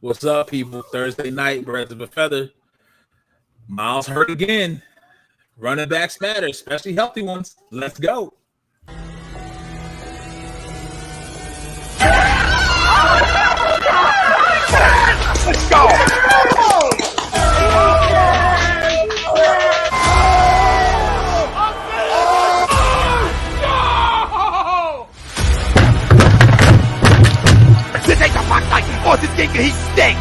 What's up, people? Thursday night, Birds of a Feather. Miles hurt again. Running backs matter, especially healthy ones. Let's go. Let's go. This ain't the fuck like or this game he stink.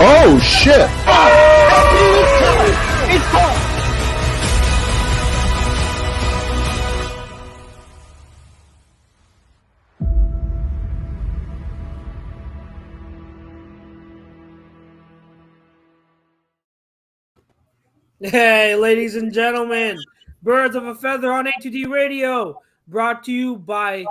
Oh shit! It's gone. Hey, ladies and gentlemen, Birds of a Feather on A2D Radio, brought to you by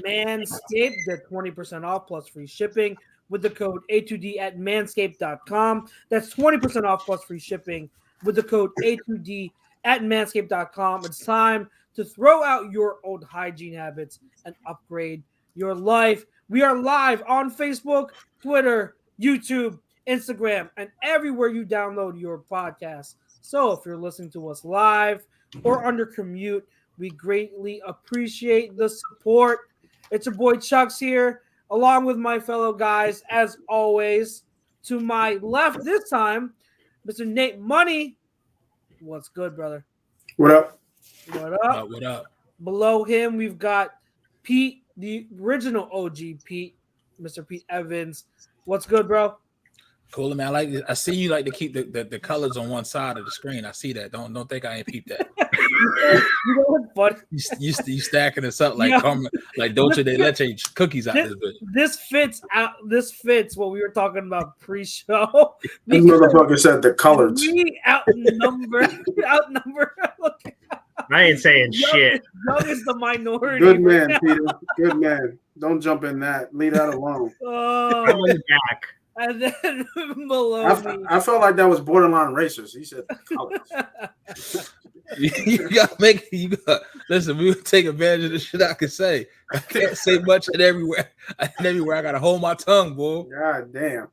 Manscaped. Get 20% off plus free shipping with the code A2D at manscaped.com. That's 20% off plus free shipping with the code A2D at manscaped.com. It's time to throw out your old hygiene habits and upgrade your life. We are live on Facebook, Twitter, YouTube, Instagram, and everywhere you download your podcasts. So if you're listening to us live or under commute, we greatly appreciate the support. It's your boy Chucks here, along with my fellow guys, as always. To my left this time, Mr. Nate Money. What's good, brother? What up? What up? What up? Below him, we've got Pete, the original OG Pete, Mr. Pete Evans. What's good, bro? Cool, man. I see you like to keep the colors on one side of the screen. I see that. Don't think I ain't peeped that. You know what's funny? You stacking this up like like Dolce de Leche cookies out this bitch. This fits what we were talking about pre-show. This motherfucker said the colors. We outnumber. I ain't saying shit. Young is the minority. Good man, Peter. Good man. Don't jump in that. Leave that alone. Oh, I'm on the back. and then below me. I felt like that was borderline racist. He said the colors. You got listen, we would take advantage of the shit I can say. I can't say much and everywhere I gotta hold my tongue, boy. God damn.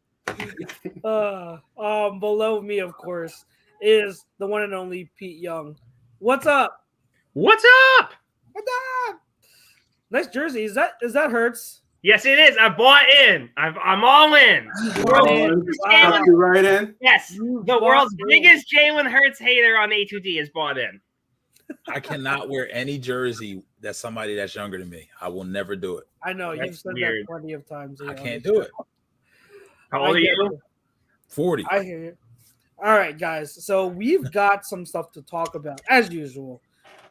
Below me, of course, is the one and only Pete Young. What's up? What's up? What's up? Nice jersey. Is that Hurts? Yes, it is. I bought in. I'm all in. Wow. You right in? Yes. The world's biggest Jalen Hurts hater on A2D is bought in. I cannot wear any jersey that's somebody that's younger than me. I will never do it. I know That's you've said weird. that plenty of times. I can't do it. How old are you? 40. I hear you. All right, guys. So we've got some stuff to talk about, as usual.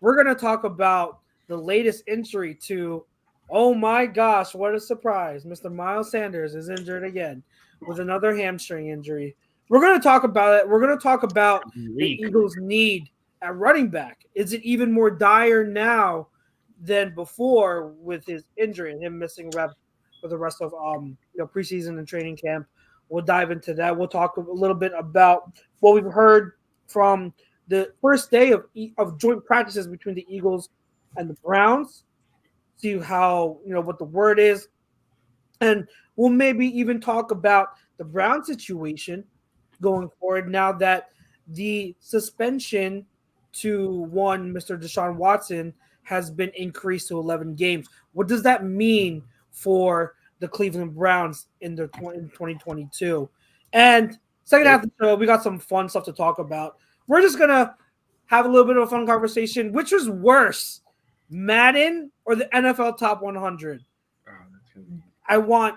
We're going to talk about the latest injury to, oh my gosh, what a surprise. Mr. Miles Sanders is injured again with another hamstring injury. We're going to talk about it. We're going to talk about the Eagles' need at running back. Is it even more dire now than before with his injury and him missing reps for the rest of preseason and training camp? We'll dive into that. We'll talk a little bit about what we've heard from the first day of joint practices between the Eagles and the Browns. See how, what the word is. And we'll maybe even talk about the Brown situation going forward now that the suspension to one Mr. Deshaun Watson has been increased to 11 games. What does that mean for the Cleveland Browns in 2022? And second half of the show, we got some fun stuff to talk about. We're just going to have a little bit of a fun conversation. Which was worse, Madden or the NFL Top 100? I want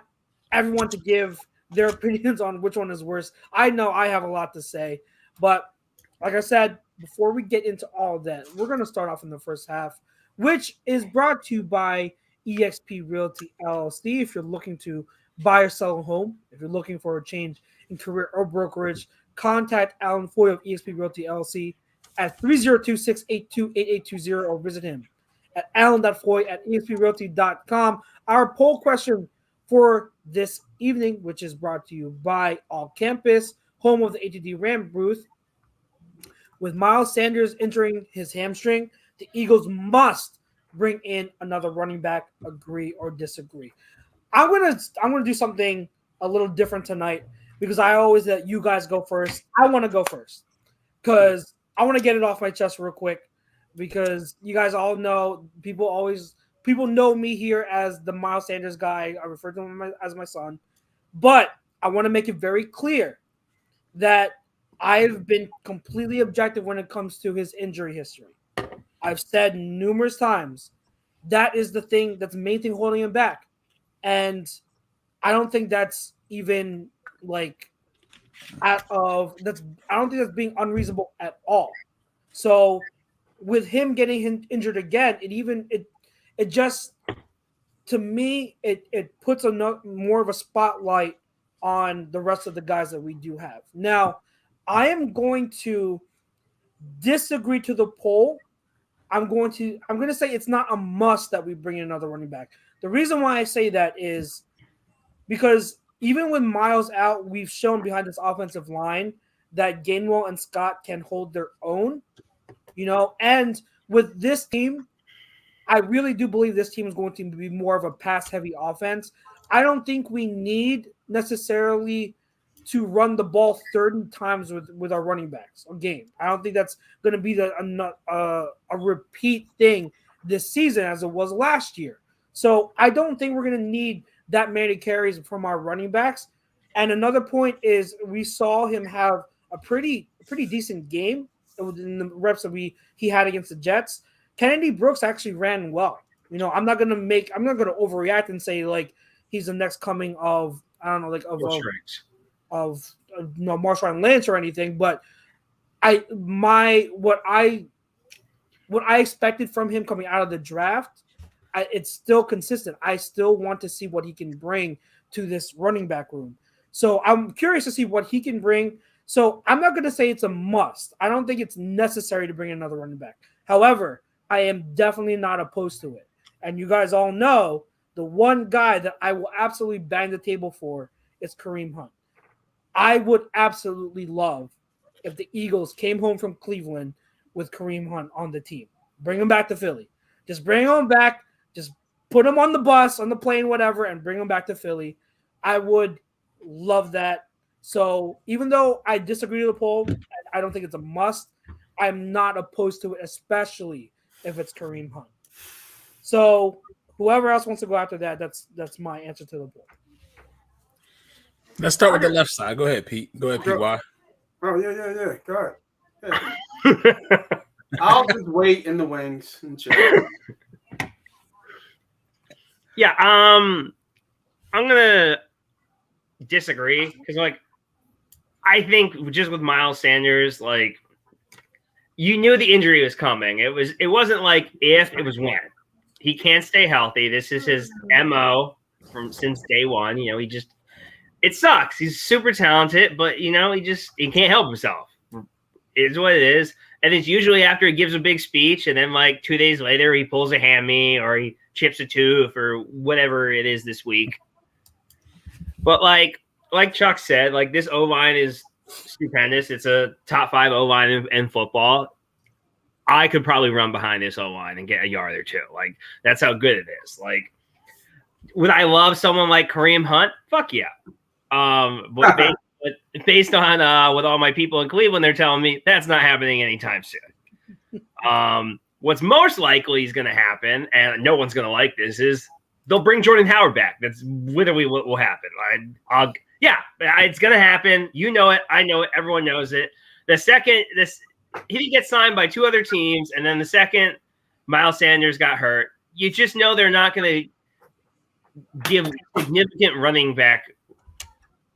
everyone to give their opinions on which one is worse. I know I have a lot to say, but like I said, before we get into all of that, we're going to start off in the first half, which is brought to you by eXp Realty LLC. If you're looking to buy or sell a home, if you're looking for a change in career or brokerage, contact Alan Foy of eXp Realty LLC at 302-682-8820 or visit him at alan.foy@exprealty.com. Our poll question for this evening, which is brought to you by All Campus, home of the ATD Ram booth. With Miles Sanders injuring his hamstring, the Eagles must bring in another running back, agree or disagree. I'm gonna do something a little different tonight because I always let you guys go first. I want to go first because I want to get it off my chest real quick because you guys all know people know me here as the Miles Sanders guy. I refer to him as my son, but I want to make it very clear that I've been completely objective when it comes to his injury history. I've said numerous times that is the thing that's the main thing holding him back. And I don't think that's even like I don't think that's being unreasonable at all. So with him getting injured again, it just to me it puts more of a spotlight on the rest of the guys that we do have. Now, I am going to disagree to the poll. I'm going to say it's not a must that we bring in another running back. The reason why I say that is because even with Miles out, we've shown behind this offensive line that Gainwell and Scott can hold their own, and with this team, I really do believe this team is going to be more of a pass-heavy offense. I don't think we need necessarily to run the ball 30 times with our running backs a game. I don't think that's going to be a repeat thing this season as it was last year. So I don't think we're going to need that many carries from our running backs. And another point is we saw him have a pretty decent game in the reps that he had against the Jets. Kennedy Brooks actually ran well. I'm not going to overreact and say like he's the next coming of I don't know like of Marshawn Lynch or anything, but what I expected from him coming out of the draft, it's still consistent. I still want to see what he can bring to this running back room. So I'm curious to see what he can bring. So I'm not going to say it's a must. I don't think it's necessary to bring another running back. However, I am definitely not opposed to it. And you guys all know the one guy that I will absolutely bang the table for is Kareem Hunt. I would absolutely love if the Eagles came home from Cleveland with Kareem Hunt on the team. Bring him back to Philly. Just bring him back. Just put him on the bus, on the plane, whatever, and bring him back to Philly. I would love that. So even though I disagree with the poll, I don't think it's a must. I'm not opposed to it, especially if it's Kareem Hunt. So whoever else wants to go after that, that's my answer to the poll. Let's start with the left side. Go ahead, Pete. Go ahead, PY. Oh, yeah. Go ahead. Yeah. I'll just wait in the wings and chill. Yeah, I'm gonna disagree because, I think just with Miles Sanders, you knew the injury was coming. It wasn't like if, it was when. He can't stay healthy. This is his MO since day one. It sucks. He's super talented, but he can't help himself. It is what it is. And it's usually after he gives a big speech, and then 2 days later he pulls a hammy or he chips a tooth or whatever it is this week. But like Chuck said, this O-line is stupendous. It's a top 5 O-line in football. I could probably run behind this O-line and get a yard or two. That's how good it is. Would I love someone like Kareem Hunt? Fuck yeah. But based on what all my people in Cleveland, they're telling me that's not happening anytime soon. What's most likely is going to happen, and no one's going to like this, is they'll bring Jordan Howard back. That's literally what will happen. It's going to happen. You know it. I know it. Everyone knows it. The second he gets signed by 2 other teams, and then the second Miles Sanders got hurt, you just know they're not going to give significant running back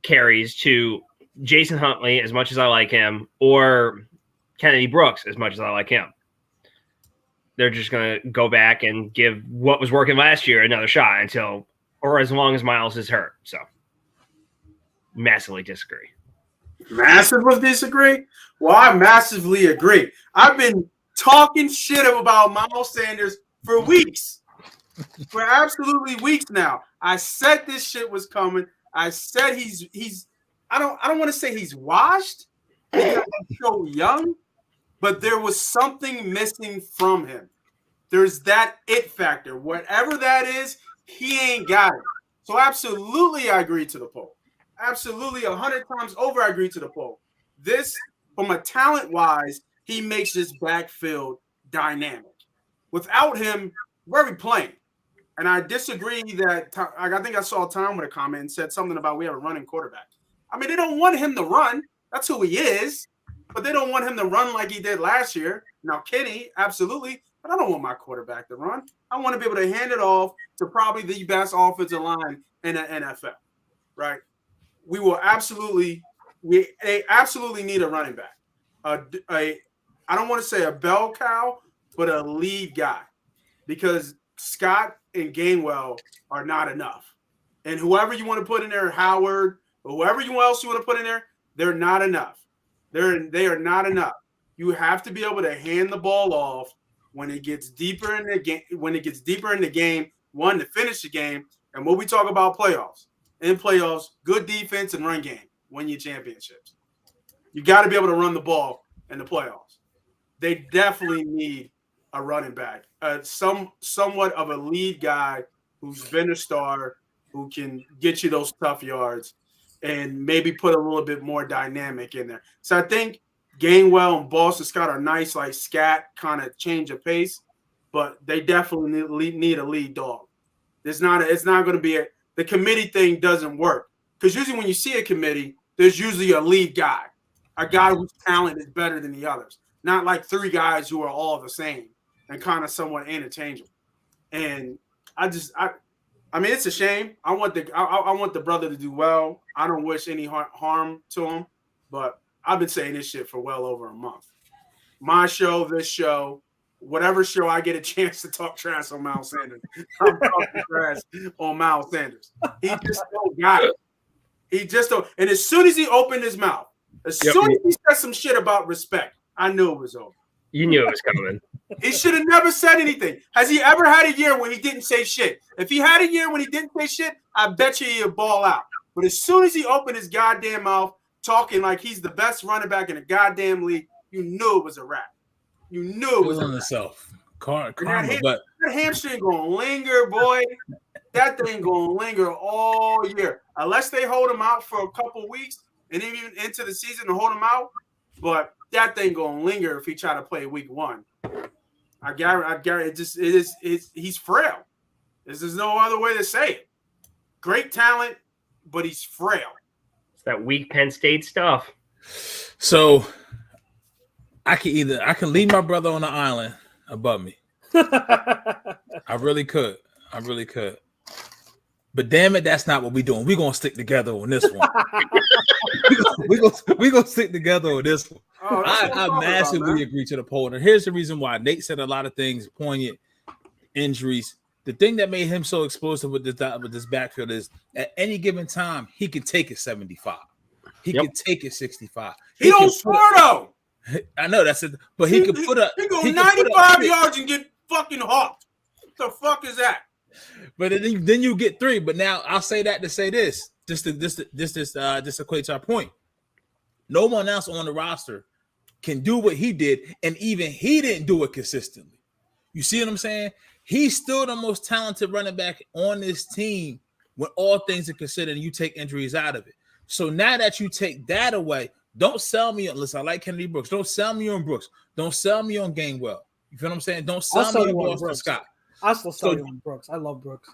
carries to Jason Huntley as much as I like him, or Kennedy Brooks as much as I like him. They're just going to go back and give what was working last year another shot as long as Miles is hurt. So massively disagree. Massively disagree? Well, I massively agree. I've been talking shit about Miles Sanders for weeks. For absolutely weeks now. I said this shit was coming. I said he's I don't want to say he's washed because he's so young, but there was something missing from him. There's that it factor. Whatever that is, he ain't got it. So absolutely, I agree to the poll. Absolutely, 100 times over, I agree to the poll. This, from a talent-wise, he makes this backfield dynamic. Without him, where are we playing? And I disagree that I think I saw Tom with a comment and said something about we have a running quarterback. I mean, they don't want him to run. That's who he is. But they don't want him to run like he did last year. Now, Kenny, absolutely. But I don't want my quarterback to run. I want to be able to hand it off to probably the best offensive line in the NFL, right? They absolutely need a running back. I don't want to say a bell cow, but a lead guy, because Scott and Gainwell are not enough. And whoever you want to put in there, Howard, or whoever else you want to put in there, they're not enough. They are not enough. You have to be able to hand the ball off when it gets deeper in the game. When it gets deeper in the game, one, to finish the game. And when we talk about playoffs, in playoffs, good defense and run game win you championships. You got to be able to run the ball in the playoffs. They definitely need a running back, somewhat of a lead guy who's been a star, who can get you those tough yards and maybe put a little bit more dynamic in there. So I think Gainwell and Boston Scott are nice, like scat kind of change of pace, but they definitely need a lead dog. It's not going to be the committee thing doesn't work, because usually when you see a committee, there's usually a lead guy, a guy whose talent is better than the others, not like three guys who are all the same and kind of somewhat interchangeable. And I mean, it's a shame. I want the brother to do well. I don't wish any harm to him, but I've been saying this shit for well over a month. My show, this show, whatever show I get a chance to talk trash on Miles Sanders, I'm talking trash on Miles Sanders. He just don't got it. He just don't. And as soon as he opened his mouth, as soon as he said some shit about respect, I knew it was over. You knew it was coming. He should have never said anything. Has he ever had a year when he didn't say shit? If he had a year when he didn't say shit, I bet you he'd ball out. But as soon as he opened his goddamn mouth, talking like he's the best running back in the goddamn league, you knew it was a wrap. You knew it was a wrap. Himself. But that hamstring gonna linger, boy. That thing gonna linger all year, unless they hold him out for a couple weeks and even into the season to hold him out. But that thing gonna linger if he try to play week one. I guarantee he's frail. There's no other way to say it. Great talent, but he's frail. It's that weak Penn State stuff. So I can leave my brother on the island above me. I really could. But damn it, that's not what we're doing. We're gonna stick together on this one. we're gonna stick together on this one. Oh, I massively agree to the poll. And here's the reason why. Nate said a lot of things, poignant injuries. The thing that made him so explosive with this backfield is at any given time, he could take it 75. He could take it 65. He don't score though. I know that's it, but he could put up. He go 95 yards and get fucking hawked. What the fuck is that? But then you get 3. But now I'll say that to say this, just equates our point. No one else on the roster can do what he did, and even he didn't do it consistently. You see what I'm saying? He's still the most talented running back on this team when all things are considered and you take injuries out of it. So now that you take that away, don't sell me on, listen, I like Kennedy Brooks. Don't sell me on Brooks. Don't sell me on Gainwell. You feel what I'm saying? Don't sell me on Boston Scott. I still sell you on Brooks. I love Brooks.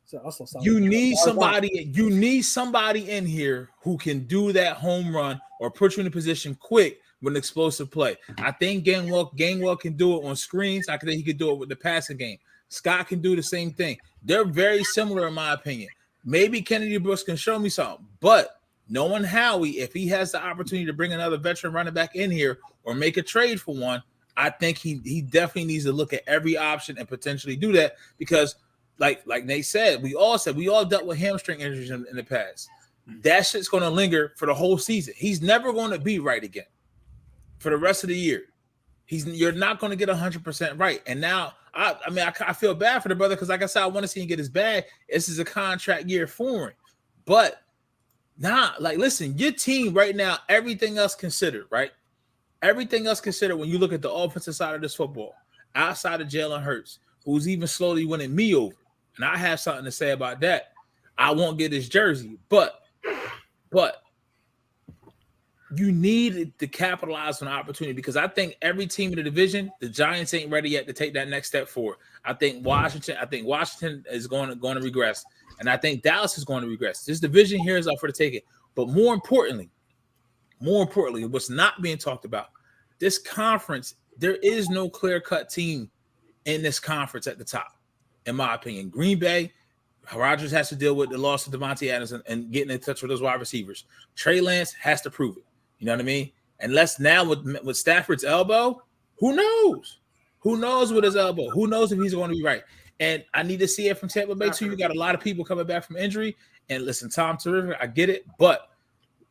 So I still sell you need somebody. You need somebody in here who can do that home run or put you in a position quick with an explosive play. I think Gainwell can do it on screens. I think he could do it with the passing game. Scott can do the same thing. They're very similar in my opinion. Maybe Kennedy Brooks can show me something, but knowing Howie, if he has the opportunity to bring another veteran running back in here or make a trade for one, I think he definitely needs to look at every option and potentially do that because, like Nate said, we all dealt with hamstring injuries in the past. That shit's going to linger for the whole season. He's never going to be right again for the rest of the year. You're not going to get 100% right. And now, I feel bad for the brother because, like I said, I want to see him get his bag. This is a contract year for him. But listen, your team right now, everything else considered, right? Everything else considered, when you look at the offensive side of this football, outside of Jalen Hurts, who's even slowly winning me over, and I have something to say about that. I won't get his jersey, but you need to capitalize on the opportunity because I think every team in the division, the Giants ain't ready yet to take that next step forward. I think Washington is going to regress, and I think Dallas is going to regress. This division here is up for the taking. But more importantly, what's not being talked about, this conference, there is no clear-cut team in this conference at the top, in my opinion. Green Bay, Rodgers has to deal with the loss of Devontae Adams and getting in touch with those wide receivers. Trey Lance has to prove it. You know what I mean? Unless now with Stafford's elbow, who knows? Who knows with his elbow? Who knows if he's going to be right? And I need to see it from Tampa Bay too. You got a lot of people coming back from injury. And listen, Tom terrific, I get it, but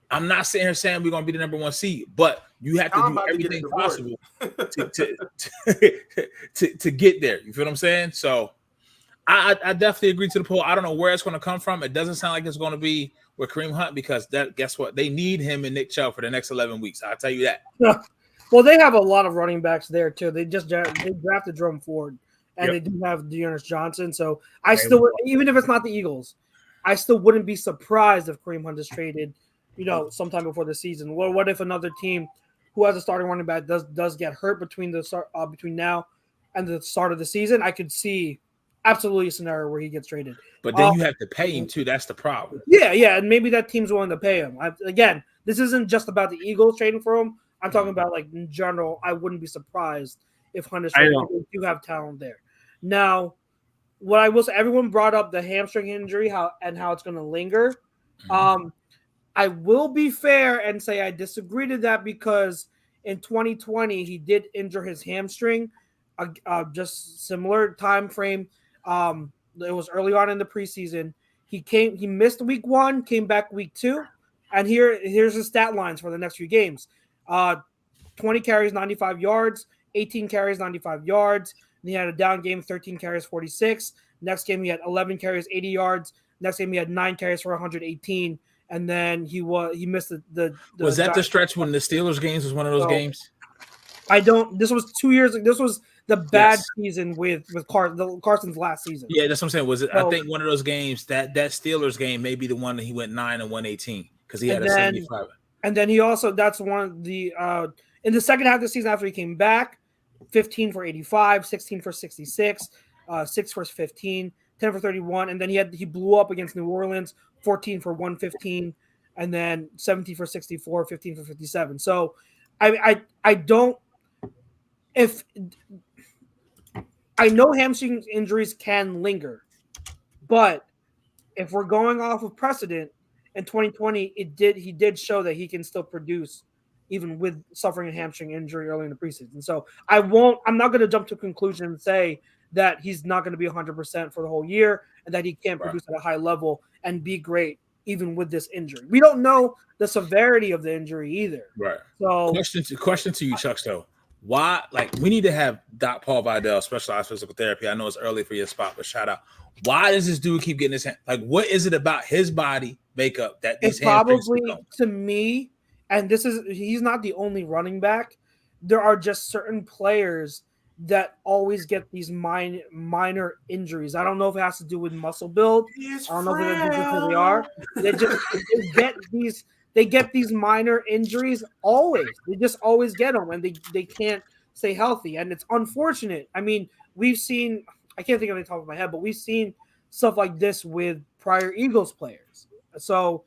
I'm not sitting here saying we're going to be the number 1 seed. But you have to do everything possible to get there. You feel what I'm saying? So I definitely agree to the poll. I don't know where it's going to come from. It doesn't sound like it's going to be with Kareem Hunt because guess what? They need him and Nick Chubb for the next 11 weeks. I'll tell you that. Well, they have a lot of running backs there too. They drafted Jerome Ford, and they do have Dearness Johnson. So I still would, even if it's not the Eagles, I still wouldn't be surprised if Kareem Hunt is traded, sometime before the season. Well, what if another team who has a starting running back does get hurt between now and the start of the season? I could see absolutely a scenario where he gets traded. But then you have to pay him too. That's the problem. Yeah, and maybe that team's willing to pay him. Again, this isn't just about the Eagles trading for him. I'm talking about like in general. I wouldn't be surprised if Hunt is traded. They do have talent there. Now, what I will say, everyone brought up the hamstring injury, how it's going to linger. I will be fair and say I disagree to that because in 2020 he did injure his hamstring, just similar time frame. It was early on in the preseason. He missed week 1, came back week 2, and here's his stat lines for the next few games. 20 carries, 95 yards, 18 carries, 95 yards. And he had a down game, 13 carries, 46. Next game he had 11 carries, 80 yards. Next game he had 9 carries for 118. And then he missed the was that the stretch when the Steelers games was one of those games? This was 2 years. This was the bad season with Carson's last season. Yeah, that's what I'm saying. Was it? I think one of those games that Steelers game may be the one that he went 9 and 118 because he had a 75. And then he also that's one of the in the second half of the season after he came back, 15 for 85, 16 for 66, 6 for 15, 10 for 31, and then he blew up against New Orleans, 14 for 115, and then 17 for 64, 15 for 57. So I don't if I know hamstring injuries can linger, but if we're going off of precedent, in 2020, he did show that he can still produce even with suffering a hamstring injury early in the preseason. So I'm not going to jump to a conclusion and say that he's not going to be 100% for the whole year and that he can't produce at a high level and be great even with this injury. We don't know the severity of the injury either. Right. So question to you, Chuck, though. Why, we need to have Doc Paul Vidal, specialized physical therapy. I know it's early for your spot, but shout out. Why does this dude keep getting his hand? What is it about his body makeup that these probably to me, and he's not the only running back. There are just certain players that always get these minor injuries. I don't know if it has to do with muscle build. I don't know if it has to do with who they are. They get these minor injuries always. They just always get them, and they can't stay healthy. And it's unfortunate. I mean, we've seen – I can't think of it on the top of my head, but we've seen stuff like this with prior Eagles players. So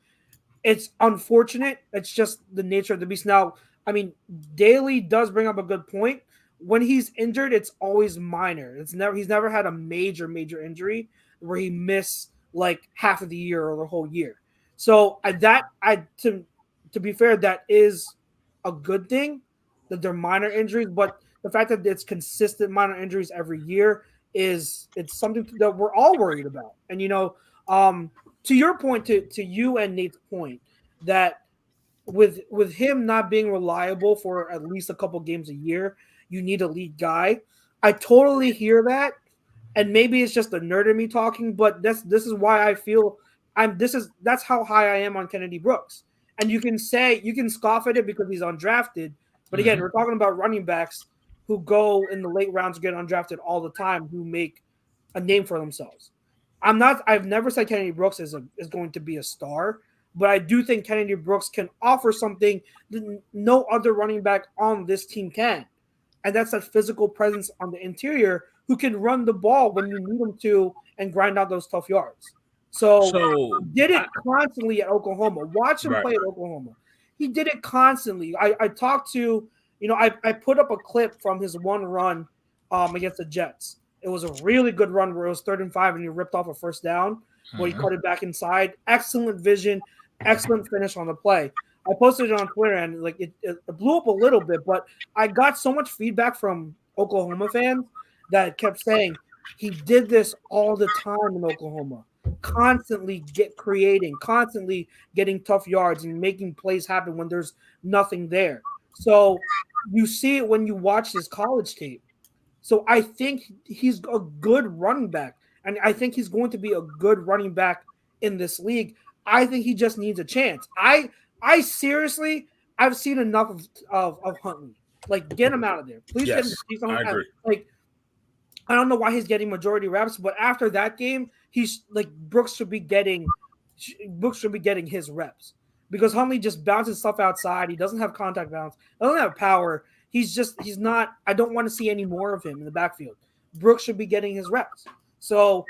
it's unfortunate. It's just the nature of the beast. Now, I mean, Daly does bring up a good point. When he's injured, it's always minor. He's never had a major injury where he missed like half of the year or the whole year. So to be fair, that is a good thing that they're minor injuries, but the fact that it's consistent minor injuries every year it's something that we're all worried about. And to your point, to you and Nate's point, that with him not being reliable for at least a couple games a year, you need a lead guy. I totally hear that, and maybe it's just the nerd in me talking, but this is why I feel that's how high I am on Kennedy Brooks. And you can scoff at it because he's undrafted, but again, we're talking about running backs who go in the late rounds get undrafted all the time who make a name for themselves. I've never said Kennedy Brooks is going to be a star, but I do think Kennedy Brooks can offer something that no other running back on this team can. And that's that physical presence on the interior who can run the ball when you need him to and grind out those tough yards. So did it constantly at Oklahoma. Watch him play at Oklahoma. He did it constantly. I talked to, I put up a clip from his one run against the Jets. It was a really good run where it was 3rd and 5 and he ripped off a first down where he cut it back inside. Excellent vision, excellent finish on the play. I posted it on Twitter and it blew up a little bit, but I got so much feedback from Oklahoma fans that kept saying he did this all the time in Oklahoma. Constantly creating, constantly getting tough yards and making plays happen when there's nothing there. So you see it when you watch his college tape. So I think he's a good running back, and I think he's going to be a good running back in this league. I think he just needs a chance. I seriously, I've seen enough of Huntley. Get him out of there. Please get him to see something. I agree. I don't know why he's getting majority reps, but after that game, he's Brooks should be getting his reps because Huntley just bounces stuff outside. He doesn't have contact balance, doesn't have power. He's not. I don't want to see any more of him in the backfield. Brooks should be getting his reps. So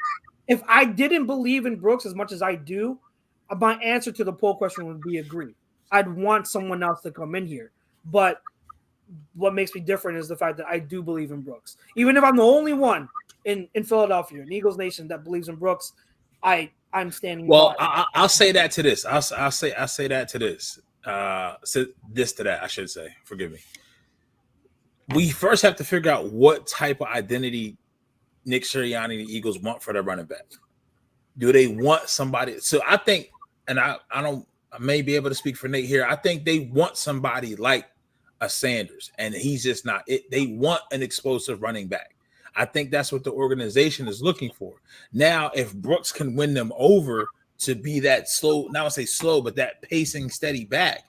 if I didn't believe in Brooks as much as I do, my answer to the poll question would be agree. I'd want someone else to come in here, but what makes me different is the fact that I do believe in Brooks. Even if I'm the only one in Philadelphia, in Eagles Nation, that believes in Brooks, I'm standing. Well, I'll say that to this. I'll say that to this. This to that, I should say. Forgive me. We first have to figure out what type of identity Nick Sirianni and the Eagles want for their running back. Do they want somebody? So I think, and I may be able to speak for Nate here. I think they want somebody like a Sanders, and he's just not it. They want an explosive running back. I think that's what the organization is looking for. Now, if Brooks can win them over to be that slow, not to say slow, but that pacing steady back,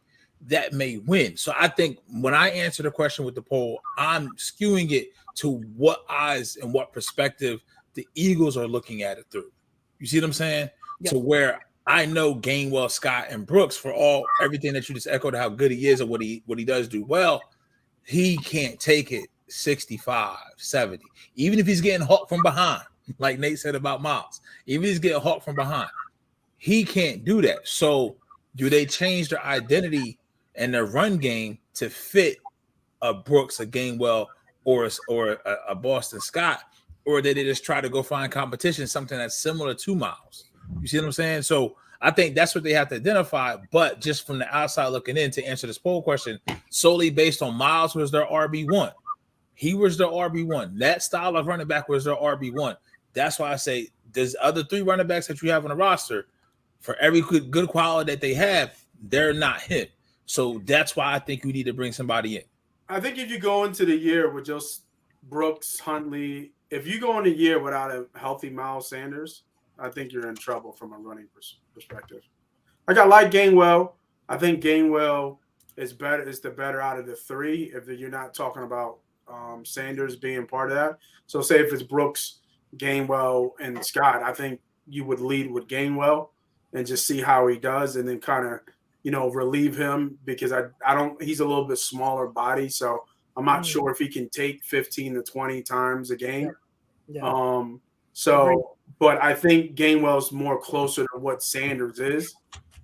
that may win. So I think when I answer the question with the poll, I'm skewing it to what eyes and what perspective the Eagles are looking at it through. You see what I'm saying? Yep. To where I know Gainwell, Scott, and Brooks for everything that you just echoed, how good he is and what he does do well, he can't take it 65, 70. Even if he's getting hawked from behind, like Nate said about Miles, even if he's getting hawked from behind, he can't do that. So do they change their identity and their run game to fit a Brooks, a Gainwell, or a Boston Scott, or did they just try to go find competition, something that's similar to Miles? You see what I'm saying? So I think that's what they have to identify. But just from the outside looking in, to answer this poll question, solely based on Miles was their RB1. He was their RB1. That style of running back was their RB1. That's why I say there's other 3 running backs that you have on the roster. For every good quality that they have, they're not him. So that's why I think you need to bring somebody in. I think if you go into the year with just Brooks, Huntley, if you go in a year without a healthy Miles Sanders, I think you're in trouble from a running perspective. I like Gainwell. I think Gainwell is better. Is the better out of the 3 if you're not talking about Sanders being part of that. So say if it's Brooks, Gainwell, and Scott, I think you would lead with Gainwell and just see how he does, and then kind of relieve him because I don't. He's a little bit smaller body, so I'm not sure if he can take 15 to 20 times a game. Yeah. But I think Gainwell's more closer to what Sanders is,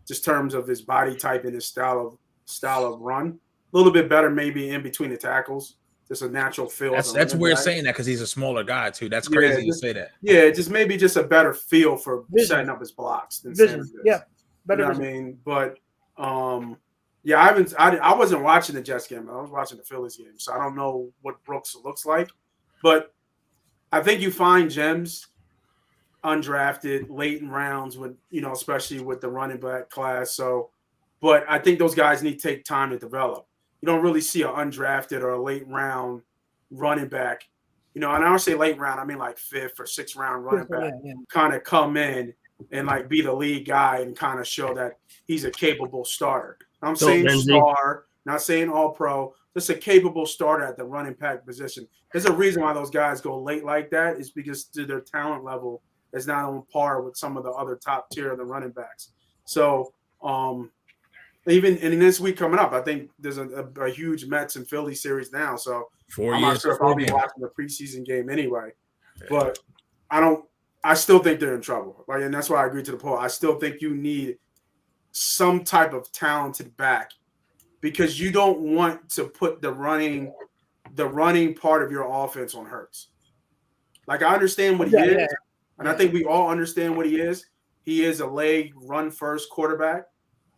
just in terms of his body type and his style of run. A little bit better maybe in between the tackles. Just a natural feel. That's weird saying that because he's a smaller guy too. That's crazy to say that. Yeah, just maybe just a better feel for setting up his blocks than Sanders is. Yeah, better. You know what I mean? But I wasn't watching the Jets game. I was watching the Phillies game, so I don't know what Brooks looks like. But I think you find gems undrafted late in rounds with especially with the running back class. So, but I think those guys need to take time to develop. You don't really see an undrafted or a late round running back, and I don't say late round, I mean like 5th or 6th round running back kind of come in and like be the lead guy and kind of show that he's a capable starter. I'm saying star, not saying all pro, just a capable starter at the running back position. There's a reason why those guys go late like that is because their talent level is not on par with some of the other top tier of the running backs. So even in this week coming up, I think there's a huge Mets and Philly series now. So I'm not sure if I'll be watching the preseason game anyway. But I still think they're in trouble. Like, and that's why I agreed to the poll. I still think you need some type of talented back because you don't want to put the running part of your offense on Hurts. Like, I understand what he is, and I think we all understand what he is. He is a leg run first quarterback,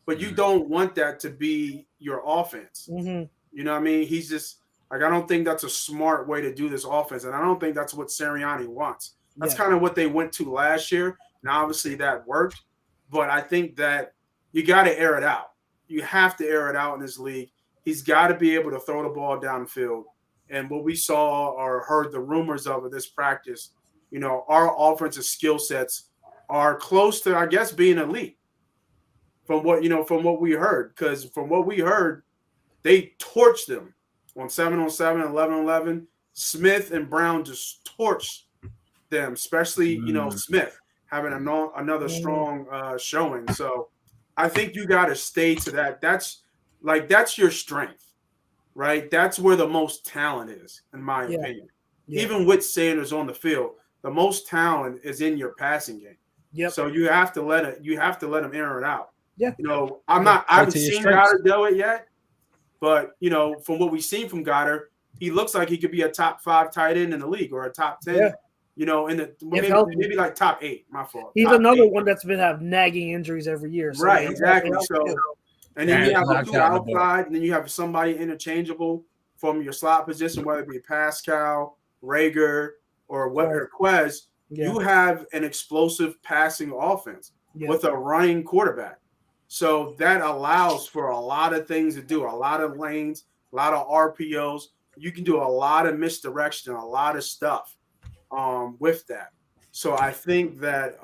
but you don't want that to be your offense. Mm-hmm. You know what I mean? He's just like, I don't think that's a smart way to do this offense, and I don't think that's what Sirianni wants. That's kind of what they went to last year. Now, obviously, that worked, but I think that you got to air it out. You have to air it out in this league. He's got to be able to throw the ball downfield. And what we saw or heard the rumors of this practice, you know, our offensive skill sets are close to, I guess, being elite. From what we heard, because from what we heard, they torched them on 7-on-7, 11-on-11. Smith and Brown just torched them, especially Smith having another strong showing. So I think you got to stay to that. That's your strength, right? That's where the most talent is, in my opinion. Yeah. Even with Sanders on the field, the most talent is in your passing game. Yep. So you have to let him air it out. Yeah. You know, I haven't seen Goddard do it yet, but you know, from what we've seen from Goddard, he looks like he could be a top 5 tight end in the league or a top 10. Yeah. You know, in the maybe like top 8. My fault. He's another one that's been having nagging injuries every year. So right, exactly. So, and then you have a two outside, and then you have somebody interchangeable from your slot position, whether it be Pascal, Rager, or Quez. Yeah. You have an explosive passing offense with a running quarterback. So that allows for a lot of things to do, a lot of lanes, a lot of RPOs. You can do a lot of misdirection, a lot of stuff with that. So I think that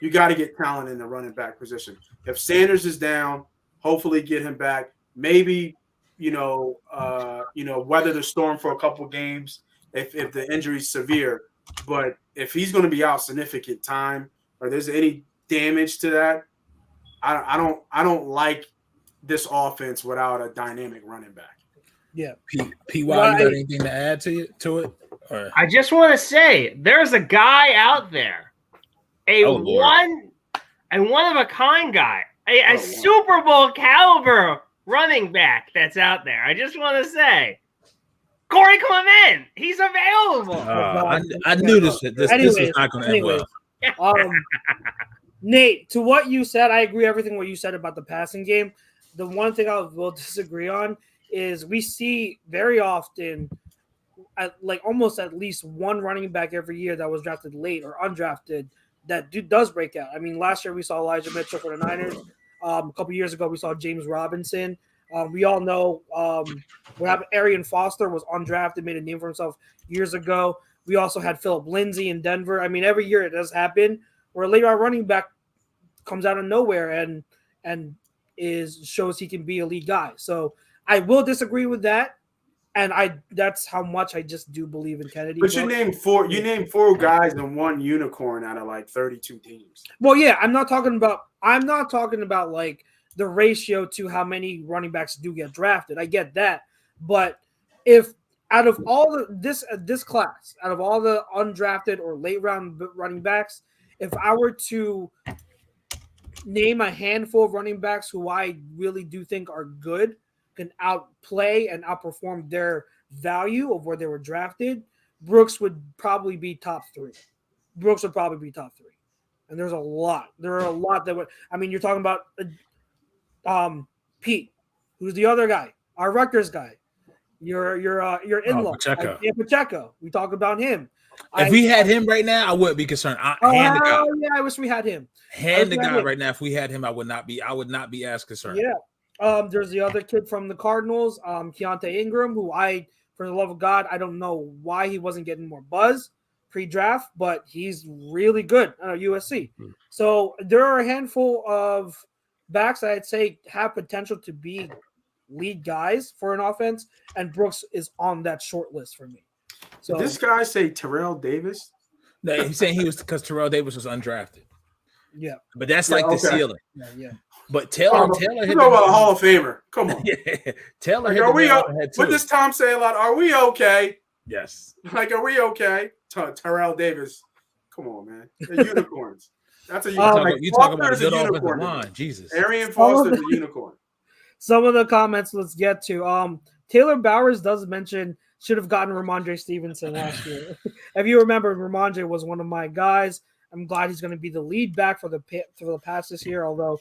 you got to get talent in the running back position. If Sanders is down, hopefully get him back. Maybe, weather the storm for a couple games if the injury is severe. But if he's going to be out significant time or there's any damage to that, I don't like this offense without a dynamic running back. Yeah. PY, you got anything to add to it? Or? I just want to say there's a guy out there, one of a kind guy, a Super Bowl caliber running back that's out there. I just want to say, Corey Clement, he's available. I knew this was not going to end well. Nate, to what you said, I agree everything what you said about the passing game. The one thing I will disagree on is we see very often almost at least one running back every year that was drafted late or undrafted that does break out. I mean, last year we saw Elijah Mitchell for the Niners. A couple years ago we saw James Robinson. We all know what happened. Arian Foster was undrafted, made a name for himself years ago. We also had Philip Lindsay in Denver. I mean, every year it does happen where a late round running back comes out of nowhere and shows he can be a lead guy. So I will disagree with that. And that's how much I just do believe in Kennedy. But you named four guys and one unicorn out of like 32 teams. Well, yeah, I'm not talking about like the ratio to how many running backs do get drafted. I get that. But if out of all this class, out of all the undrafted or late round running backs, if I were to name a handful of running backs who I really do think are good, can outplay and outperform their value of where they were drafted, Brooks would probably be top 3. And there's a lot. There are a lot that would. I mean, you're talking about Pete, who's the other guy, our Rutgers guy. Your in-law, Pacheco. We talk about him. If we had him right now, I wouldn't be concerned. Yeah, I wish we had him. Right now. If we had him, I would not be as concerned. Yeah. There's the other kid from the Cardinals, Keonta Ingram, who for the love of God, I don't know why he wasn't getting more buzz pre-draft, but he's really good at USC. So there are a handful of backs that I'd say have potential to be lead guys for an offense, and Brooks is on that short list for me. So Did this guy say Terrell Davis? No, he's saying he was because Terrell Davis was undrafted. yeah, But that's Yeah, like the okay. ceiling. yeah. But Taylor You hit know about a Hall of Famer. Come on. yeah, Taylor Like, hit are the we nail on the head too. what does Tom say a lot? Are we okay? Yes. Like, are we okay? Terrell Davis. Come on, man. They're unicorns. That's a You unicorn. talk, you talk about Foster's a good offensive unicorn to me. line. Jesus. Arian Foster's a unicorn. Some of the comments, let's get to. Taylor Bowers does mention should have gotten Ramondre Stevenson last year. If you remember, Ramondre was one of my guys. I'm glad he's going to be the lead back for the Pats this year. Although,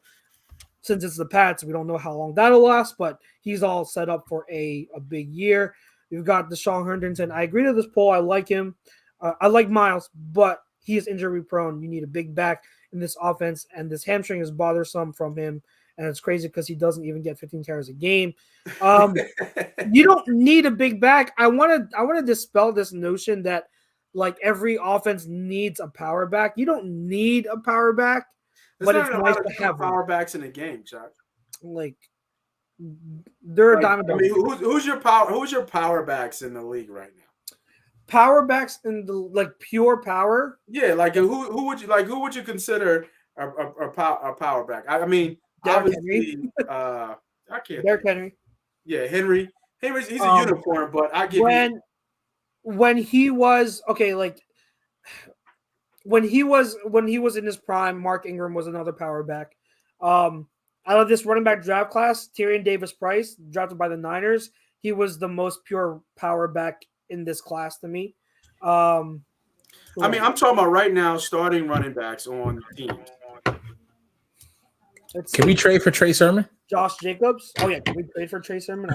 since it's the Pats, we don't know how long that'll last. But he's all set up for a big year. You've got Deshaun Henderson. I agree to this poll. I like him. I like Miles, but he is injury prone. You need a big back in this offense, and this hamstring is bothersome from him. And it's crazy because he doesn't even get 15 carries a game. You don't need a big back. I want to dispel this notion that like every offense needs a power back. You don't need a power back, but it's nice to have power backs in the game, Chuck. Like they're a diamond. I mean, who's your power backs in the league right now? Power backs in the like pure power. Yeah, like who would you consider a power back? I mean, Derrick obviously, I can't. Derrick Henry. Yeah, Henry. He's a unicorn, but I give when he was okay, like when he was in his prime, Mark Ingram was another power back. Out of this running back draft class, Tyrion Davis-Price, drafted by the Niners, he was the most pure power back in this class to me. I mean, I'm talking about right now starting running backs on teams. Can we trade for Trey Sermon? Josh Jacobs? Oh yeah, can we trade for Trey Sermon?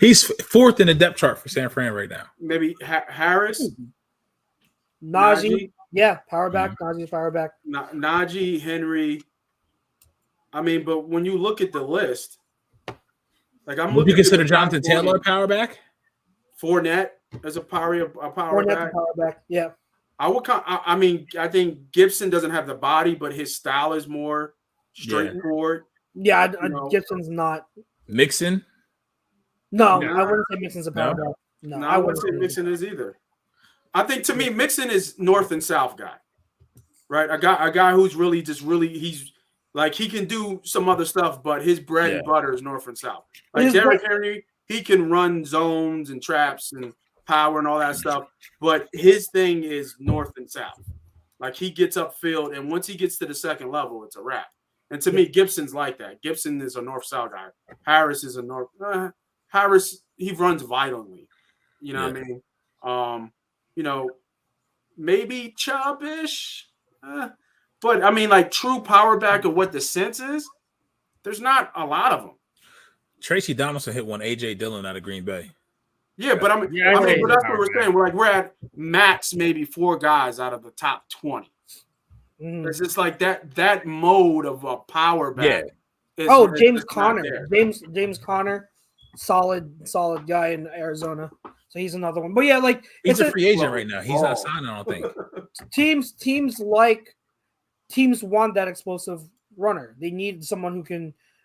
He's fourth in the depth chart for San Fran right now. Maybe Harris, Najee. Yeah, power back. Najee's power back. Najee, Henry. I mean, but when you look at the list, like would you consider Jonathan Taylor a power back? Fournette as a power back. Yeah. I mean, I think Gibson doesn't have the body, but his style is more straightforward. Yeah, Gibson's not. Mixon? No, I wouldn't say Mixon's a power back. No, I wouldn't say Mixon is either. I think to me, Mixon is north and south guy, right? A guy who's really he's like he can do some other stuff, but his bread and butter is north and south. Like Derrick Henry, he can run zones and traps and power and all that stuff, but his thing is north and south. Like he gets upfield, and once he gets to the second level, it's a wrap. And to me, Gibson's like that. Gibson is a north-south guy. Harris is a north. Harris, he runs violently. You know what I mean? Maybe Chubb-ish. But I mean, like true power back of what the sense is, there's not a lot of them. Tracy Donaldson hit one AJ Dillon out of Green Bay. Yeah, but but that's what we're saying. We're at max maybe 4 guys out of the top 20. It's just like that mode of a power back. Yeah. James Conner. James Conner, solid guy in Arizona. So he's another one. But yeah, like he's a free agent right now. He's not signing, I don't think. Teams want that explosive runner. They need someone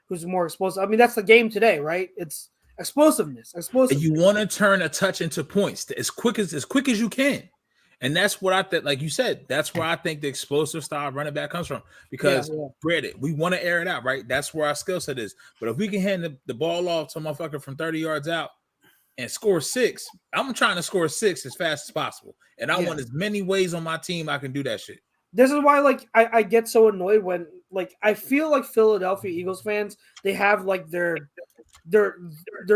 who's more explosive. I mean, that's the game today, right? It's explosiveness. You want to turn a touch into points as quick as you can. And that's what I think, like you said, that's where I think the explosive style running back comes from. Because granted, we want to air it out, right? That's where our skill set is. But if we can hand the ball off to a motherfucker from 30 yards out and score 6, I'm trying to score 6 as fast as possible. And I want as many ways on my team I can do that shit. This is why, like, I get so annoyed when, like, I feel like Philadelphia Eagles fans, they have like they're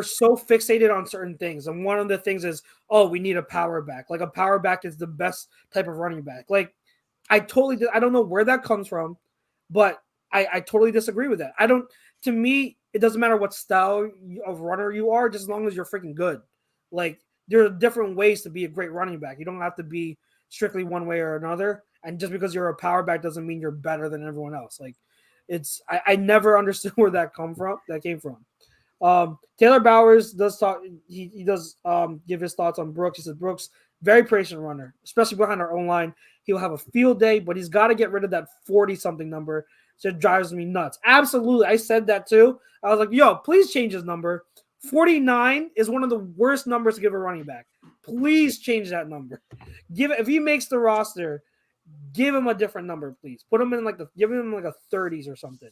so fixated on certain things, and one of the things is, we need a power back. Like a power back is the best type of running back. Like, I don't know where that comes from, but I totally disagree with that. To me, it doesn't matter what style of runner you are, just as long as you're freaking good. Like, there are different ways to be a great running back. You don't have to be strictly one way or another. And just because you're a power back doesn't mean you're better than everyone else. Like, I never understood where that came from. Taylor Bowers does talk. He does give his thoughts on Brooks. He says Brooks, very patient runner, especially behind our own line. He'll have a field day, but he's got to get rid of that 40-something number It drives me nuts. Absolutely. I said that too. I was like, yo, please change his number. 49 is one of the worst numbers to give a running back. Please change that number. If he makes the roster, give him a different number, please. Put him in give him like a 30s or something.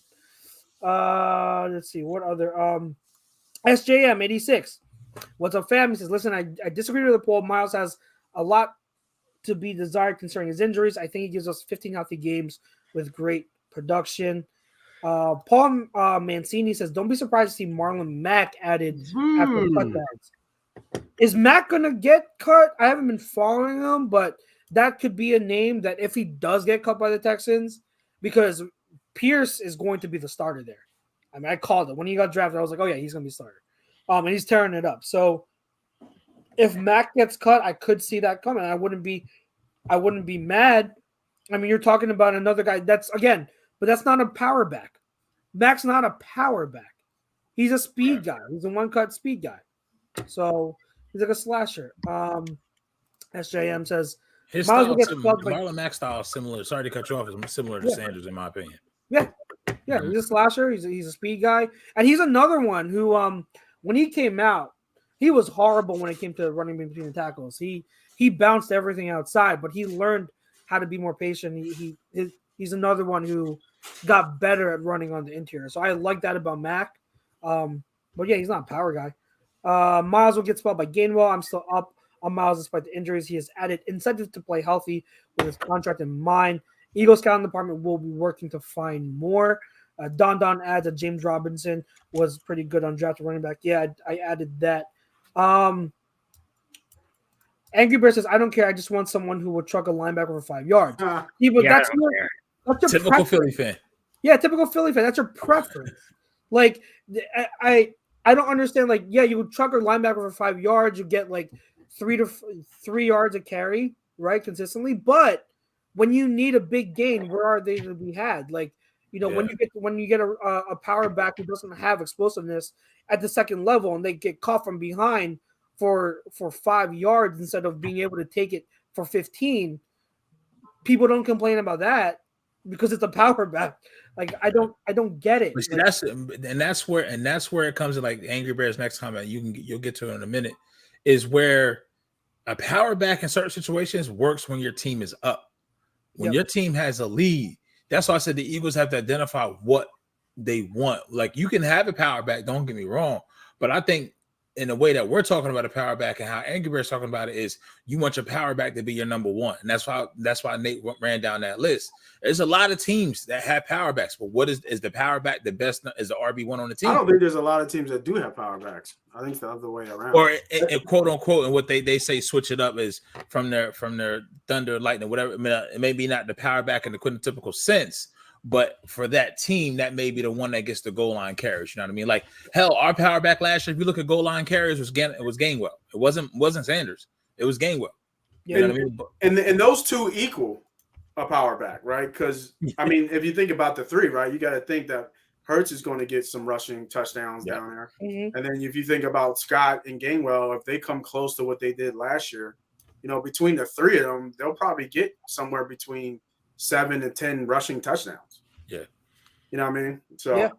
Let's see what other SJM 86. What's up, fam? He says, listen, I disagree with the poll. Miles has a lot to be desired concerning his injuries. I think he gives us 15 healthy games with great production. Paul Mancini says, don't be surprised to see Marlon Mack added after cutbacks. Is Mack going to get cut? I haven't been following him, but that could be a name that if he does get cut by the Texans, because Pierce is going to be the starter there. I mean, I called it. When he got drafted, I was like, oh, yeah, he's going to be starter. And he's tearing it up. So if Mack gets cut, I could see that coming. I wouldn't be mad. I mean, you're talking about another guy but that's not a power back. Mack's not a power back. He's a speed guy. He's a one-cut speed guy. So he's like a slasher. SJM says his style Marlon Mack's style is similar. Sorry to cut you off. It's similar to Sanders, in my opinion. Yeah. He's a slasher. He's a speed guy, and he's another one who, when he came out, he was horrible when it came to running between the tackles. He bounced everything outside, but he learned how to be more patient. He's another one who got better at running on the interior. So I like that about Mack. But yeah, he's not a power guy. Miles will get spelled by Gainwell. I'm still up on Miles despite the injuries. He has added incentive to play healthy with his contract in mind. Eagles scouting department will be working to find more. Don adds that James Robinson was pretty good on draft running back. Yeah, I added that. Angry Bear says, I don't care. I just want someone who will truck a linebacker for 5 yards. That's your typical Philly fan. Yeah, typical Philly fan. That's your preference. Like, I don't understand. Like, yeah, you would truck a linebacker for 5 yards. You get like 3 yards a carry, right, consistently. But when you need a big gain, where are they to be had? Like, when you get a power back who doesn't have explosiveness at the second level, and they get caught from behind for 5 yards instead of being able to take it for 15, people don't complain about that because it's a power back. Like, I don't get it. See, that's where it comes to, like, Angry Bear's next comment. You'll get to it in a minute. Is where a power back in certain situations works when your team is up. When your team has a lead, that's why I said the Eagles have to identify what they want. Like, you can have a power back, don't get me wrong, but I think in the way that we're talking about a power back and how Angry Bear's talking about it is you want your power back to be your number one. And that's why Nate ran down that list. There's a lot of teams that have power backs, but what is the power back the best? Is the RB1 on the team? I don't think there's a lot of teams that do have power backs. I think it's the other way around. Or quote unquote, and what they say switch it up is from their thunder, lightning, whatever. I mean, it may be not the power back in the typical sense, but for that team, that may be the one that gets the goal line carries. You know what I mean? Like, hell, our power back last year, if you look at goal line carries, it was Gainwell. It wasn't Sanders. It was Gainwell. Yeah, you know what I mean? And those two equal a power back, right? Because I mean, if you think about the three, right, you got to think that Hurts is going to get some rushing touchdowns down there, and then if you think about Scott and Gainwell, if they come close to what they did last year, between the three of them, they'll probably get somewhere between 7 and 10 rushing touchdowns. Yeah. You know what I mean? So,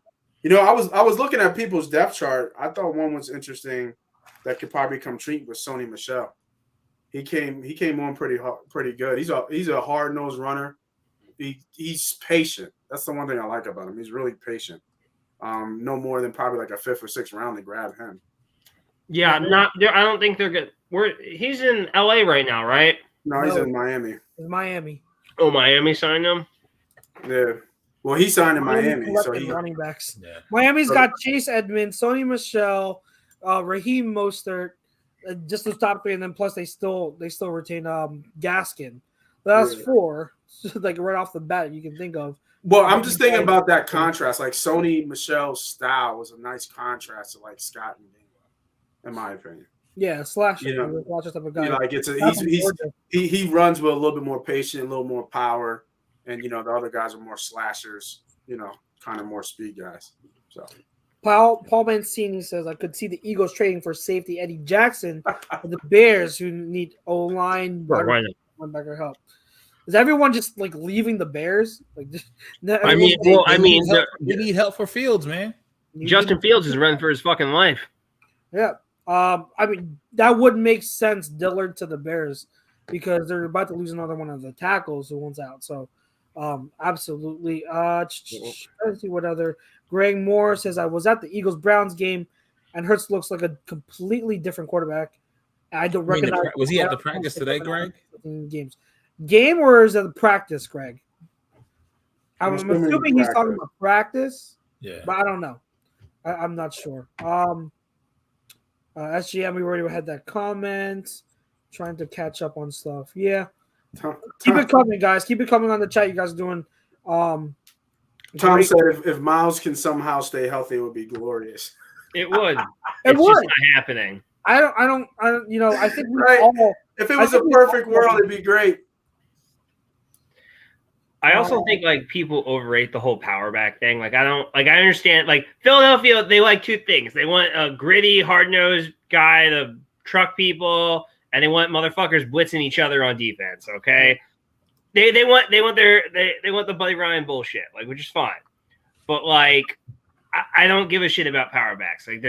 I was looking at people's depth chart. I thought one was interesting that could probably come treat with Sony Michel. He came on pretty good. He's a hard-nosed runner. He's patient. That's the one thing I like about him. He's really patient. No more than probably like a 5th or 6th round to grab him. Yeah, I don't think they're good. He's in LA right now, right? No, he's in Miami. It's Miami. Oh, Miami signed him? Yeah. Well, he signed in Miami, so he running backs. Yeah. Miami's got Chase Edmonds, Sony Michel, Raheem Mostert, just the top three, and then plus they still retain Gaskin. That's 4, like right off the bat you can think of. Well, I'm just thinking about that contrast. Like, Sony Michel's style was a nice contrast to like Scott and Gainwell, in my opinion. Yeah, slasher. Type of guy. Like he runs with a little bit more patience, a little more power, and the other guys are more slashers. Kind of more speed guys. So Paul Mancini says I could see the Eagles trading for safety Eddie Jackson, for the Bears who need O-line linebacker help. Is everyone just like leaving the Bears? Like, I mean, they need help for Fields, man. Justin Fields is running for his fucking life. Yeah. I mean, that would make sense, Dillard to the Bears, because they're about to lose another one of the tackles who wants out. So, absolutely. Let's see what other. Greg Moore says, I was at the Eagles-Browns game, and Hurts looks like a completely different quarterback. I don't recognize. Was he at the practice today, Greg? Games. Game or is it practice, Greg? I'm assuming he's talking about practice. Yeah. But I don't know. I'm not sure. SGM, we already had that comment. Trying to catch up on stuff. Yeah. Keep it coming, guys. Keep it coming on the chat. You guys are doing. Tom said if Miles can somehow stay healthy, it would be glorious. It would. It would. Just not happening. I don't. You know, I think we Right. all. If it was a perfect world, it'd be great. I also think like people overrate the whole power back thing. Like I understand like Philadelphia, they like two things. They want a gritty, hard-nosed guy to truck people, and they want motherfuckers blitzing each other on defense. Okay. They want the Buddy Ryan bullshit, like, which is fine. But like I don't give a shit about power backs. Like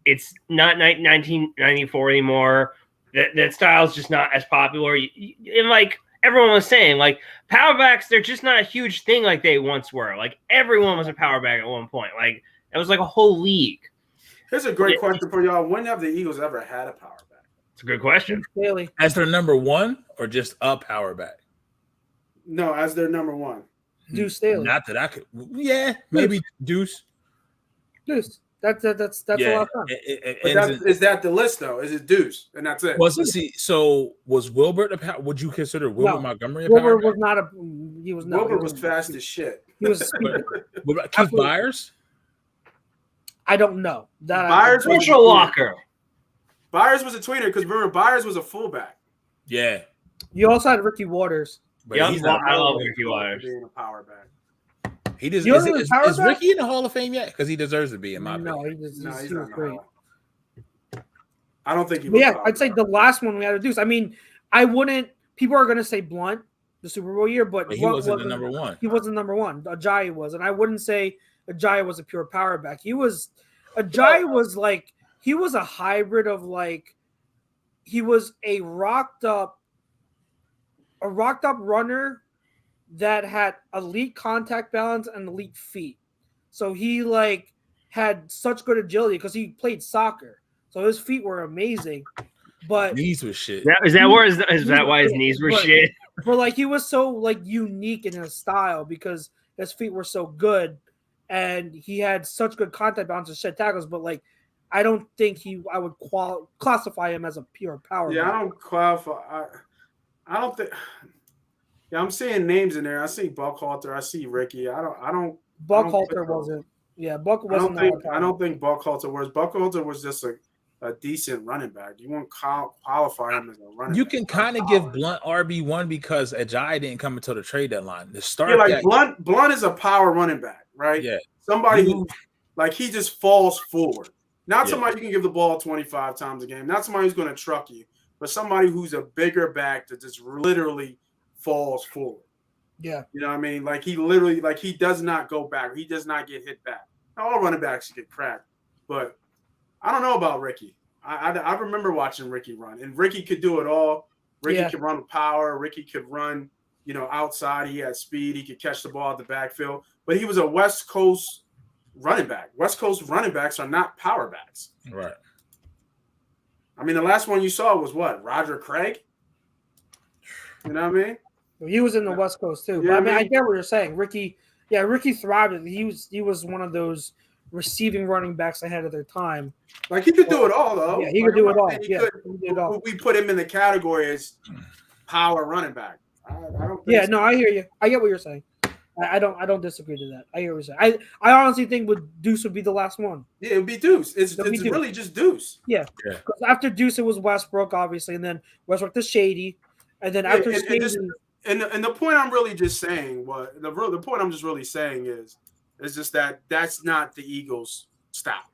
it's not 1994 anymore. That style's just not as popular. And like everyone was saying, like power backs, they're just not a huge thing like they once were. Like everyone was a power back at one point. Like it was like a whole league. Here's a great question for y'all. When have the Eagles ever had a power back? It's a good question. Really? As their number one or just a power back? No, as their number one. Deuce Staley. Not that I could. Yeah, maybe Deuce. Deuce. That's a lot of fun. Is that the list though? Is it Deuce and that's it? So was Wilbert a power? Would you consider Wilbert Montgomery a Wilbert power was not a. He was not. Wilbert was fast as shit. He was. What about Keith Byers? I don't know. Byers was Mitchell Walker. Byers was a tweener because remember Byers was a fullback. Yeah. You also had Ricky Waters. But Yeah, he's not I love Ricky Waters. Being a power back. He does. You Is know the power back? Ricky in the Hall of Fame yet? Because he deserves to be in my opinion. He's he not was in the great. Hall. I don't think he But was. yeah, I'd say the last one we had to do. I mean, I wouldn't. People are going to say Blunt, the Super Bowl year, but He Blunt wasn't the number one. He wasn't number one. Ajayi was, and I wouldn't say Ajayi was a pure power back. Ajayi was like he was a hybrid of like he was a rocked up runner that had elite contact balance and elite feet. So he like had such good agility because he played soccer. So his feet were amazing. But Knees was shit. Is that why his knees were shit? But like he was so like unique in his style because his feet were so good and he had such good contact balance and shed tackles. But like I don't think I would classify him as a pure power. Yeah, back. I don't qualify. I don't think. Yeah, I'm seeing names in there. I see Buckhalter. I see Ricky. Buckhalter wasn't. Yeah, Buck wasn't. I don't think Buckhalter was. Buckhalter was just a decent running back. You won't qualify him as a running back. You can kind of give Blunt RB1 because Ajayi didn't come until the trade deadline. The start, Blunt is a power running back, right? Yeah, somebody who like he just falls forward. Not somebody you can give the ball 25 times a game. Not somebody who's going to truck you, but somebody who's a bigger back that just literally falls forward. Yeah. You know what I mean? Like he literally, like he does not go back. He does not get hit back. Now, all running backs get cracked, but I don't know about Ricky. I remember watching Ricky run, and Ricky could do it all. Ricky could run with power. Ricky could run, outside. He had speed. He could catch the ball at the backfield, but he was a West Coast running back. West Coast running backs are not power backs. Right. I mean, the last one you saw was what? Roger Craig? You know what I mean? He was in the West Coast too. Yeah, but I get what you're saying. Ricky thrived. He was one of those receiving running backs ahead of their time. Like he could do it all though. Yeah, he could do it all. We put him in the category as power running back. I don't think so. No, I hear you. I get what you're saying. I don't disagree to that. I hear what you're saying. I honestly think Deuce would be the last one. Yeah, it would be Deuce. It's really just Deuce. Yeah. Because after Deuce, it was Westbrook, obviously, and then Westbrook to Shady, and then after Shady. And the point I'm really just saying the point I'm just really saying is just that that's not the Eagles' style,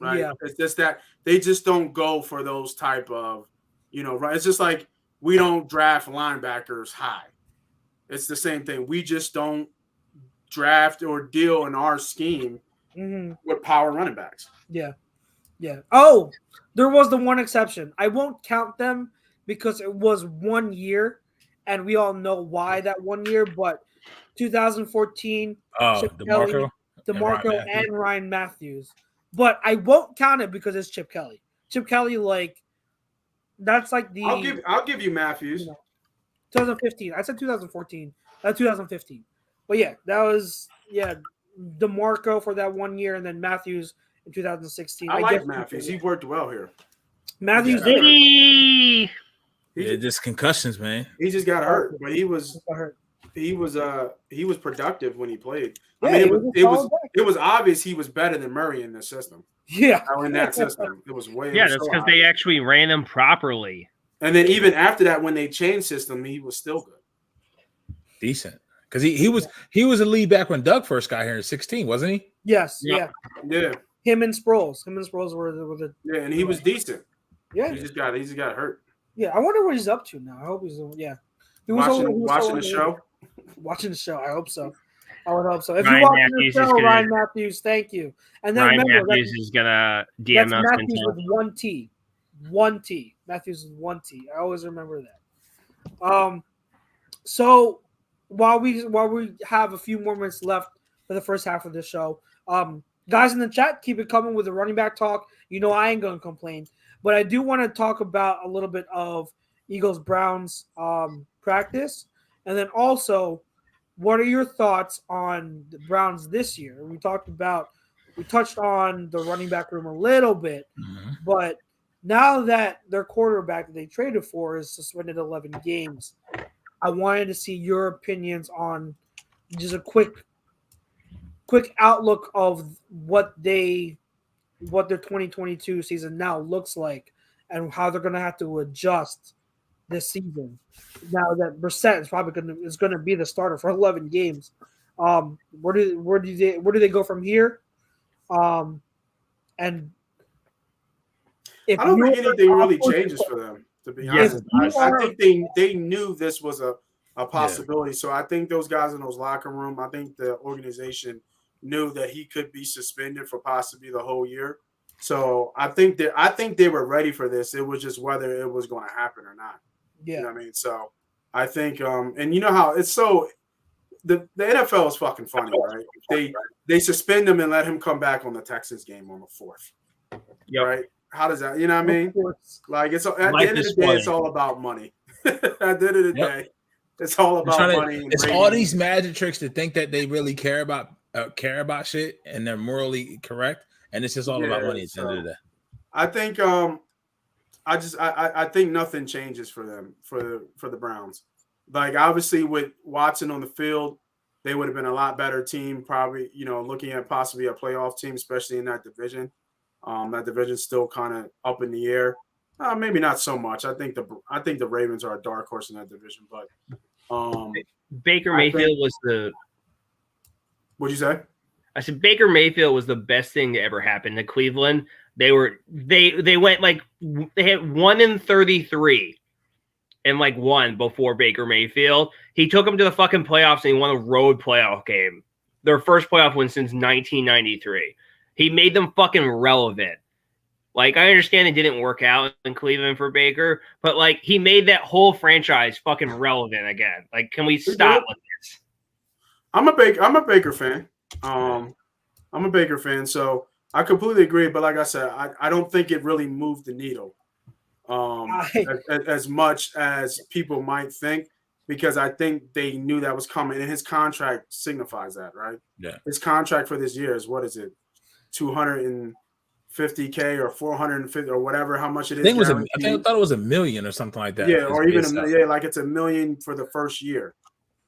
right? Yeah. It's just that they just don't go for those type of, right? It's just like we don't draft linebackers high. It's the same thing. We just don't draft or deal in our scheme with power running backs. Yeah. Yeah. Oh, there was the one exception. I won't count them because it was 1 year, and we all know why that 1 year. But 2014, Chip Kelly, DeMarco, and Ryan Matthews. But I won't count it because it's Chip Kelly. Chip Kelly, like that's like the. I'll give you Matthews. 2015. I said 2014. That's 2015. But yeah, that was DeMarco for that 1 year, and then Matthews in 2016. I like Matthews. He worked well here. Matthews did he? Yeah, just concussions, man. He just got hurt, but he was productive when he played. I mean, it was obvious he was better than Murray in this system. Yeah, in that system, it was way. Yeah, that's because they actually ran him properly. And then even after that, when they changed system, he was still good, decent. Because he was a lead back when Doug first got here in 16, wasn't he? Yes. Yeah. Him and Sproles were the and he was decent. Yeah, he just got hurt. Yeah, I wonder what he's up to now. I hope he's watching the show. Watching the show. I hope so. I would hope so. If Ryan you're watching Matthews the show, Ryan Matthews, thank you. And then Ryan Matthews is gonna DM us. Matthews with one T. Matthews with one T. I always remember that. So while we have a few more minutes left for the first half of the show, guys in the chat, keep it coming with the running back talk. You know I ain't gonna complain, but I do want to talk about a little bit of Eagles-Browns practice, and then also, what are your thoughts on the Browns this year? We touched on the running back room a little bit, but now that their quarterback that they traded for is suspended 11 games, I wanted to see your opinions on just a quick outlook of what their 2022 season now looks like and how they're going to have to adjust this season. Now that Brissett is probably going to be the starter for 11 games. Where do they go from here? And I don't think anything really changes for them, to be honest. I think they knew this was a possibility. Yeah. So I think those guys in those locker room, I think the organization knew that he could be suspended for possibly the whole year. So I think they were ready for this. It was just whether it was going to happen or not. Yeah. You know what I mean? So I think and you know how it's so the NFL is fucking funny, right? They suspend him and let him come back on the Texans game on the 4th. Yep. Right? How does that, you know what I mean? Like at the end of the day, it's all about money. At the end of the day, it's all about money. It's all these magic tricks to think that they really care about shit and they're correct, and it's just all about money at the end of the day. I think I think nothing changes for them for the Browns. Like obviously with Watson on the field, they would have been a lot better team. Probably looking at possibly a playoff team, especially in that division. That division's still kind of up in the air. Maybe not so much. I think the Ravens are a dark horse in that division, but Baker Mayfield was the. What'd you say? I said Baker Mayfield was the best thing to ever happen to Cleveland. They went they had 1-33 and won before Baker Mayfield. He took them to the fucking playoffs and he won a road playoff game. Their first playoff win since 1993. He made them fucking relevant. I understand it didn't work out in Cleveland for Baker, but he made that whole franchise fucking relevant again. Can we stop with this? I'm a Baker fan. I'm a Baker fan, so I completely agree. But like I said, I don't think it really moved the needle as much as people might think, because I think they knew that was coming, and his contract signifies that, right? Yeah. His contract for this year is what is it? $250K or $450 or whatever, how much it is. I thought it was $1 million or something like that. Yeah, or even it's $1 million for the first year.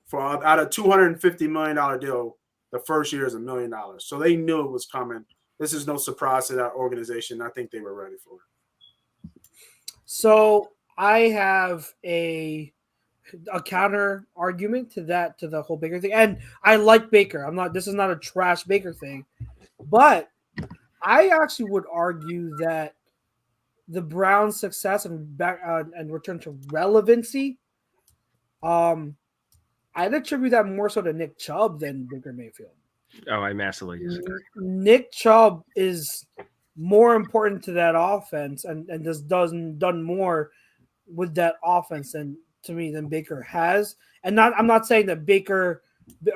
For out of $250 million deal, the first year is $1 million. So they knew it was coming. This is no surprise to that organization. I think they were ready for it. So I have a counter argument to the whole Baker thing, and I like Baker. This is not a trash Baker thing, but I actually would argue that the Browns' success and return to relevancy I'd attribute that more so to Nick Chubb than Baker Mayfield. Oh, I massively disagree. Nick Chubb is more important to that offense and just done more with that offense than Baker has. And I'm not saying that Baker,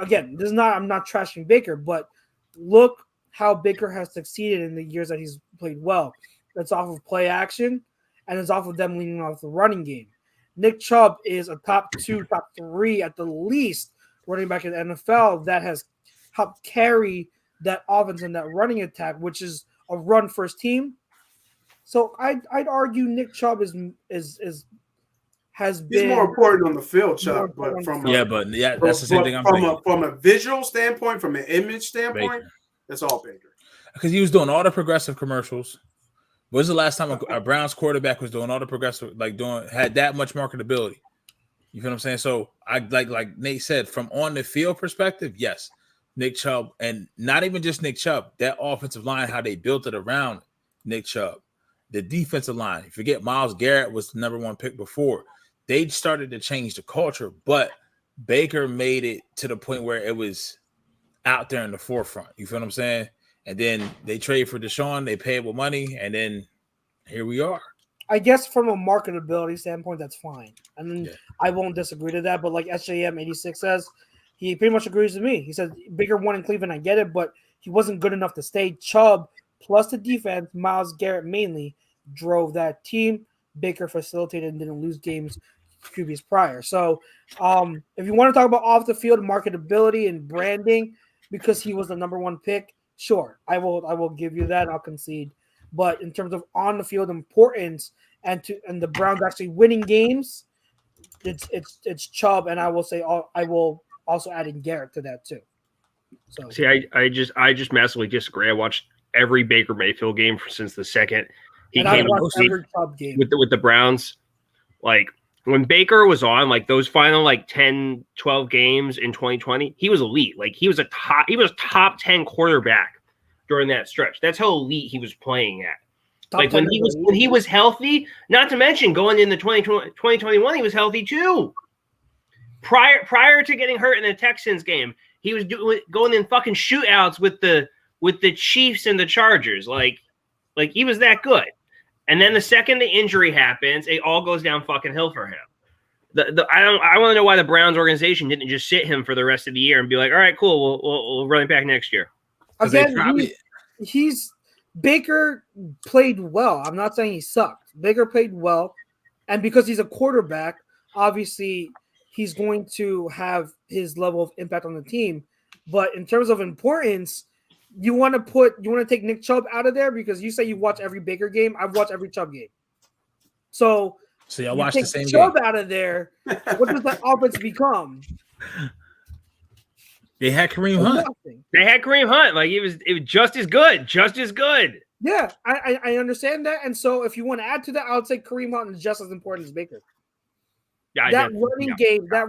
again, I'm not trashing Baker, but look how Baker has succeeded in the years that he's played well. That's off of play action, and it's off of them leaning off the running game. Nick Chubb is a top 2, top 3 at the least running back in the NFL that has helped carry that offense and that running attack, which is a run first team. So I'd argue Nick Chubb has been more important on the field, Chubb, but that's the same thing I'm thinking. From a visual standpoint, from an image standpoint, that's all Baker. Because he was doing all the progressive commercials. When was the last time a Browns quarterback was doing all the progressive, had that much marketability? You feel what I'm saying? So I like Nate said, from on the field perspective, yes, Nick Chubb, and not even just Nick Chubb, that offensive line, how they built it around Nick Chubb. The defensive line, you forget Myles Garrett was the number 1 pick before. They started to change the culture, but Baker made it to the point where it was out there in the forefront. You feel what I'm saying? And then they trade for Deshaun, they pay with money, and then here we are. I guess from a marketability standpoint, that's fine. And I won't disagree to that. But like SJM86 says, he pretty much agrees with me. He said Baker won in Cleveland, I get it, but he wasn't good enough to stay. Chubb plus the defense, Myles Garrett mainly, drove that team. Baker facilitated and didn't lose games QBs prior. So if you want to talk about off the field marketability and branding, because he was the number 1 pick, sure, I will give you that. I'll concede. But in terms of on the field importance and the Browns actually winning games, it's Chubb, and I will say I will also add in Garrett to that too. So see, I just massively disagree. I watched every Baker Mayfield game since the second he came every Chubb game with the Browns. Like when Baker was on, like those final 10, 12 games in 2020, he was elite. Like he was top 10 quarterback during that stretch. That's how elite he was playing at. Like when he was healthy, not to mention going into 2021, he was healthy too. Prior to getting hurt in the Texans game, he was going in fucking shootouts with the Chiefs and the Chargers. Like he was that good. And then the second the injury happens, it all goes down fucking hill for him. I want to know why the Browns organization didn't just sit him for the rest of the year and be like, all right, cool, we'll run it back next year. Again, Baker played well. I'm not saying he sucked. Baker played well, and because he's a quarterback, obviously he's going to have his level of impact on the team. But in terms of importance, you want to take Nick Chubb out of there because you say you watch every Baker game. I've watched every Chubb game. So y'all watch the same Chubb game. out of there. What does that offense become? They had Kareem Hunt. They had Kareem Hunt. Like it was just as good. Yeah, I understand that. And so if you want to add to that, I would say Kareem Hunt is just as important as Baker. Yeah, that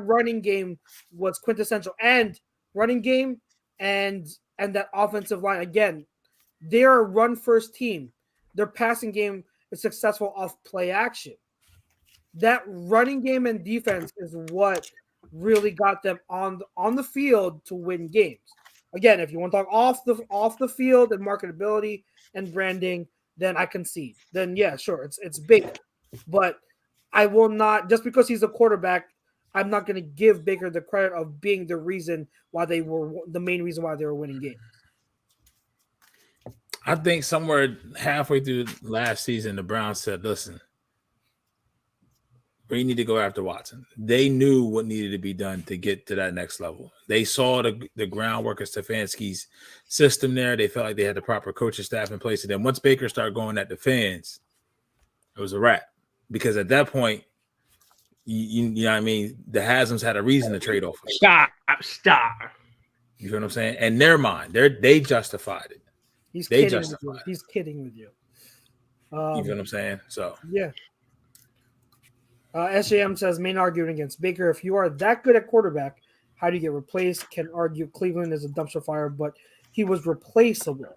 running game was quintessential. And running game and that offensive line, again, they're a run first team. Their passing game is successful off play action. That running game and defense is what really got them on the field to win games. Again, if you want to talk off the field and marketability and branding, then I concede. Then yeah, sure, it's Baker. But I will not, just because he's a quarterback, I'm not going to give Baker the credit of being the reason why they were the main reason why they were winning games. I think somewhere halfway through last season, the Browns said, listen, we need to go after Watson. They knew what needed to be done to get to that next level. They saw the groundwork of Stefanski's system there. They felt like they had the proper coaching staff in place. And then once Baker started going at the fans, it was a wrap. Because at that point, you know what I mean? The Hasms had a reason to trade off. Stop. You feel what I'm saying? In their mind, they justified it. He's kidding with you. You feel what I'm saying? So yeah. SJM says main argument against Baker. If you are that good at quarterback, how do you get replaced? Can argue Cleveland is a dumpster fire, but he was replaceable.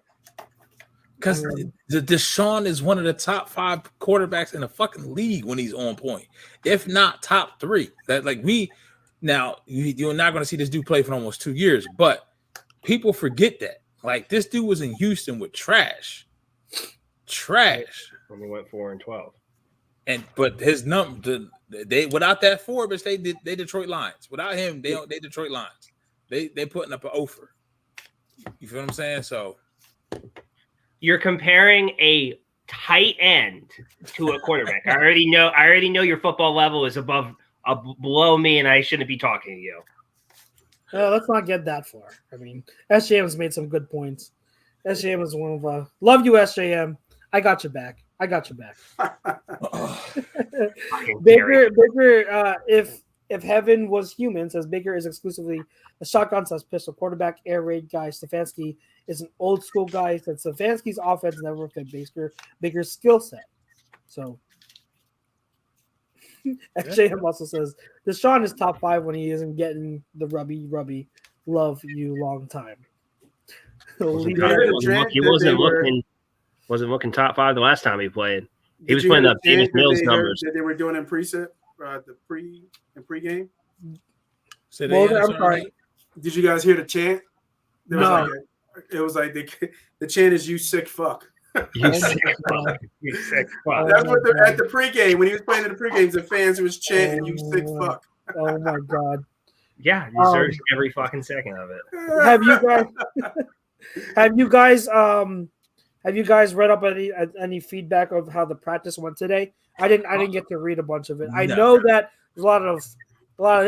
Because Deshaun is one of the top 5 quarterbacks in the fucking league when he's on point, if not top 3. That we Now, you're not going to see this dude play for almost 2 years, but people forget that. Like, this dude was in Houston with trash. When we went 4-12. But his number, they without that Forbes, they Detroit Lions. Without him, they Detroit Lions. They putting up an offer. You feel what I'm saying? So you're comparing a tight end to a quarterback. I already know your football level is below me, and I shouldn't be talking to you. Let's not get that far. I mean, SJM has made some good points. SJM is one of love you, SJM. I got your back. Baker, if heaven was human, says Baker is exclusively a shotgun / pistol quarterback, air raid guy. Stefanski is an old school guy. Said Stefanski's offense never fit Baker's skill set. So SJM also says Deshaun is top 5 when he isn't getting the rubby. Love you long time. He wasn't looking top 5 the last time he played. He was playing up James Mills numbers. That they were doing in pregame. I'm sorry. Did you guys hear the chant? No. It was like the chant is "You sick fuck." You sick fuck. You sick fuck. That's what at the pregame when he was playing in the pregames, the fans was chanting "You sick fuck." Oh my god. Yeah, he deserves every fucking second of it. Have you guys read up any feedback of how the practice went today? I didn't get to read a bunch of it. I know that there's a lot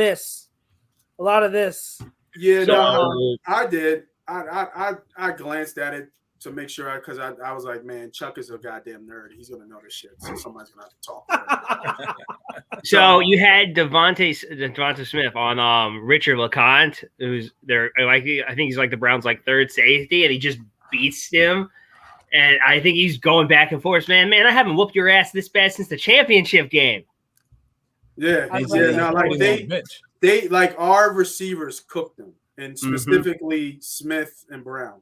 of this. Yeah, no, I did. I glanced at it to make sure because I was like, man, Chuck is a goddamn nerd. He's gonna know this shit, so somebody's gonna have to talk. So you had Devonta Smith on Richard LeConte, who's there. I think he's like the Browns' like third safety, and he just beats him. And I think he's going back and forth, man. I haven't whooped your ass this bad since the championship game. Yeah. No, like they like our receivers cooked them, and specifically Smith and Brown.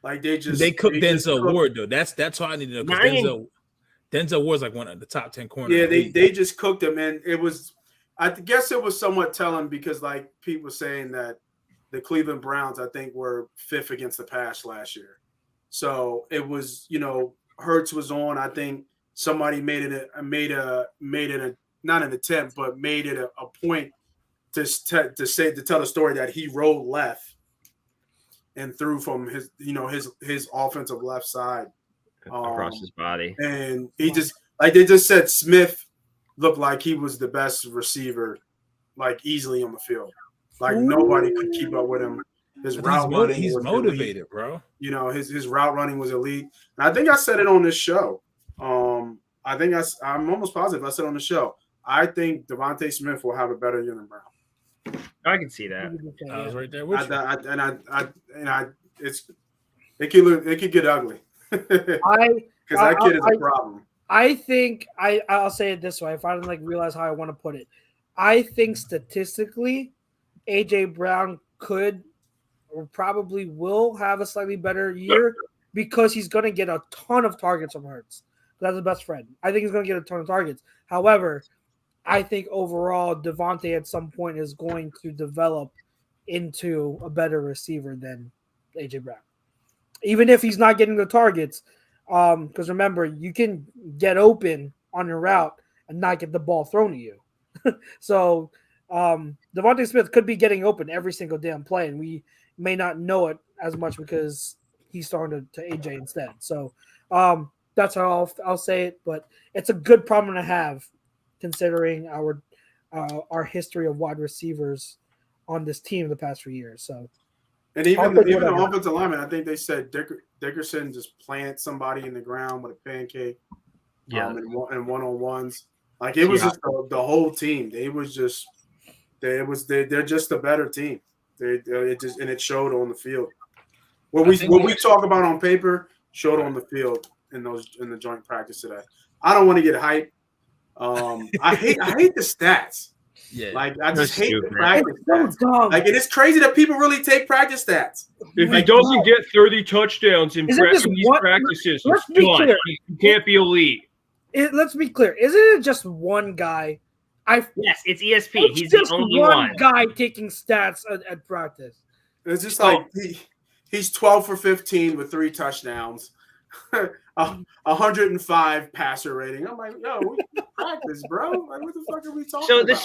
Like they cooked Denzel Ward though. That's all I need to know. Because Denzel Ward's like one of the top 10 corners. Yeah, they just cooked him, and it was. I guess it was somewhat telling because like people saying that the Cleveland Browns I think were 5th against the pass last year. So it was, Hurts was on. I think somebody made it not an attempt, but made it a point to tell the story that he rolled left and threw from his offensive left side across his body, and he just they just said Smith looked like he was the best receiver, like easily on the field, like nobody could keep up with him. His route running, he's motivated, elite. Bro. His route running was elite. And I think I said it on this show. I'm almost positive I said on the show. I think Devontae Smith will have a better year than Brown. I can see that. I was right there with you. It could get ugly because that kid is a problem. I think I'll say it this way. If I didn't realize how I want to put it, I think statistically, AJ Brown could or probably will have a slightly better year because he's going to get a ton of targets from Hurts. That's his best friend. I think he's going to get a ton of targets. However, I think overall Devontae at some point is going to develop into a better receiver than AJ Brown, even if he's not getting the targets. Because remember, you can get open on your route and not get the ball thrown at you. So Devontae Smith could be getting open every single damn play, and we may not know it as much because he's throwing to AJ instead. So that's how I'll say it. But it's a good problem to have, considering our history of wide receivers on this team the past few years. So, and even the offensive lineman, I think they said Dickerson just planted somebody in the ground with a pancake. Yeah, and one-on-ones. Like it was just the whole team. They're just a better team. It showed on the field. What we talk about on paper showed on the field in the joint practice today. I don't want to get hyped. I hate the stats. Yeah, I just hate the practice stats. Like it is crazy that people really take practice stats. If he doesn't get 30 touchdowns in these practices, you can't be elite. Let's be clear. Isn't it just one guy Yes, it's ESP. It's He's the just only one one. guy taking stats at practice. It's just like he's 12 for 15 with 3 touchdowns, 105 passer rating. I'm like, yo, we practice, bro. Like, what the fuck are we talking So about?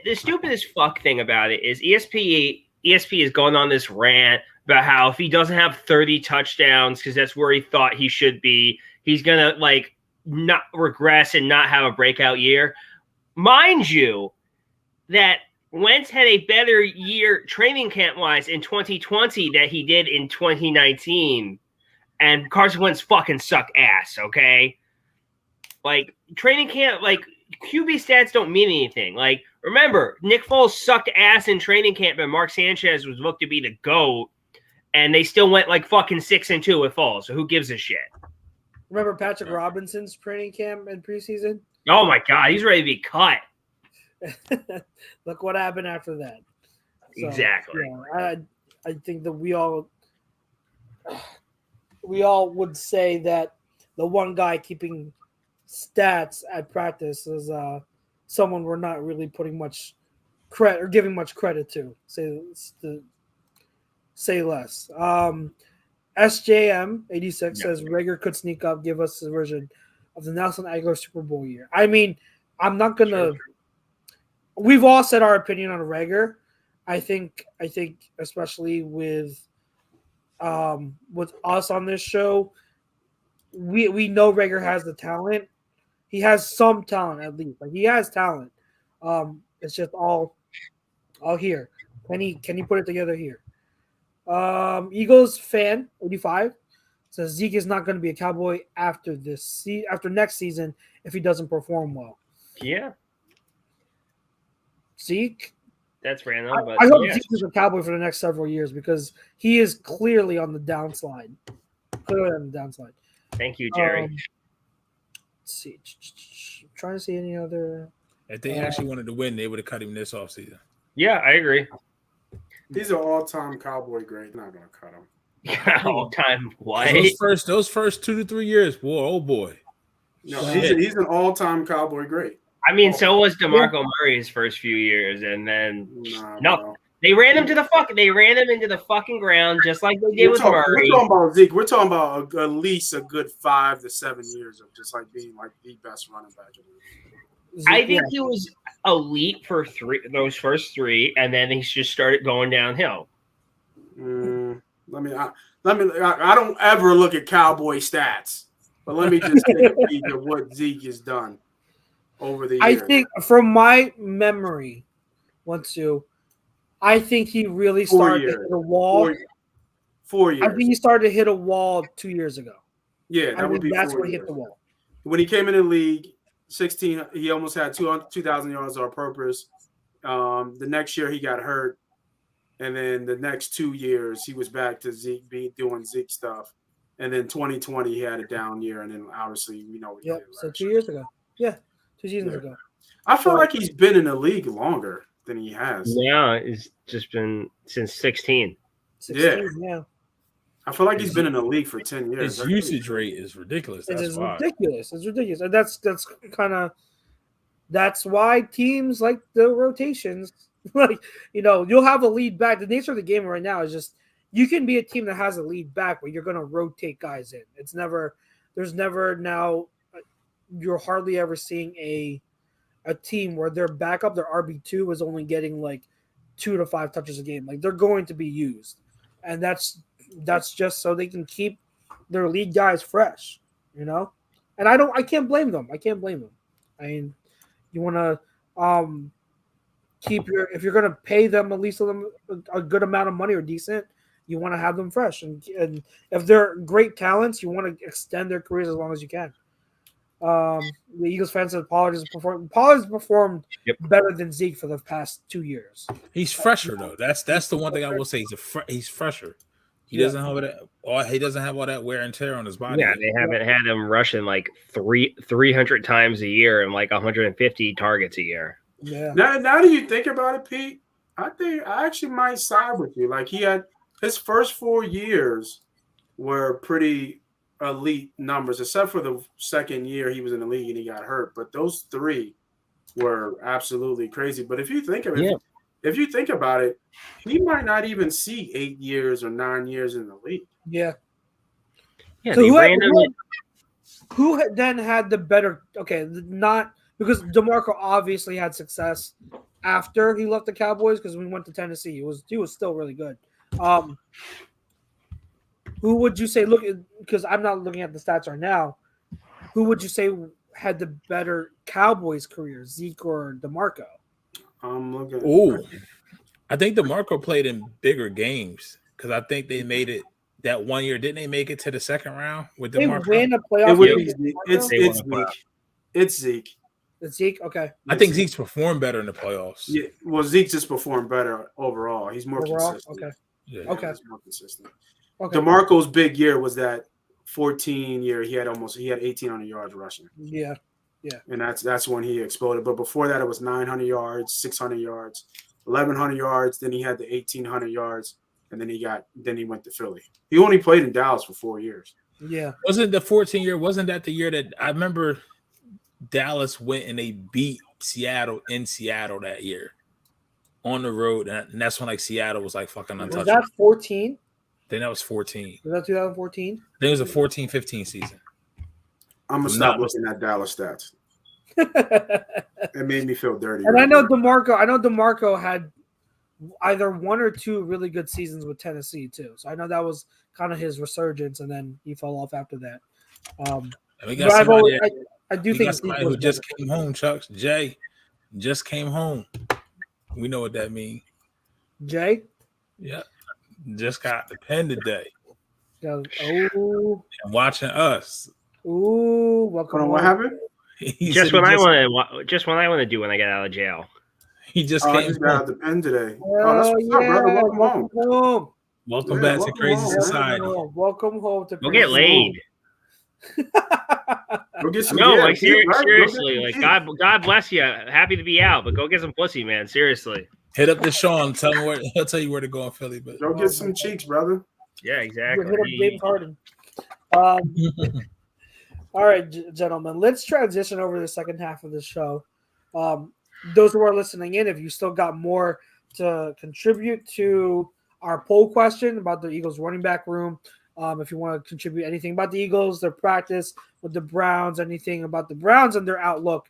the stupidest fuck thing about it is ESP is going on this rant about how if he doesn't have 30 touchdowns because that's where he thought he should be, he's gonna like not regress and not have a breakout year. Mind you, that Wentz had a better year training camp wise in 2020 that he did in 2019, and Carson Wentz fucking suck ass. Okay, like training camp, like QB stats don't mean anything. Like remember, Nick Foles sucked ass in training camp, and Mark Sanchez was looked to be the GOAT, and they still went like fucking 6-2 with Foles. So who gives a shit? Remember Patrick Robinson's training camp and preseason? Oh my god, he's ready to be cut. Look what happened after that. So, Exactly. Yeah, I think that we all would say that the one guy keeping stats at practice is someone we're not really putting much credit or giving much credit to. Say less. SJM 86 says Rager could sneak up, give us a version of the Nelson Aguilar Super Bowl year. I mean, I'm not gonna. We've all said our opinion on Rager. I think especially with us on this show, we know Rager has the talent. He has some talent at least. Like he has talent. It's just all here. Can he put it together here? Eagles fan 85 says Zeke is not going to be a Cowboy after next season if he doesn't perform well. Yeah, Zeke. that's random. But I hope yeah. Zeke is a Cowboy for the next several years because he is clearly on the downslide. Thank you, Jerry. Let's see. I'm trying to see any other. If they actually wanted to win, they would have cut him this offseason. Yeah, I agree. He's an all-time Cowboy great. Not gonna cut him. All time what? Those first 2 to 3 years, boy, oh boy. No, he's an all-time Cowboy great. I mean, so was DeMarco Murray's first few years, and then no, Bro. they ran him into the fucking ground just like they did with Murray. We're talking about Zeke. We're talking about at least a good 5 to 7 years of just like being like the best running back in the league. I think he was elite for those first 3, and then he just started going downhill. I don't ever look at Cowboy stats, but let me just take a peek at what Zeke has done over the years. I think from my memory, I think he really started to hit a wall. 4 years. I think he started to hit a wall 2 years ago. Yeah, That's when he years. hit the wall. When he came in the league, 16, he almost had 2,000 yards on purpose. The next year he got hurt, and then the next 2 years he was back to Zeke doing Zeke stuff. And then 2020 he had a down year, and then obviously we know what he did. So 2 years ago. Yeah, 2 seasons ago. I feel like he's been in the league longer than he has. Yeah, it's just been since 16. 16, yeah. I feel like he's been in the league for 10 years. His usage rate is ridiculous. It's ridiculous. It's ridiculous. And that's why teams like the rotations, like, you'll have a lead back. The nature of the game right now is just you can be a team that has a lead back where you're going to rotate guys in. You're hardly ever seeing a team where their backup, their RB2 is only getting like 2 to 5 touches a game. Like they're going to be used. And that's just so they can keep their lead guys fresh, And I can't blame them. I mean, you want to if you're going to pay them at least a good amount of money or decent, you want to have them fresh. And if they're great talents, you want to extend their careers as long as you can. The Eagles fans said Pollard has performed better than Zeke for the past 2 years. He's fresher though. That's the one thing I will say. He's fresher. He doesn't have all that wear and tear on his body. Yeah, they haven't had him rushing like 300 times a year and like 150 targets a year. Yeah. Now that you think about it, Pete, I think I actually might side with you. Like he had his first 4 years were pretty elite numbers, except for the second year he was in the league and he got hurt. But those 3 were absolutely crazy. But if you think of it, if you think about it, he might not even see 8 years or 9 years in the league. Yeah. Yeah, So they who then had the better? Okay, not because DeMarco obviously had success after he left the Cowboys because when he went to Tennessee, he was still really good. Who would you say? Look, because I'm not looking at the stats right now. Who would you say had the better Cowboys career, Zeke or DeMarco? I'm looking. Oh, I think DeMarco played in bigger games because I think they made it that 1 year. Didn't they make it to the second round with They DeMarco? win a It playoff would game. be Zeke. It's They won a Zeke. It's Zeke. It's Zeke. Okay. I think Zeke's performed better in the playoffs. Yeah, well, Zeke just performed better overall. He's more Overall, consistent. okay. Yeah. Okay. He's more consistent. Okay. DeMarco's big year was that 14 year. He had 1,800 yards rushing. Yeah. And that's when he exploded. But before that, it was 900 yards, 600 yards, 1,100 yards. Then he had the 1,800 yards, and then he went to Philly. He only played in Dallas for 4 years. Yeah. Wasn't the 14 year? Wasn't that the year that I remember Dallas went and they beat Seattle in Seattle that year on the road, and that's when like Seattle was like fucking untouchable. Was that 14? Then that was 14. Was that 2014? Then it was a 14-15 season. I'm gonna stop looking at Dallas stats. It made me feel dirty. And I know DeMarco had either 1 or 2 really good seasons with Tennessee too. So I know that was kind of his resurgence, and then he fell off after that. We got somebody, I do think somebody who just came home, Chuck. Jay just came home. We know what that means. Jay? Yeah. Just got the pen today. Oh. And watching us. Ooh, welcome. What happened? Just when I want to do when I get out of jail. He just I came just home. got out the pen today. That's what's up, brother. Welcome home. Welcome back to Crazy Society. Welcome home to Go get laid. Go get some seriously, like God bless you. Happy to be out, but go get some pussy, man. Seriously. Hit up the Sean. Tell him where he'll tell you where to go in Philly. But go get some cheeks, brother. Yeah, exactly. Hit up James Harden. All right, gentlemen, let's transition over to the second half of the show. Those who are listening in, if you still got more to contribute to our poll question about the Eagles running back room, if you want to contribute anything about the Eagles, their practice with the Browns, anything about the Browns and their outlook,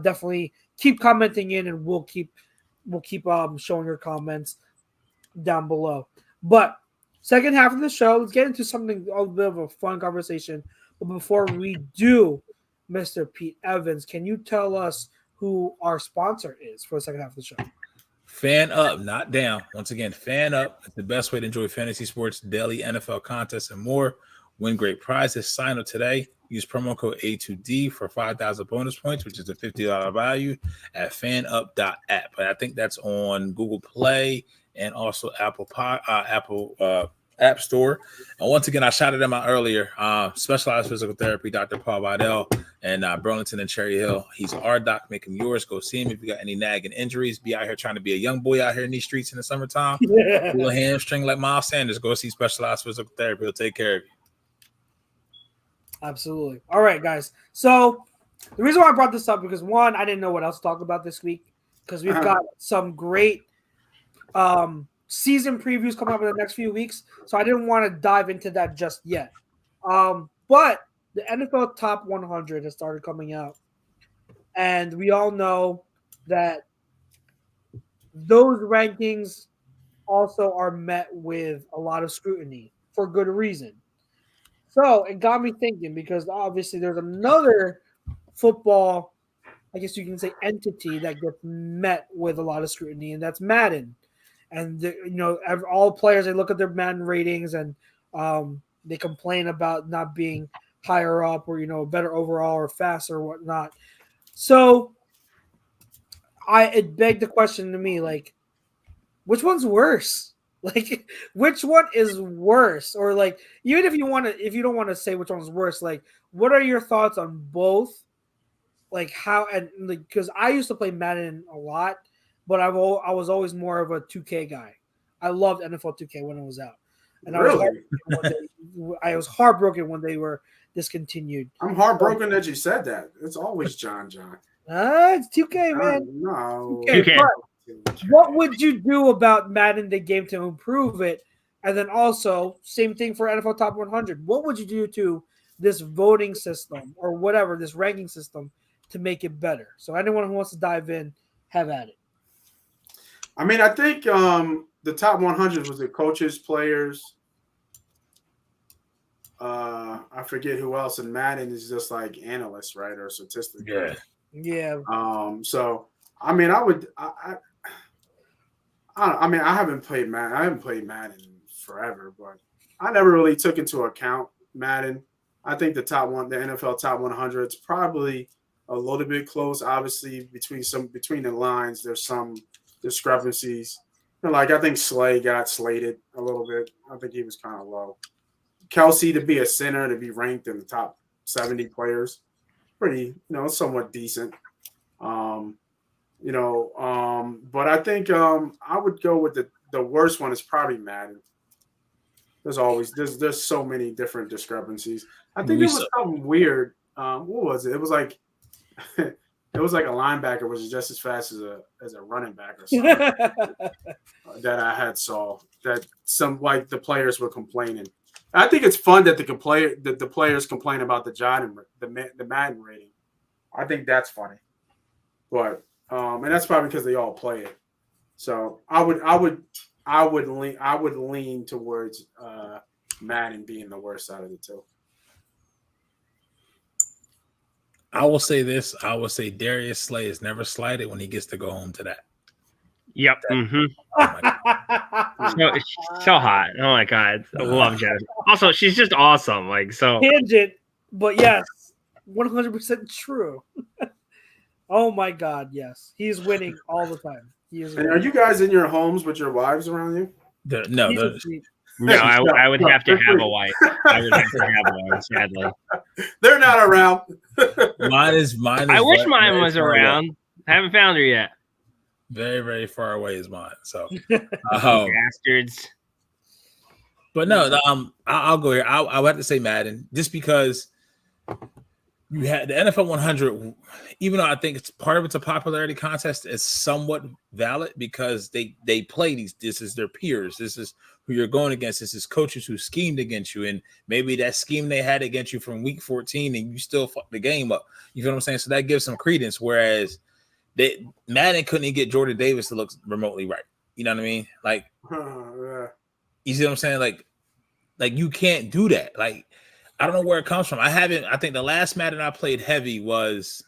definitely keep commenting in, and we'll keep showing your comments down below. But second half of the show, let's get into something a bit of a fun conversation. But before we do, Mr. Pete Evans, can you tell us who our sponsor is for the second half of the show? Fan Up, not down. Once again, Fan Up is the best way to enjoy fantasy sports, daily NFL contests, and more. Win great prizes. Sign up today. Use promo code A2D for 5,000 bonus points, which is a $50 value at fanup.app. But I think that's on Google Play and also Apple App Store. And once again, I shouted them out earlier. Specialized Physical Therapy, Dr. Paul Vidal, and Burlington and Cherry Hill. He's our doc. Make him yours. Go see him if you got any nagging injuries. Be out here trying to be a young boy out here in these streets in the summertime. Pull a hamstring like Miles Sanders. Go see Specialized Physical Therapy. He'll take care of you. Absolutely. All right, guys. So the reason why I brought this up because one, I didn't know what else to talk about this week because we've got some great season previews coming up in the next few weeks. So I didn't want to dive into that just yet. But the NFL Top 100 has started coming out. And we all know that those rankings also are met with a lot of scrutiny for good reason. So it got me thinking because obviously there's another football, I guess you can say, entity that gets met with a lot of scrutiny, and that's Madden. And all players, they look at their Madden ratings and they complain about not being higher up or better overall or faster or whatnot. So it begged the question to me, like, which one's worse? Like, which one is worse? Or like, even if you don't want to say which one's worse, like, what are your thoughts on both? Like how, and like, because I used to play Madden a lot, but I was always more of a 2K guy. I loved NFL 2K when it was out, and I was heartbroken when they were discontinued. I'm heartbroken that you said that. It's always John. It's 2K, man. No. 2K. But what would you do about Madden the game to improve it? And then also, same thing for NFL Top 100. What would you do to this voting system or whatever, this ranking system to make it better? So anyone who wants to dive in, have at it. I mean, I think the top 100 was the coaches, players. I forget who else. And Madden is just like analysts, right, or statistics. Yeah. Yeah. So I mean, I would. I mean, I haven't played Madden. I haven't played Madden forever, but I never really took into account Madden. I think the NFL top 100, it's probably a little bit close. Obviously, between the lines, there's some discrepancies. Like I think Slay got slated a little bit. I think he was kind of low. Kelsey to be a center, to be ranked in the top 70 players, pretty, somewhat decent. But I think I would go with the worst one is probably Madden. There's so many different discrepancies. I think it was something weird. What was it? It was like a linebacker was just as fast as a running back or something that I had saw that the players were complaining. I think it's fun that the players complain about the Madden rating. I think that's funny, but and that's probably because they all play it. So I would lean towards Madden being the worst out of the two. I will say this. I will say Darius Slay is never slighted when he gets to go home to that. Yep. So hot. Oh my god. I love Jen. Also, she's just awesome. Tangent, but yes, 100% true. Oh my god, yes. He's winning all the time. And are you guys in your homes with your wives around you? No, I would have to have a wife. I would have to have one, sadly. They're not around. Mine is. I wish mine was around. I haven't found her yet. Very, very far away is mine. So, bastards. But no, I'll go here. I would have to say Madden, just because you had the NFL 100. Even though I think it's part of it's a popularity contest, is somewhat valid because they play these. This is their peers. This is who you're going against. This is coaches who schemed against you, and maybe that scheme they had against you from week 14, and you still fucked the game up. You feel what I'm saying? So that gives some credence. Whereas Madden couldn't even get Jordan Davis to look remotely right. You know what I mean? Like, you see what I'm saying? Like you can't do that. Like, I don't know where it comes from. I think the last Madden I played heavy was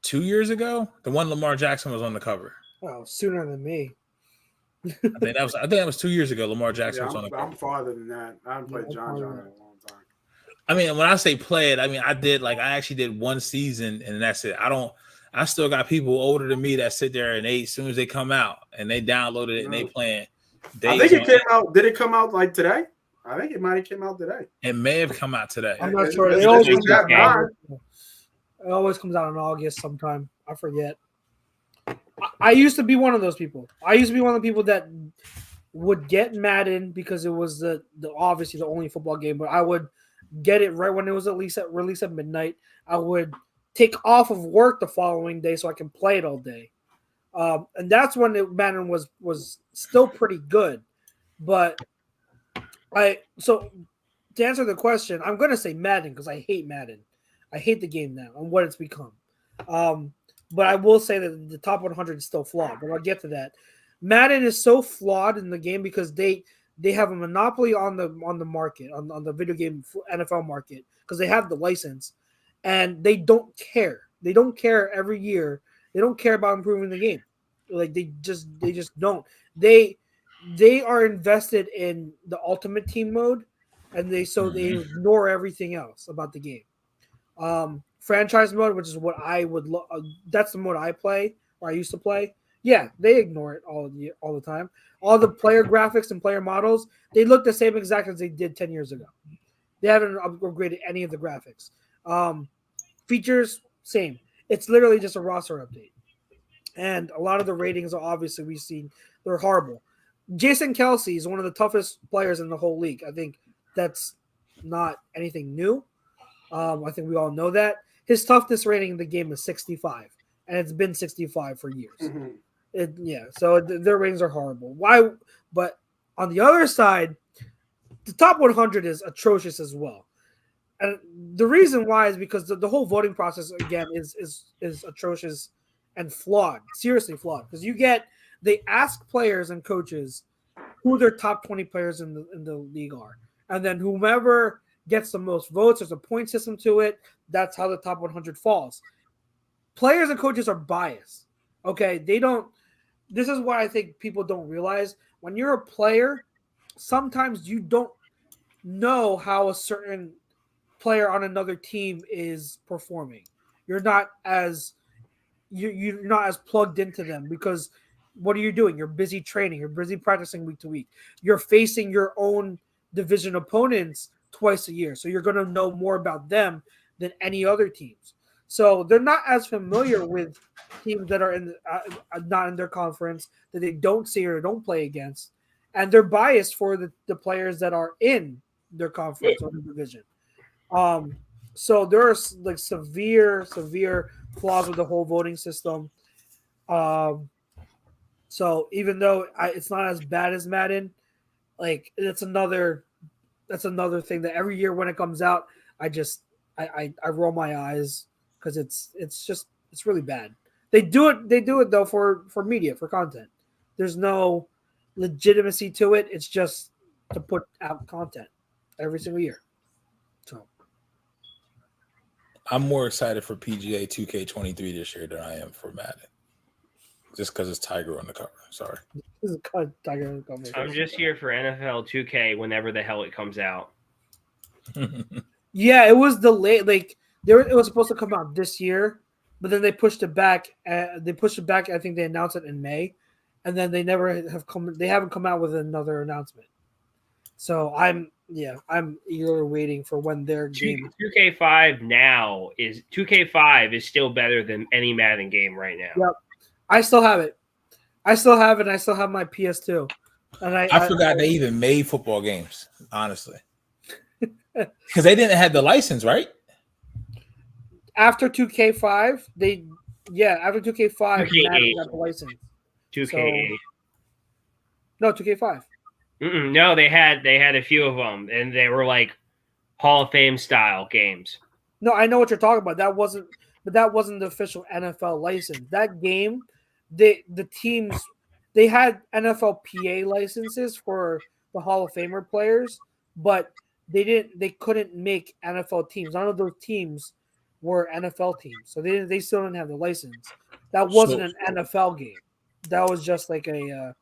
2 years ago. The one Lamar Jackson was on the cover. Oh, sooner than me. I think that was 2 years ago. Lamar Jackson was on the cover. I'm farther than that. I haven't played John in a long time. I mean, when I say play it, I mean I actually did one season and that's it. I still got people older than me that sit there and as soon as they come out and they downloaded it and they playing. I think it came out. Did it come out like today? I think it might have came out today. It may have come out today. I'm not sure. It always comes out in August sometime. I forget. I used to be one of those people. I used to be one of the people that would get Madden because it was the obviously the only football game, but I would get it right when it was released at midnight. I would take off of work the following day so I can play it all day. And that's when Madden was still pretty good. But so to answer the question, I'm going to say Madden because I hate Madden. I hate the game now and what it's become. But I will say that the top 100 is still flawed, but I'll get to that. Madden is so flawed in the game because they have a monopoly on the market, on the video game NFL market, because they have the license, and they don't care. They don't care every year. They don't care about improving the game. Like they just don't. They are invested in the Ultimate Team mode, and they ignore everything else about the game. Franchise mode, which is what I would that's the mode I play, or I used to play. Yeah, they ignore it all the time. All the player graphics and player models, they look the same exact as they did 10 years ago. They haven't upgraded any of the graphics. Features, same. It's literally just a roster update. And a lot of the ratings are obviously we've seen they're horrible. Jason Kelsey is one of the toughest players in the whole league. I think that's not anything new. I think we all know that. his toughness rating in the game is 65, and it's been 65 for years. Mm-hmm. So their ratings are horrible. Why? But on the other side, the top 100 is atrocious as well. And the reason why is because the whole voting process again is atrocious and flawed, seriously flawed. Because they ask players and coaches who their top 20 players in the league are, and then whomever gets the most votes, there's a point system to it. That's how the top 100 falls. Players and coaches are biased. Okay, they don't. This is what I think people don't realize. When you're a player, sometimes you don't know how a certain player on another team is performing. You're not as plugged into them because what are you doing? You're busy training. You're busy practicing week to week. You're facing your own division opponents twice a year, so you're going to know more about them than any other teams. So they're not as familiar with teams that are not in their conference, that they don't see or don't play against, and they're biased for the players that are in their conference or the division. So there are like severe flaws with the whole voting system. So even though it's not as bad as Madden, like that's another thing that every year when it comes out, I roll my eyes because it's really bad. They do it though for media, for content. There's no legitimacy to it. It's just to put out content every single year. So I'm more excited for PGA 2K23 this year than I am for Madden. Just because it's Tiger on the cover. Sorry. Tiger on the cover. I'm just here for NFL 2K whenever the hell it comes out. Yeah, it was delayed. Like it was supposed to come out this year, but then they pushed it back. I think they announced it in May, and then they never have come. They haven't come out with another announcement. So I'm eagerly waiting for when their game. 2K5 is still better than any Madden game right now. Yep. I still have it. I still have my PS2. And I forgot they even made football games, honestly. Because they didn't have the license, right? After 2K5, after 2K5, Madden got the license. 2K8. No, 2K5. No, they had a few of them, and they were like Hall of Fame style games. No, I know what you're talking about. That wasn't the official NFL license. That game, the teams, they had NFLPA licenses for the Hall of Famer players, but they couldn't make NFL teams. None of those teams were NFL teams, so they still didn't have the license. That wasn't an NFL game. That was just like an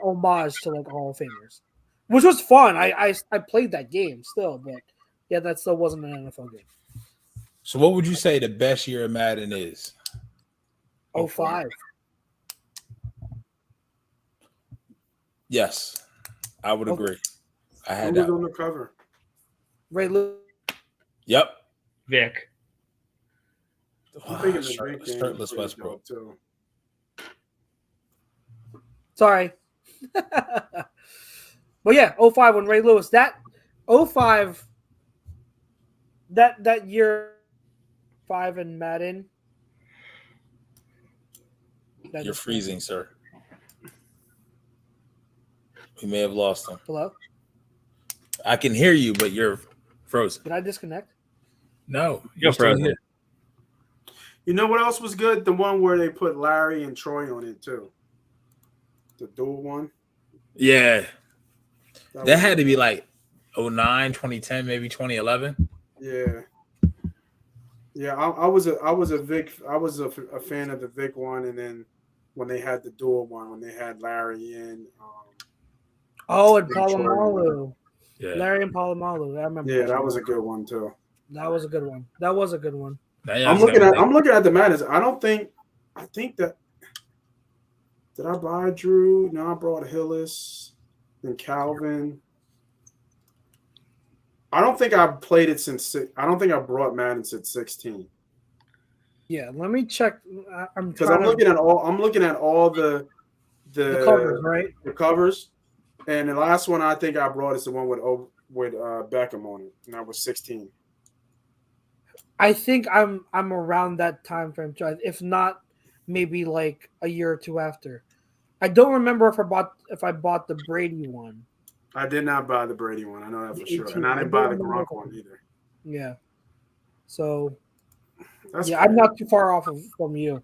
homage to like Hall of Famers, which was fun. I played that game still, but yeah, that still wasn't an NFL game. So what would you say the best year of Madden is? 05. Yes, I would agree. I had Who that was on the cover? Ray Lewis. Yep. Vic. I'm thinking the big game Shirtless Westbrook. too. Sorry. But yeah, 05 when Ray Lewis. That 05 that year 5 in Madden. You're freezing, sir. We may have lost him. Hello? I can hear you, but you're frozen. Did I disconnect? No, You're still frozen. here. You know what else was good? The one where they put Larry and Troy on it too. The dual one. Yeah. That That had to be like 09, 2010, maybe 2011. Yeah. Yeah, I was a fan of the Vic one, and then when they had the dual one, when they had Larry and and Palomalu. Yeah. Larry and Palomalu. I remember. yeah, that was a good one too. That was a good one. That was a good one. I'm looking at the Maddens. I think that did I buy Drew? No, I brought Hillis and Calvin. I don't think I played it since. I don't think I brought Madden since 16. Yeah, let me check. Because I'm looking at all the covers, right? The covers, and the last one I think I brought is the one with Beckham on it, and that was 16. I think I'm around that time frame too. If not, maybe like a year or two after. I don't remember if I bought the Brady one. I did not buy the Brady one. I know that for The sure. 18. And I didn't I buy don't the remember Gronk one either. Yeah. So That's I'm not too far off from you.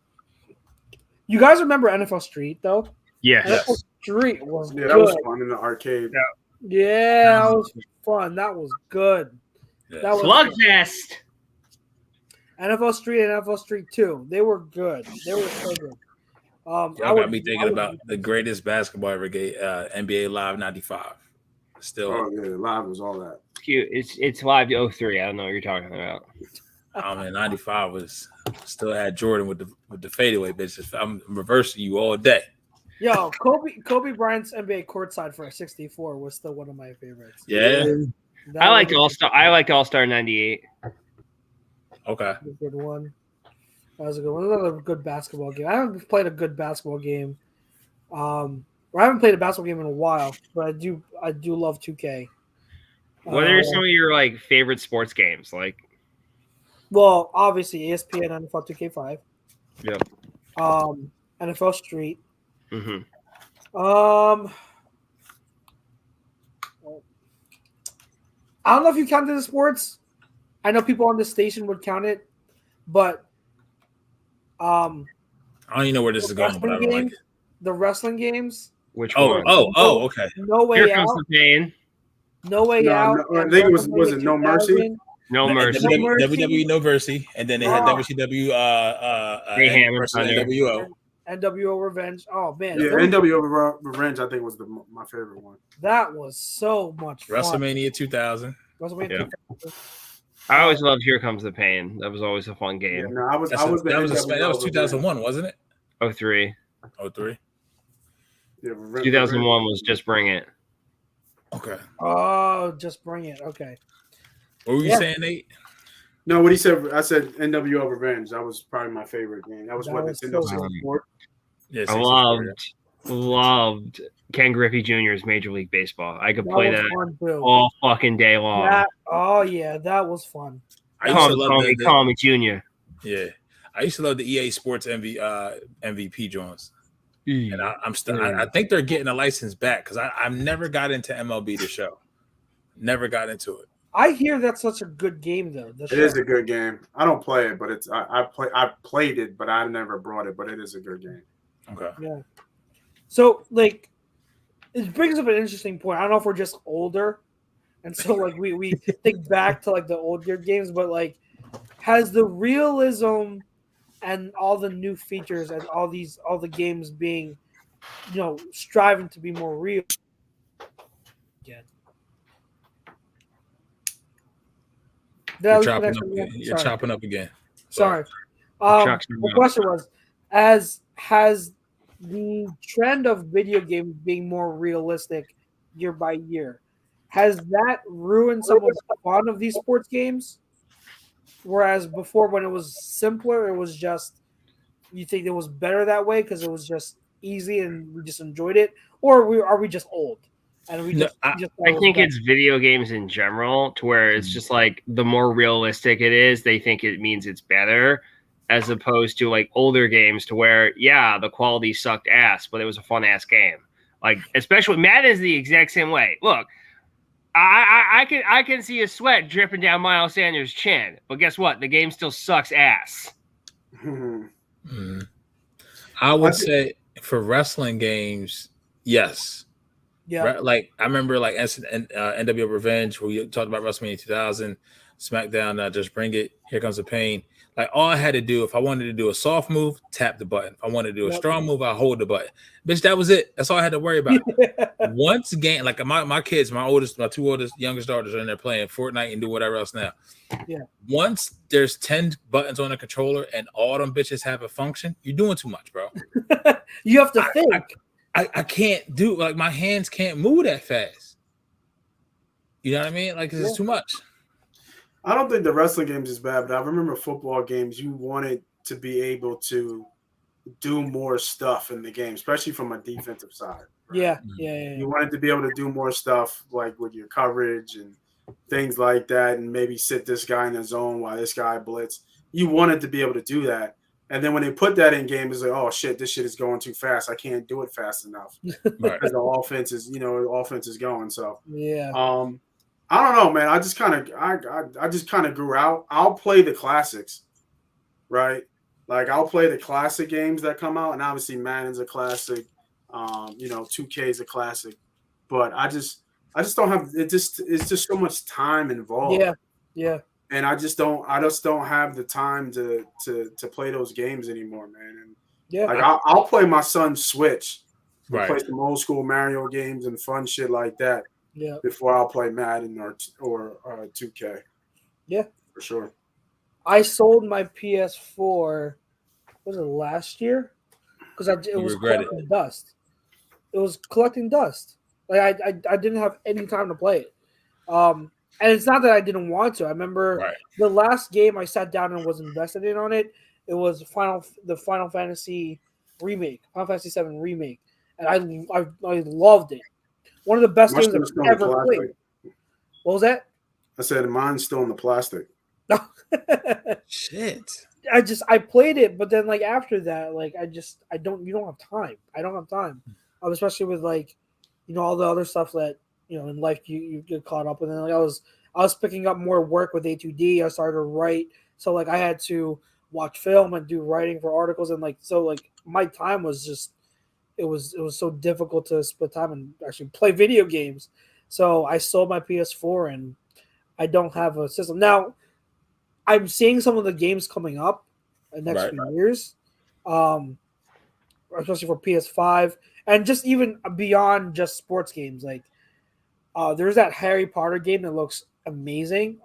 You guys remember NFL Street though? Yes. NFL Street was Yeah, good. that was fun in the arcade. Yeah, that was fun. That was good. Yeah. That was Slugfest. NFL Street and NFL Street 2. They were good. They were so good. Y'all got me thinking about the greatest basketball ever game, NBA Live '95. Still, Oh yeah, live was all that. Cute. It's live 03. I don't know what you're talking about. I mean, '95 was still had Jordan with the fadeaway bitches. I'm reversing you all day. Yo, Kobe Bryant's NBA courtside for a 64 was still one of my favorites. Yeah. I liked All-Star. I liked All-Star 98. Okay. A good one. That was a good one. Another good basketball game. I haven't played a good basketball game. Or I haven't played a basketball game in a while, but I do love 2K. What are some of your like favorite sports games? Like, well, obviously ESPN NFL 2K5. Yep. NFL Street. Mm-hmm. I don't know if you count it as sports. I know people on the station would count it, but I don't even know where this is going, but I don't like it. The wrestling games. Which one? Okay. No Way Here Out. comes the pain. No Way Out. No, I think it was it No Mercy? No Mercy. WWE No Mercy, and then they had WCW Mayhem versus and Thunder. NWO. NWO Revenge. Oh man. Yeah, NWO Revenge I think was my favorite one. That was so much fun. WrestleMania 2000. WrestleMania Yeah. 2000. I always loved Here Comes the Pain. That was always a fun game. Yeah, no, that was That was 2001, wasn't it? 03. 03. Yeah, 2001 was Just Bring It. Okay. Oh, Just Bring It. Okay. What were you saying, Nate? No, what he said, I said NWO Revenge. That was probably my favorite game. That was what Nintendo so 64. Yeah, I loved Ken Griffey Jr.'s Major League Baseball. I could play that all fucking day long. That was fun. I used to love call me Junior. Yeah, I used to love the EA Sports MVP joints, and I think they're getting a license back because I've never got into MLB the show. Never got into it. I hear that's such a good game though. It is a good game. I don't play it, but it's I played it, but I never brought it. But it is a good game. Okay. Yeah. So like, it brings up an interesting point. I don't know if we're just older, and so like we think back to like the older games, but like, has the realism and all the new features and all the games being, striving to be more real again. You're chopping up again. Sorry. The question was, has the trend of video games being more realistic year by year, has that ruined some of the fun of these sports games? Whereas before, when it was simpler, it was just, you think it was better that way because it was just easy and we just enjoyed it? Or are we just old? And I think it's video games in general, to where it's just like the more realistic it is, they think it means it's better, as opposed to like older games to where, the quality sucked ass, but it was a fun ass game. Like, especially Madden is the exact same way. Look, I can see a sweat dripping down Miles Sanders' chin, but guess what? The game still sucks ass. I would say for wrestling games, yes. Yeah, like I remember like NWO Revenge, where you talked about WrestleMania 2000, SmackDown, Just Bring It, Here Comes the Pain. Like, all I had to do, if I wanted to do a soft move, tap the button. If I wanted to do a strong move, I hold the button. Bitch, that was it. That's all I had to worry about. Once again, like my kids, my two youngest daughters are in there playing Fortnite and do whatever else now. Yeah. Once there's 10 buttons on a controller and all them bitches have a function, you're doing too much, bro. You have to think. I can't do, like, my hands can't move that fast. You know what I mean? Like, it's too much. I don't think the wrestling games is bad, but I remember football games, you wanted to be able to do more stuff in the game, especially from a defensive side. Right? Yeah. You wanted to be able to do more stuff, like with your coverage and things like that, and maybe sit this guy in the zone while this guy blitz. You wanted to be able to do that. And then when they put that in game, it's like, oh shit, this shit is going too fast. I can't do it fast enough Right. because the offense is going. So Yeah. I don't know, man. I just kind of grew out. I'll play the classics, right? Like I'll play the classic games that come out, and obviously Madden's a classic. 2K is a classic, but I just don't have it. It's just so much time involved. Yeah. And I just don't have the time to play those games anymore, man. And like I'll play my son's Switch, Right. play some old school Mario games and fun shit like that. Yeah. Before I'll play Madden or 2K. Yeah, for sure. I sold my PS4. Was it last year? Because it was collecting dust. It was collecting dust. Like I didn't have any time to play it. And it's not that I didn't want to. I remember the last game I sat down and was invested in on it. It was the Final Fantasy remake, Final Fantasy VII remake, and I loved it. One of the best games I've ever played. What was that? I said mine's still in the plastic. Shit. I played it, but then like after that, like you don't have time. I don't have time, especially with like, all the other stuff that in life you get caught up with. And like I was picking up more work with A2D. I started to write, so like I had to watch film and do writing for articles, and like so like my time was just it was so difficult to split time and actually play video games. So I sold my PS4 and I don't have a system now. I'm seeing some of the games coming up in the next few years, especially for PS5 and just even beyond just sports games. Like there's that Harry Potter game that looks amazing.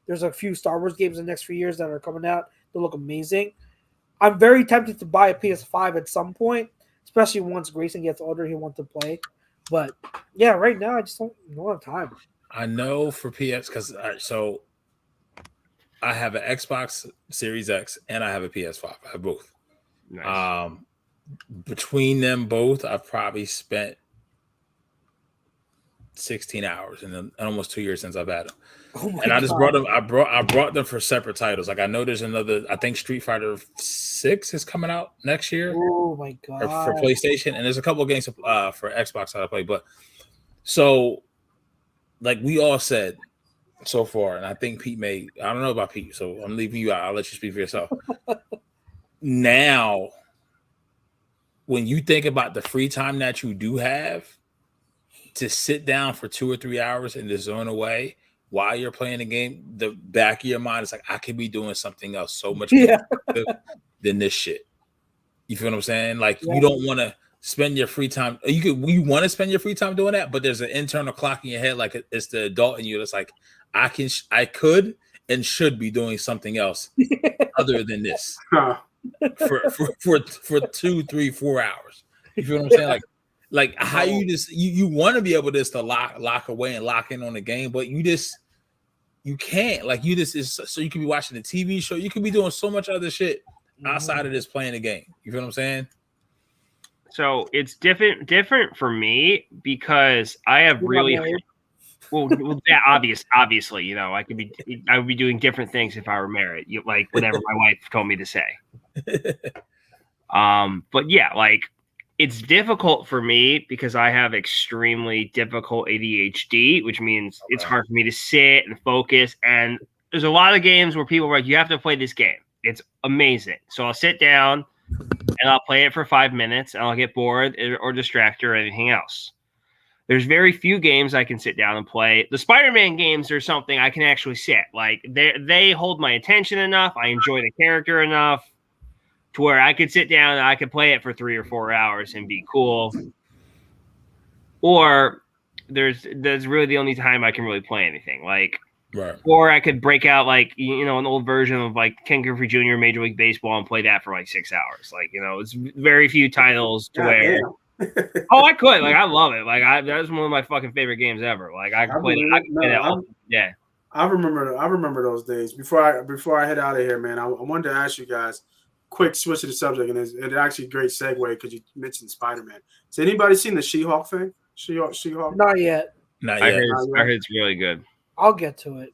There's a few Star Wars games in the next few years that are coming out that look amazing. I'm very tempted to buy a PS5 at some point, especially once Grayson gets older, he wants to play. But yeah, right now I just don't have time. I know for PS because so I have an Xbox Series X and I have a PS5. I have both. Nice. Between them both, I've probably spent 16 hours in almost 2 years since I've had them. And I just brought them. I brought them for separate titles. Like I know there's another. I think Street Fighter 6 is coming out next year. Oh my god! For PlayStation, and there's a couple of games for Xbox that I play. But so, like we all said so far, and I think Pete may. I don't know about Pete, so I'm leaving you out. I'll let you speak for yourself. Now, when you think about the free time that you do have, to sit down for 2 or 3 hours and to zone away while you're playing the game, the back of your mind is like, I could be doing something else so much more than this shit. You feel what I'm saying? Like you don't want to spend your free time. You want to spend your free time doing that, but there's an internal clock in your head, like it's the adult in you that's like, I could and should be doing something else other than this for 2, 3, 4 hours. You feel what I'm saying? Like how you just you want to be able just to lock away and lock in on the game, but you can't. Like you just so you can be watching a TV show, you can be doing so much other shit outside of just playing the game. You feel what I'm saying? So it's different for me because I have really well that obviously, I would be doing different things if I were married, like whatever my wife told me to say. But yeah, like it's difficult for me because I have extremely difficult ADHD, which means it's hard for me to sit and focus. And there's a lot of games where people are like, you have to play this game. It's amazing. So I'll sit down and I'll play it for 5 minutes and I'll get bored or distracted or anything else. There's very few games I can sit down and play. The Spider-Man games are something I can actually sit. Like they hold my attention enough. I enjoy the character enough to where I could sit down and I could play it for 3 or 4 hours and be cool. Or there's really the only time I can really play anything. Like, or I could break out like, an old version of like Ken Griffey Jr. Major League Baseball and play that for like 6 hours. Like, it's very few titles to where. I could. Like, I love it. Like, that was one of my fucking favorite games ever. Like, I can play that. Yeah. I remember those days. Before I head out of here, man, I wanted to ask you guys. Quick switch to the subject, and it's actually a great segue because you mentioned Spider-Man. Has anybody seen the She-Hulk thing? She-Hulk? Not yet. Not I yet. heard it's really good. I'll get to it.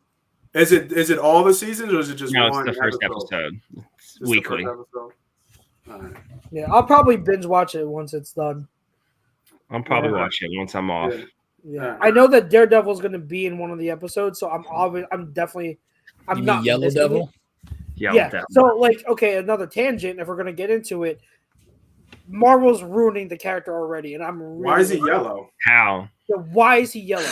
Is it all the seasons or is it just No, one? it's the first episode. It's Just the weekly. first episode? All right. Yeah, I'll probably binge watch it once it's done. I'll probably watch it once I'm off. Yeah. Yeah, I know that Daredevil's going to be in one of the episodes, so I'm definitely You not mean Yellow missing it. Devil? Yeah. So like, okay, another tangent. If we're going to get into it, Marvel's ruining the character already, and I'm really, Why is he yellow? How? Why is he yellow?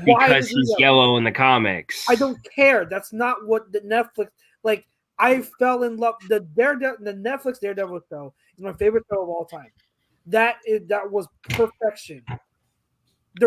Why Because is he he's yellow in the comics. I don't care. That's not what the Netflix like. I fell in love. The Netflix Daredevil show is my favorite show of all time. That was perfection.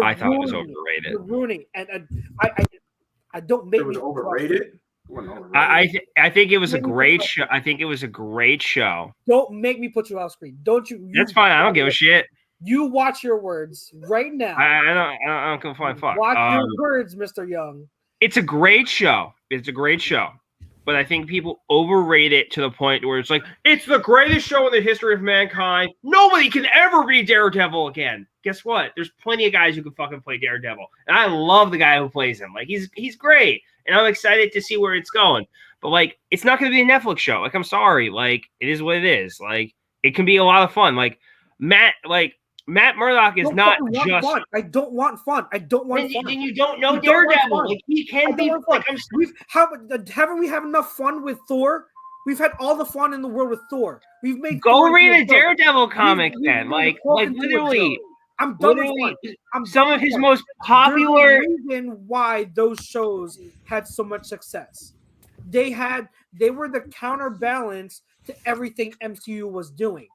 I thought it was overrated. They're ruining, and I don't make It was me overrated. It wasn't overrated. I think it was a great show. I think it was a great show. Don't make me put you off screen. Don't you? That's fine. I don't give a shit. You watch your words right now. I don't give a flying fuck. Watch your words, Mr. Young. It's a great show. It's a great show. But I think people overrate it to the point where it's like, it's the greatest show in the history of mankind. Nobody can ever be Daredevil again. Guess what? There's plenty of guys who can fucking play Daredevil. And I love the guy who plays him. Like, he's great. And I'm excited to see where it's going. But, like, it's not going to be a Netflix show. Like, I'm sorry. Like, it is what it is. Like, it can be a lot of fun. Like, Matt Murdock is not just. Fun. I don't want fun. I don't want fun. Then you don't know Daredevil. Like, he can be. Like, haven't we had enough fun with Thor? We've had all the fun in the world with Thor. We've made. Go read a Daredevil comic then. Like literally. I'm done with fun. Some of his most popular. There's a reason why those shows had so much success. They were the counterbalance to everything MCU was doing.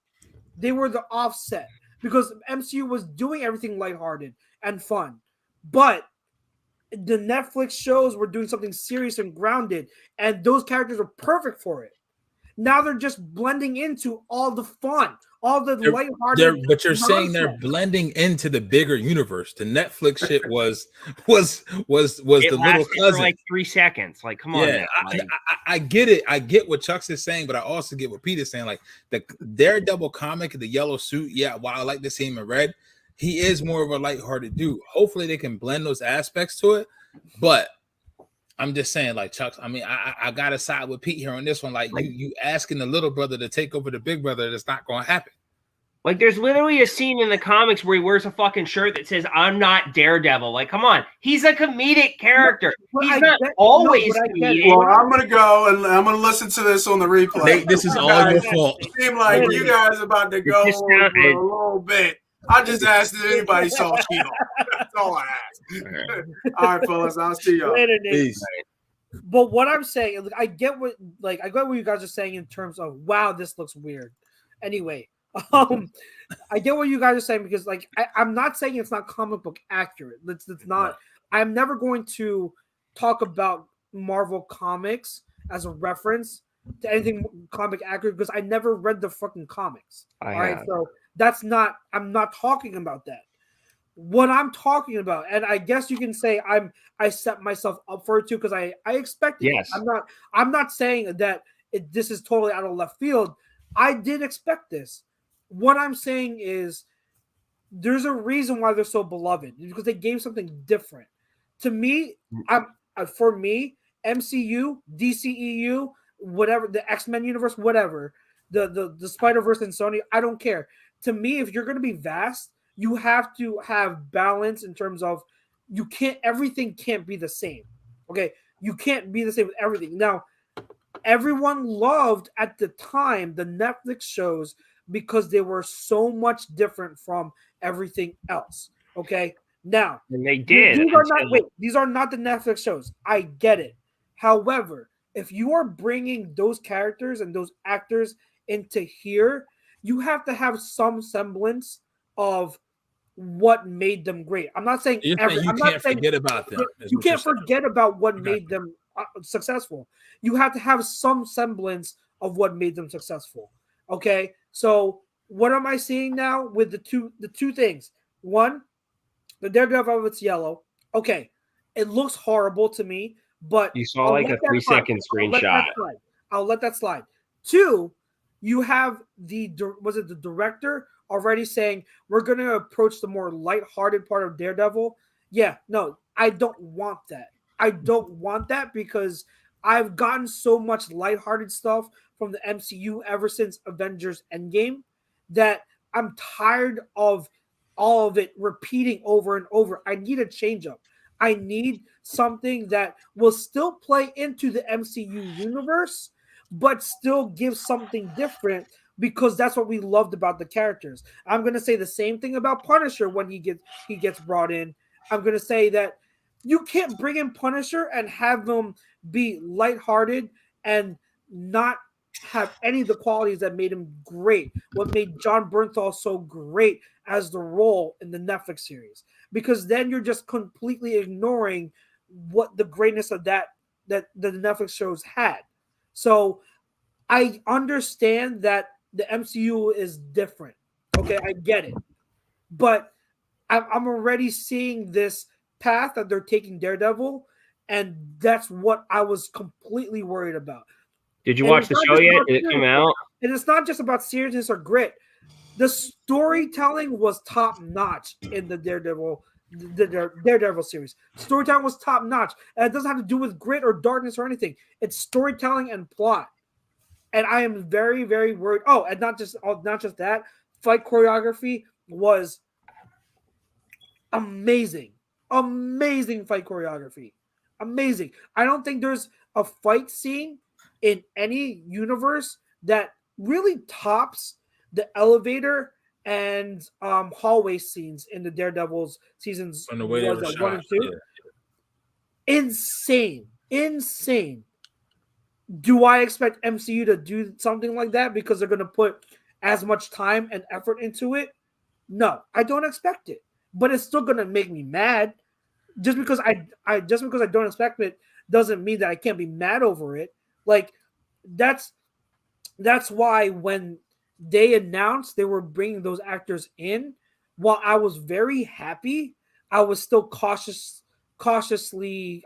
They were the offset. Because MCU was doing everything lighthearted and fun. But the Netflix shows were doing something serious and grounded, and those characters were perfect for it. Now they're just blending into all the fun, all the lighthearted. But you're saying they're blending into the bigger universe. The Netflix shit was the little cousin for like 3 seconds. Like, come on. Yeah, I get it. I get what Chuck's is saying, but I also get what Peter's saying. Like the Daredevil comic, the yellow suit. Yeah, while I like to see him in red, he is more of a lighthearted dude. Hopefully, they can blend those aspects to it. But I'm just saying, like Chuck. I mean, I gotta side with Pete here on this one. Like you asking the little brother to take over the big brother, that's not going to happen. Like, there's literally a scene in the comics where he wears a fucking shirt that says, "I'm not Daredevil." Like, come on. He's a comedic character. He's not always comedic. Well, I'm going to go and I'm going to listen to this on the replay. This is all your fault. It seemed like you guys are about to go for a little bit. I just asked if anybody saw She-Hulk. That's all I asked. All right, fellas. I'll see y'all. Peace. But what I'm saying, I get what you guys are saying in terms of, wow, this looks weird. Anyway, I get what you guys are saying because, like, I'm not saying it's not comic book accurate. It's not. I'm never going to talk about Marvel comics as a reference to anything comic accurate because I never read the fucking comics. All right, so that's not. I'm not talking about that. What I'm talking about, and I guess you can say I set myself up for it too because I expected it. I'm not saying that this is totally out of left field. I did expect this. What I'm saying is there's a reason why they're so beloved because they gave something different. To me, for me, MCU, DCEU, whatever, the X-Men universe, whatever, the Spider-Verse and Sony, I don't care. To me, if you're going to be vast, you have to have balance in terms of everything can't be the same. Okay. You can't be the same with everything. Now, everyone loved at the time the Netflix shows because they were so much different from everything else. Okay. Now, and they did. These are not the Netflix shows. I get it. However, if you are bringing those characters and those actors into here, you have to have some semblance of what made them great. I'm not saying you can't forget about them. You can't forget about what made them successful. You have to have some semblance of what made them successful. Okay, so what am I seeing now with the two things? One, the Daredevil, it's yellow. Okay, it looks horrible to me, but you saw like a 3-second screenshot. I'll let that slide. Two, you have the director already saying we're going to approach the more lighthearted part of Daredevil. Yeah, no, I don't want that. I don't want that because I've gotten so much lighthearted stuff from the MCU ever since Avengers Endgame that I'm tired of all of it repeating over and over. I need a change up. I need something that will still play into the MCU universe, but still give something different because that's what we loved about the characters. I'm going to say the same thing about Punisher when he gets brought in. I'm going to say that you can't bring in Punisher and have him be lighthearted and not have any of the qualities that made him great. What made John Bernthal so great as the role in the Netflix series, because then you're just completely ignoring what the greatness of that the Netflix shows had. So I understand that the MCU is different. Okay, I get it, but I'm already seeing this path that they're taking Daredevil, and that's what I was completely worried about. Did you watch the show yet? Did it come out? And it's not just about seriousness or grit. The storytelling was top notch in the Daredevil series. Storytelling was top notch, and it doesn't have to do with grit or darkness or anything. It's storytelling and plot. And I am very, very worried. Oh, and not just that. Fight choreography was amazing. Amazing fight choreography. Amazing. I don't think there's a fight scene in any universe that really tops the elevator and hallway scenes in the Daredevil's seasons On the way 1 and 2. Yeah. Insane. Do I expect MCU to do something like that because they're going to put as much time and effort into it? No, I don't expect it. But it's still going to make me mad. Just because I don't expect it doesn't mean that I can't be mad over it. Like that's why when they announced they were bringing those actors in, while I was very happy, I was still cautiously,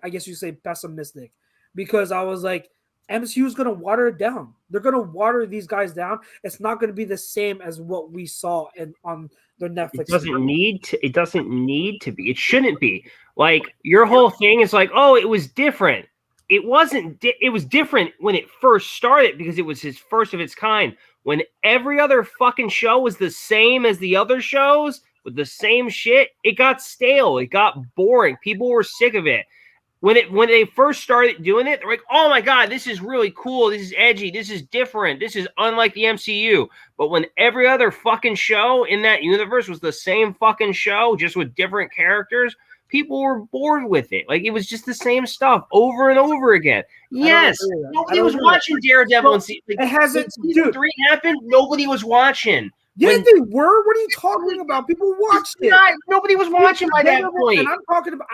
I guess you say, pessimistic, because I was like, MCU is going to water it down. They're going to water these guys down. It's not going to be the same as what we saw on the Netflix. It doesn't need to be. It shouldn't be. Like, your whole thing is like, oh, it was different. It wasn't. It was different when it first started because it was his first of its kind. When every other fucking show was the same as the other shows with the same shit, it got stale. It got boring. People were sick of it. When they first started doing it, they're like, oh my God, this is really cool. This is edgy. This is different. This is unlike the MCU. But when every other fucking show in that universe was the same fucking show, just with different characters, people were bored with it. Like, it was just the same stuff over and over again. Yes, nobody was watching Daredevil. And it hasn't. Season 3 happened. Nobody was watching. Yeah, they were. What are you talking about? People watched it. Nobody was watching by that point. And I'm talking about.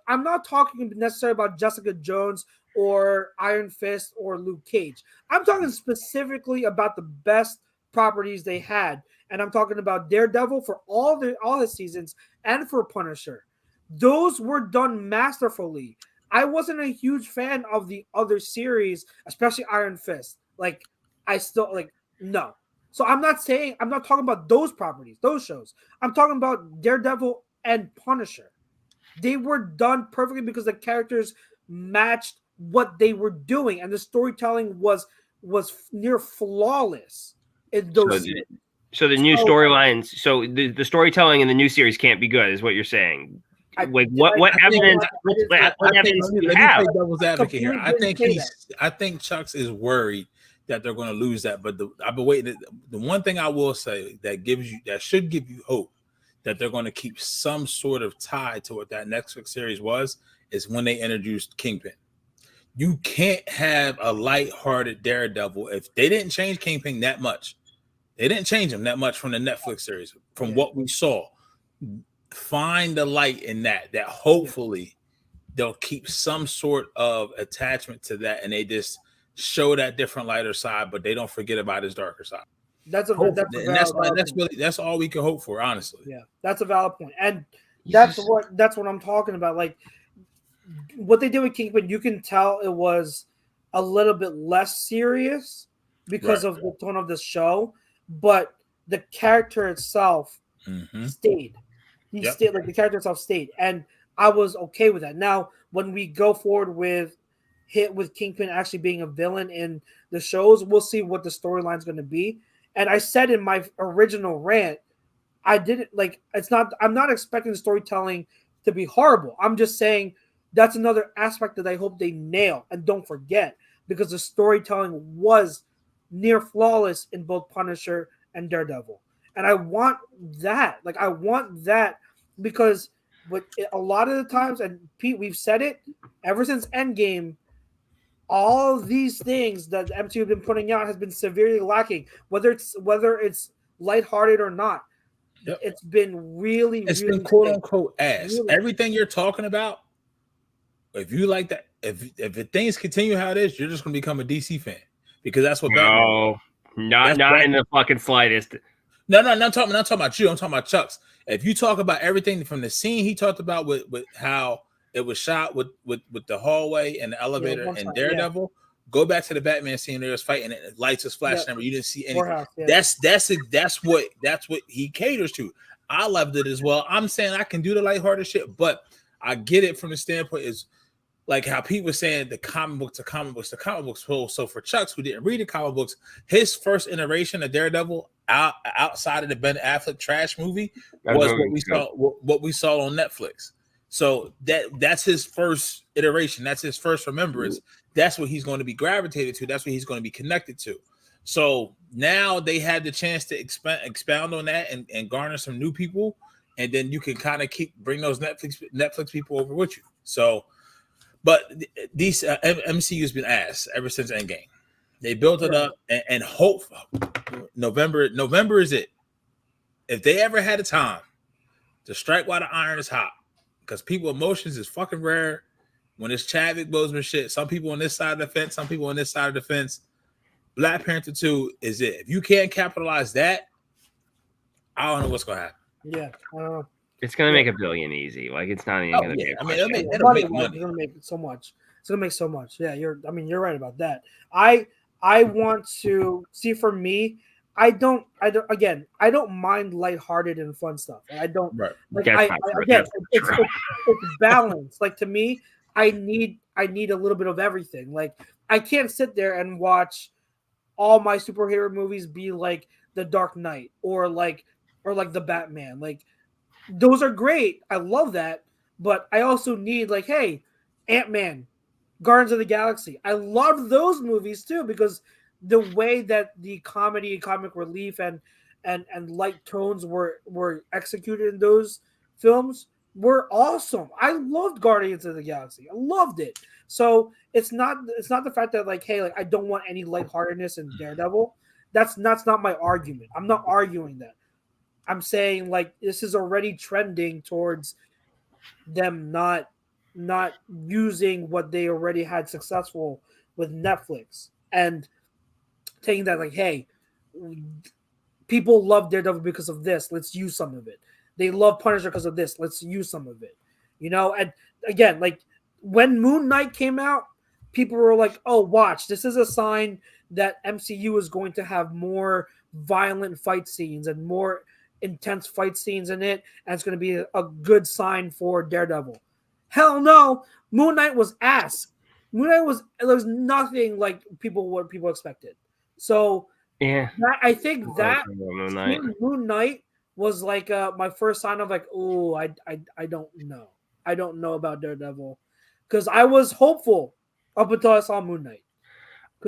I'm not talking necessarily about Jessica Jones or Iron Fist or Luke Cage. I'm talking specifically about the best properties they had, and I'm talking about Daredevil for all his seasons and for Punisher. Those were done masterfully. I wasn't a huge fan of the other series, especially Iron Fist. Like, I still no. So I'm not talking about those properties, those shows. I'm talking about Daredevil and Punisher. They were done perfectly because the characters matched what they were doing, and the storytelling was near flawless in those. So the new storylines, so the storytelling in the new series can't be good, is what you're saying. What evidence do you have? Play devil's advocate here. I think Chucks is worried that they're going to lose that, but I've been waiting. The one thing I will say that should give you hope that they're going to keep some sort of tie to what that Netflix series is when they introduced Kingpin. You can't have a lighthearted Daredevil if they didn't change Kingpin that much. They didn't change him that much from the Netflix series. From what we saw, find the light in that hopefully they'll keep some sort of attachment to that, and they just show that different lighter side, but they don't forget about his darker side. That's all we can hope for, honestly. Yeah, that's a valid point, and that's what I'm talking about. Like, what they did with Kingpin, you can tell it was a little bit less serious because of the tone of the show, but the character itself stayed. He stayed, like the character itself stayed, and I was okay with that. Now, when we go forward with Kingpin actually being a villain in the shows, we'll see what the storyline is going to be. And I said in my original rant, I didn't like. I'm not expecting the storytelling to be horrible. I'm just saying that's another aspect that I hope they nail and don't forget, because the storytelling was near flawless in both Punisher and Daredevil. And I want that. Like, I want that because a lot of the times, and Pete, we've said it ever since Endgame, all these things that the MCU have been putting out has been severely lacking, whether it's lighthearted or not. Yep. It's been really been quote unquote ass. Really. Everything you're talking about, if you like that, if things continue how it is, you're just gonna become a DC fan, because that's what not in the fucking slightest. No, not talking about you. I'm talking about Chuck's. If you talk about everything from the scene he talked about with how it was shot with the hallway and the elevator and Daredevil. Yeah. Go back to the Batman scene. There was fighting and lights was flashing. Yeah. You didn't see anything. That's what he caters to. I loved it as well. I'm saying I can do the lighthearted shit, but I get it from the standpoint is like how Pete was saying the comic books. So for Chucks who didn't read the comic books, his first iteration of Daredevil outside of the Ben Affleck trash movie was what we saw on Netflix. So that's his first iteration. That's his first remembrance. That's what he's going to be gravitated to. That's what he's going to be connected to. So now they had the chance to expound on that and garner some new people, and then you can kind of bring those Netflix people over with you. So, but these MCU's been ass ever since Endgame. They built it up and hope November is it. If they ever had a time to strike while the iron is hot, because people emotions is fucking rare. When it's Chadwick Boseman shit, some people on this side of the fence, some people on this side of the fence. Black Panther 2 is it. If you can't capitalize that, I don't know what's gonna happen. Yeah, it's gonna make $1 billion easy. Like, it's not even gonna be. It'll make money. It's gonna make so much. It's gonna make so much. Yeah, you're right about that. I want to see, for me, I don't mind lighthearted and fun stuff. I don't it's balanced. Like, to me, I need a little bit of everything. Like, I can't sit there and watch all my superhero movies be like The Dark Knight or like the Batman. Like, those are great. I love that, but I also need, like, hey, Ant-Man, Guardians of the Galaxy. I love those movies too, because the way that the comedy and comic relief and light tones were executed in those films were awesome. I loved Guardians of the Galaxy. I loved it. So it's not the fact that, like, hey, like, I don't want any lightheartedness in Daredevil. That's not my argument. I'm not arguing that. I'm saying, like, this is already trending towards them not using what they already had successful with Netflix and taking that, like, hey, people love Daredevil because of this. Let's use some of it. They love Punisher because of this. Let's use some of it. And again, like, when Moon Knight came out, people were like, oh, watch, this is a sign that MCU is going to have more violent fight scenes and more intense fight scenes in it, and it's going to be a good sign for Daredevil. Hell no. Moon Knight was ass. Moon Knight there was nothing like what people expected. So yeah, I think that Moon Knight was like my first sign of, like, oh, I don't know. I don't know about Daredevil, because I was hopeful up until I saw Moon Knight.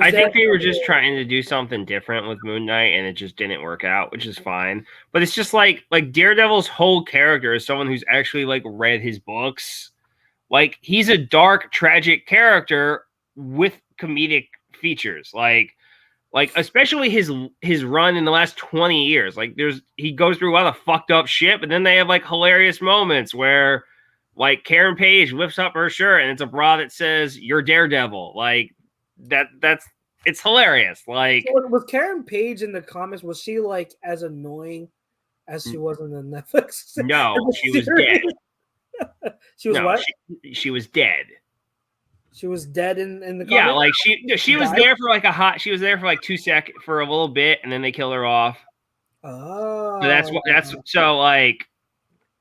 I think they were just trying to do something different with Moon Knight, and it just didn't work out, which is fine. But it's just like Daredevil's whole character is someone who's actually, like, read his books. Like, he's a dark, tragic character with comedic features. Like especially his run in the last 20 years. Like, he goes through a lot of fucked up shit, but then they have, like, hilarious moments where, like, Karen Page lifts up her shirt and it's a bra that says "You're Daredevil." Like, it's hilarious. Like, so was Karen Page in the comics, was she, like, as annoying as she was in the Netflix? No, she was dead. She was what? She was dead. She was dead in the comics? Yeah, like, she was there for like she was there for like 2 seconds for a little bit, and then they kill her off. Oh, so so, like,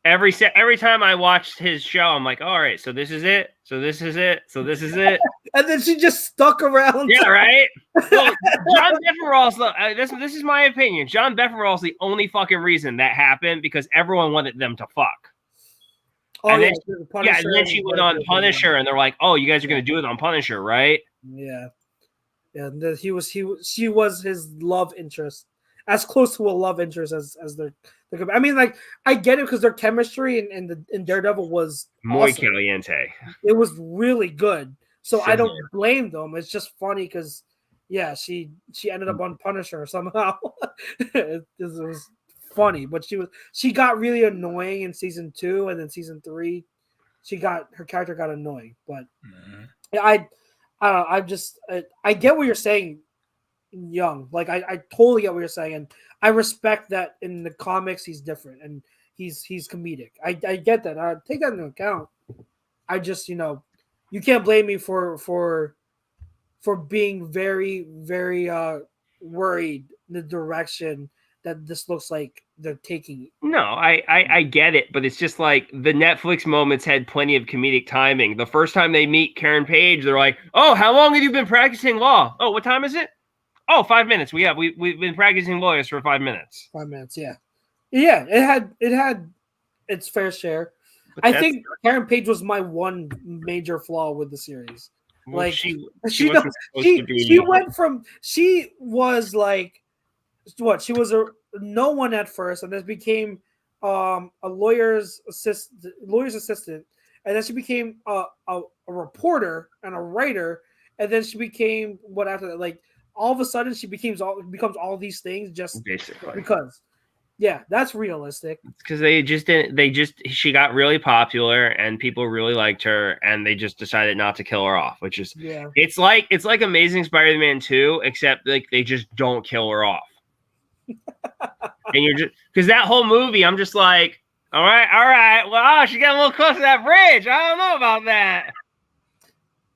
every time I watched his show, I'm like, all right, so this is it. So this is it. So this is it. And then she just stuck around. Yeah, right. Well, John Befferall's this is my opinion. John Befferall's the only fucking reason that happened because everyone wanted them to fuck. Oh, and yeah. And then she went on Punisher, and they're like, "Oh, you guys are going to do it on Punisher, right?" Yeah. Yeah. She was his love interest, as close to a love interest as their. I mean, like, I get it because their chemistry in Daredevil was muy awesome. caliente. It was really good. So I don't blame them. It's just funny because, yeah, she ended up on Punisher somehow. It was funny, but she got really annoying in season 2, and then season 3, her character got annoying. But I don't know. I get what you're saying, Young. Like I totally get what you're saying, and I respect that in the comics he's different and he's comedic. I get that. I take that into account. I just, you can't blame me for being very, very worried in the direction that this looks like they're taking. No, I get it, but it's just like the Netflix moments had plenty of comedic timing. The first time they meet Karen Page, they're like, "Oh, how long have you been practicing law? Oh, what time is it? Oh, 5 minutes. We've been practicing lawyers for 5 minutes. 5 minutes, yeah. Yeah, it had its fair share. I think Karen Page was my one major flaw with the series. Well, like she was like what? She was no one at first, and then became a lawyer's assistant, and then she became a reporter and a writer, and then she became what after that? Like all of a sudden, she becomes all these things just basically because. Yeah, that's realistic. Because she got really popular and people really liked her and they just decided not to kill her off, which is, it's like Amazing Spider-Man 2, except like they just don't kill her off. And you're just, because that whole movie, I'm just like, all right. Well, she got a little close to that bridge. I don't know about that.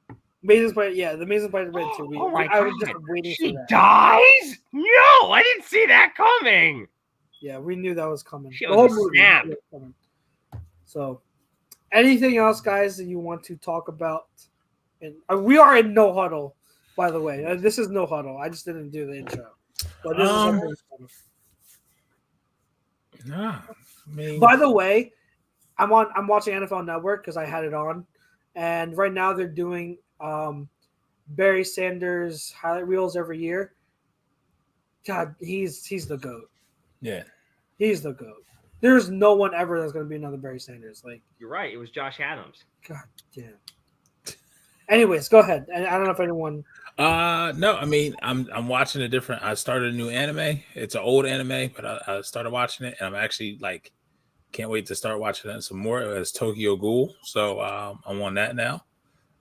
The Amazing Spider-Man 2. I was just waiting for that. She dies? No, I didn't see that coming. Yeah, we knew that was coming. She was a snap. So, anything else, guys, that you want to talk about? And we are in No Huddle, by the way. This is No Huddle. I just didn't do the intro. But this is by the way, I'm watching NFL Network because I had it on, and right now they're doing Barry Sanders highlight reels every year. God, he's the GOAT. Yeah. He's the GOAT. There's no one ever that's going to be another Barry Sanders. Like, you're right. It was Josh Adams. God damn. Anyways, go ahead. And I don't know if anyone. No. I mean, I'm watching a different. I started a new anime. It's an old anime, but I started watching it, and I'm actually like, can't wait to start watching it some more. It's Tokyo Ghoul, so I'm on that now.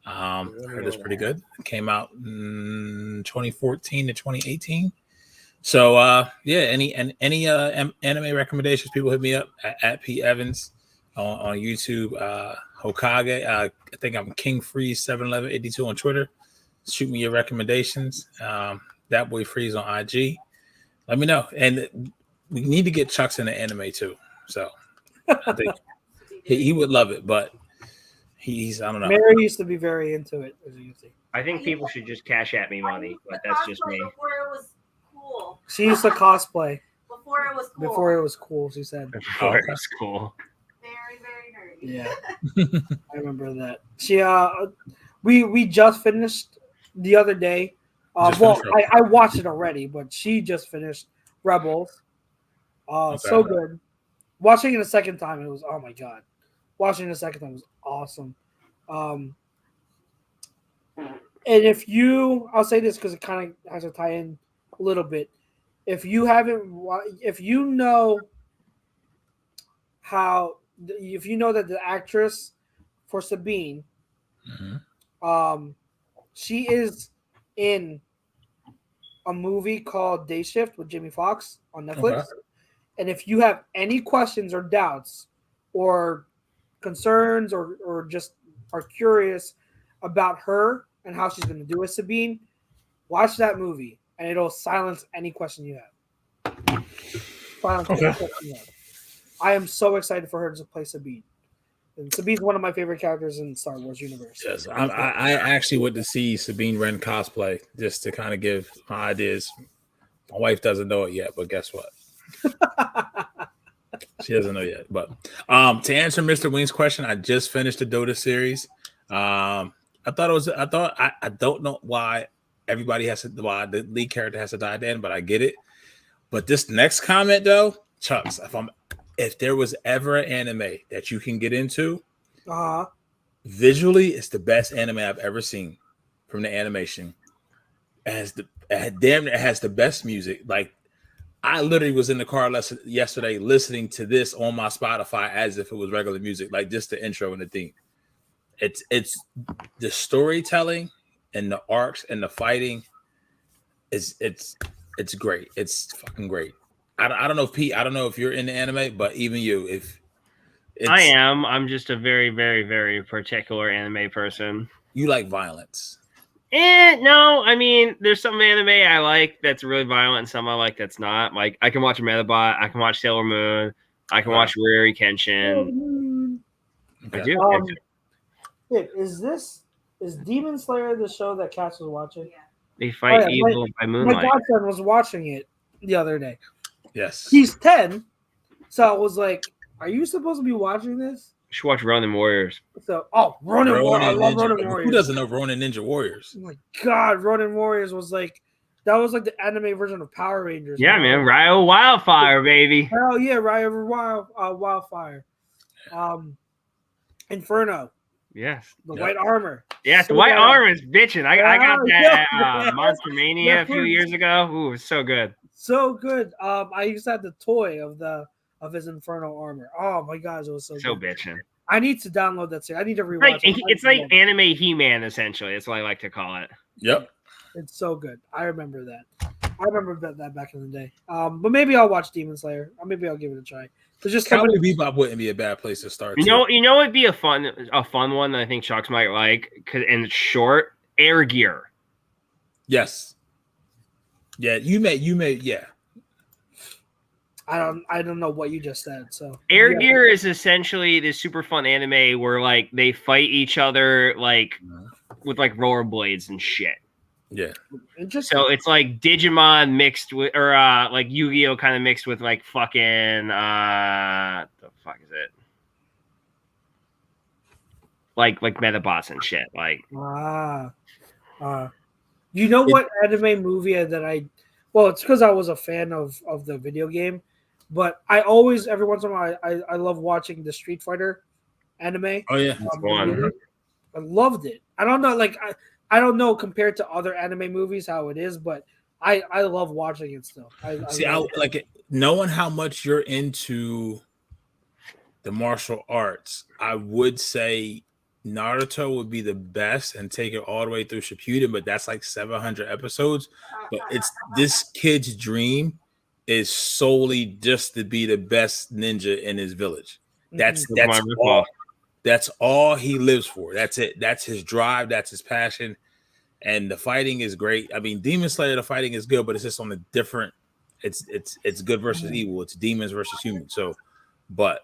I heard it's pretty good. It came out in 2014 to 2018. So any anime recommendations, people hit me up at P Evans on YouTube, Hokage. I think I'm King Freeze 71182 on Twitter. Shoot me your recommendations. That boy Freeze on IG. Let me know. And we need to get Chucks in the anime too. So I think he would love it, but he's I don't know. Mary used to be very into it, as you can see. I think people should just cash at me money, but that's just me. Cool. She used to cosplay before it was cool. Before it was cool, she said. Before it was cool. Very, very nerdy. Yeah. I remember that. She we just finished the other day. I watched it already, but she just finished Rebels. So good. Watching it a second time, it was, oh my God. Watching it a second time was awesome. And I'll say this because it kind of has to tie in a little bit. If you know that the actress for Sabine, she is in a movie called Day Shift with Jamie Foxx on Netflix. Okay. And if you have any questions or doubts or concerns or just are curious about her and how she's going to do as Sabine, watch that movie and it'll silence any question you have. Silence any question you I am so excited for her to play Sabine. And Sabine's one of my favorite characters in Star Wars universe. Yes, I actually went to see Sabine Wren cosplay just to kind of give my ideas. My wife doesn't know it yet, but guess what? She doesn't know yet. But to answer Mr. Wing's question, I just finished the Dota series. I don't know why why the lead character has to die at the end, but I get it. But this next comment though, Chucks, if there was ever an anime that you can get into, visually, it's the best anime I've ever seen from the animation. It has the best music. Like, I literally was in the car yesterday listening to this on my Spotify as if it was regular music, like just the intro and the theme. It's the storytelling and the arcs and the fighting it's great. It's fucking great. I don't know if Pete, I don't know if you're into anime, but even you, if I am, I'm just a very, very, very particular anime person. You like violence. No, I mean, there's some anime I like that's really violent and some I like that's not. Like, I can watch Metabot, I can watch Sailor Moon, I can watch Rurouni Kenshin. Okay. I do. Is Demon Slayer the show that Cass was watching? Yeah. They fight evil by My moonlight. godson was watching it the other day. Yes. He's 10, so I was like, "Are you supposed to be watching this?" You should watch Ronin Warriors. So, Ronin Warriors. I love Ronin Warriors. Who doesn't know Ronin Ninja Warriors? Oh my God, Ronin Warriors was like the anime version of Power Rangers. Yeah, man. Ryo Wildfire, baby. Hell yeah, Wildfire. Inferno. Yes. The white armor. Yes, So the white bad. armor is bitching. I got that yeah. Monster Mania a few years ago. Ooh, it was so good. So good. I used to have the toy of his Inferno armor. Oh my God, it was so So good. bitching. I need to download that series. I need to rewatch it. It's like anime He-Man, essentially. That's what I like to call it. Yep. It's so good. I remember that. I remember that back in the day. But maybe I'll watch Demon Slayer. Or maybe I'll give it a try. There's just Cowboy Bebop wouldn't be a bad place to start. You know, it'd be a fun one that I think Chucks might like, and it's short. Air Gear. Yes. Yeah, you may. Yeah. I don't know what you just said. So Air Gear is essentially this super fun anime where like they fight each other like with like rollerblades and shit. Yeah. Interesting. So it's like Digimon mixed with, or like Yu-Gi-Oh kind of mixed with like fucking the fuck is it? Like Metabots and shit. Like you know what anime movie that it's because I was a fan of the video game, but I always every once in a while I love watching the Street Fighter anime. Oh yeah. I loved it. I don't know, like I don't know compared to other anime movies how it is, but I love watching it still. I like it, knowing how much you're into the martial arts. I would say Naruto would be the best and take it all the way through Shippuden, but that's like 700 episodes. But it's this kid's dream is solely just to be the best ninja in his village. That's all. That's all he lives for. That's it. That's his drive. That's his passion. And the fighting is great. I mean, Demon Slayer, the fighting is good, but it's just on a different. It's good versus evil. It's demons versus humans. So, but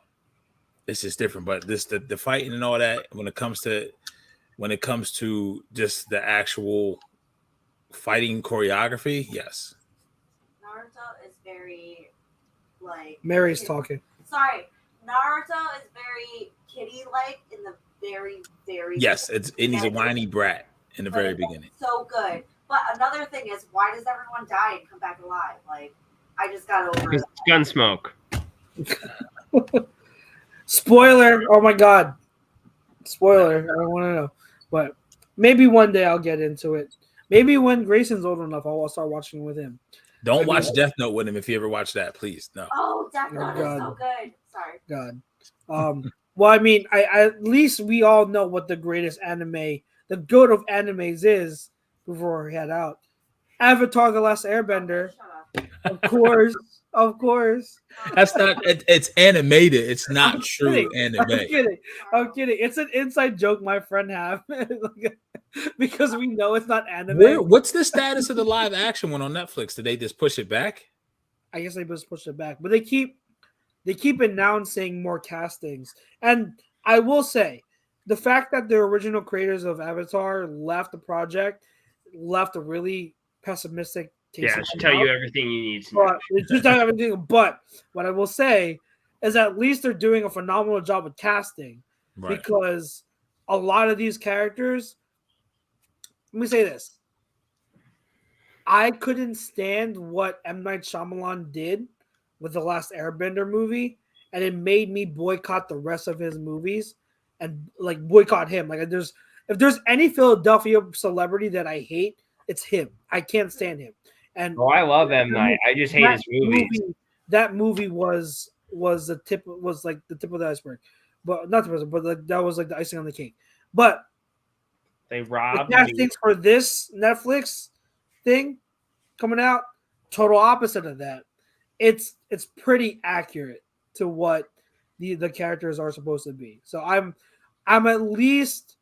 it's just different. But this the fighting and all that when it comes to just the actual fighting choreography, yes. Naruto is very like Mary's talking. Sorry, Naruto is very kitty-like in the very, very Yes, he's a whiny brat in the very beginning. So good. But another thing is, why does everyone die and come back alive? Like, I just got over it. Gunsmoke. Spoiler! Oh my God! Spoiler! I don't want to know, but maybe one day I'll get into it. Maybe when Grayson's old enough, I'll start watching with him. Don't watch Death Note with him if you ever watch that, please. No. Oh, Death Note is God. so good. Sorry. God. Well, I mean, I at least we all know what the greatest anime, the goat of animes is before we head out. Avatar: The Last Airbender. Shut up. Of course. That's not. It's animated. It's not I'm true kidding. anime. I'm kidding. It's an inside joke my friend have because we know it's not anime. What's the status of the live action one on Netflix? Did they just push it back? I guess they just pushed it back, but they keep they keep announcing more castings. And I will say, the fact that the original creators of Avatar left the project left a really pessimistic taste. Yeah, it should tell you everything you need to know. But it's just not everything. But what I will say is at least they're doing a phenomenal job with casting because a lot of these characters. Let me say this: I couldn't stand what M. Night Shyamalan did with the last Airbender movie, and it made me boycott the rest of his movies and like boycott him. Like if there's any Philadelphia celebrity that I hate, it's him. I can't stand him. And I love M. Night. I just hate his movies. That movie was the tip of the iceberg, but not the iceberg, but that was like the icing on the cake. But they robbed the castings for this Netflix thing coming out, total opposite of that. It's pretty accurate to what the characters are supposed to be. So I'm at least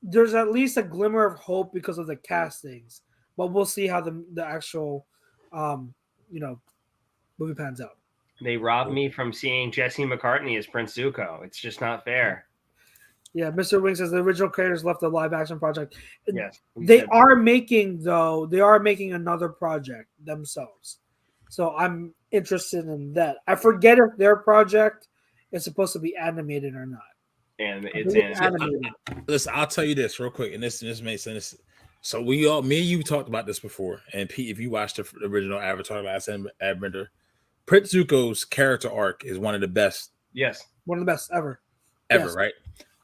there's at least a glimmer of hope because of the castings, but we'll see how the actual movie pans out. They robbed me from seeing Jesse McCartney as Prince Zuko. It's just not fair. Yeah, Mr. Wing says the original creators left the live action project. Yes, they are making another project themselves. So I'm interested in that. I forget if their project is supposed to be animated or not. And it's animated. Listen, I'll tell you this real quick, and this makes sense. So me and you talked about this before, and Pete, if you watched the original Avatar Last Airbender, Prince Zuko's character arc is one of the best. Yes, one of the best ever, right?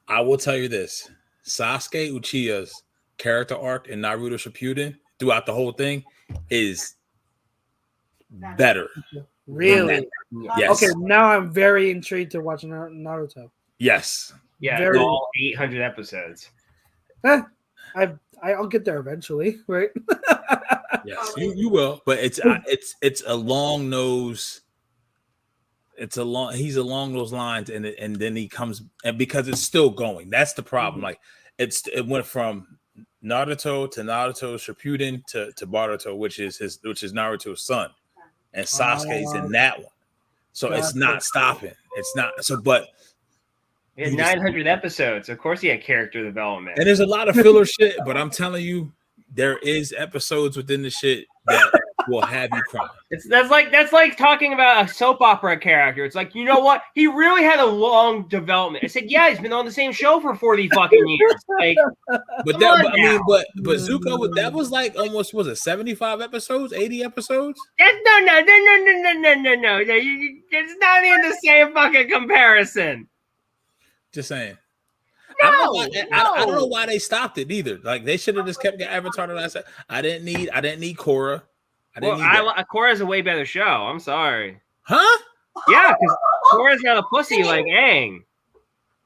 I will tell you this: Sasuke Uchiha's character arc in Naruto Shippuden throughout the whole thing is better. Really? Yes. Okay, now I'm very intrigued to watch Naruto. Yes. Yeah, all 800 episodes. I'll get there eventually, right? Yes, you will, but it's along those. He's along those lines, and then he comes, and because it's still going. That's the problem. Like it went from Naruto to Naruto Shippuden to Boruto, which is Naruto's son, and Sasuke's in that one. So it's not stopping. It's not so, but. He had 900 episodes. Of course, he had character development, and there's a lot of filler shit. But I'm telling you, there is episodes within the shit that will have you cry. That's like talking about a soap opera character. It's like, you know what? He really had a long development. I said, yeah, he's been on the same show for 40 fucking years. Like, but Zuko, that was like almost 75 episodes, 80 episodes. No. It's not even the same fucking comparison. Just saying. No, I don't know why they stopped it either. Like they should have just kept getting Avatar the last. I didn't need Korra. Korra's a way better show. I'm sorry. Huh? Yeah, because Korra's not a pussy like Aang.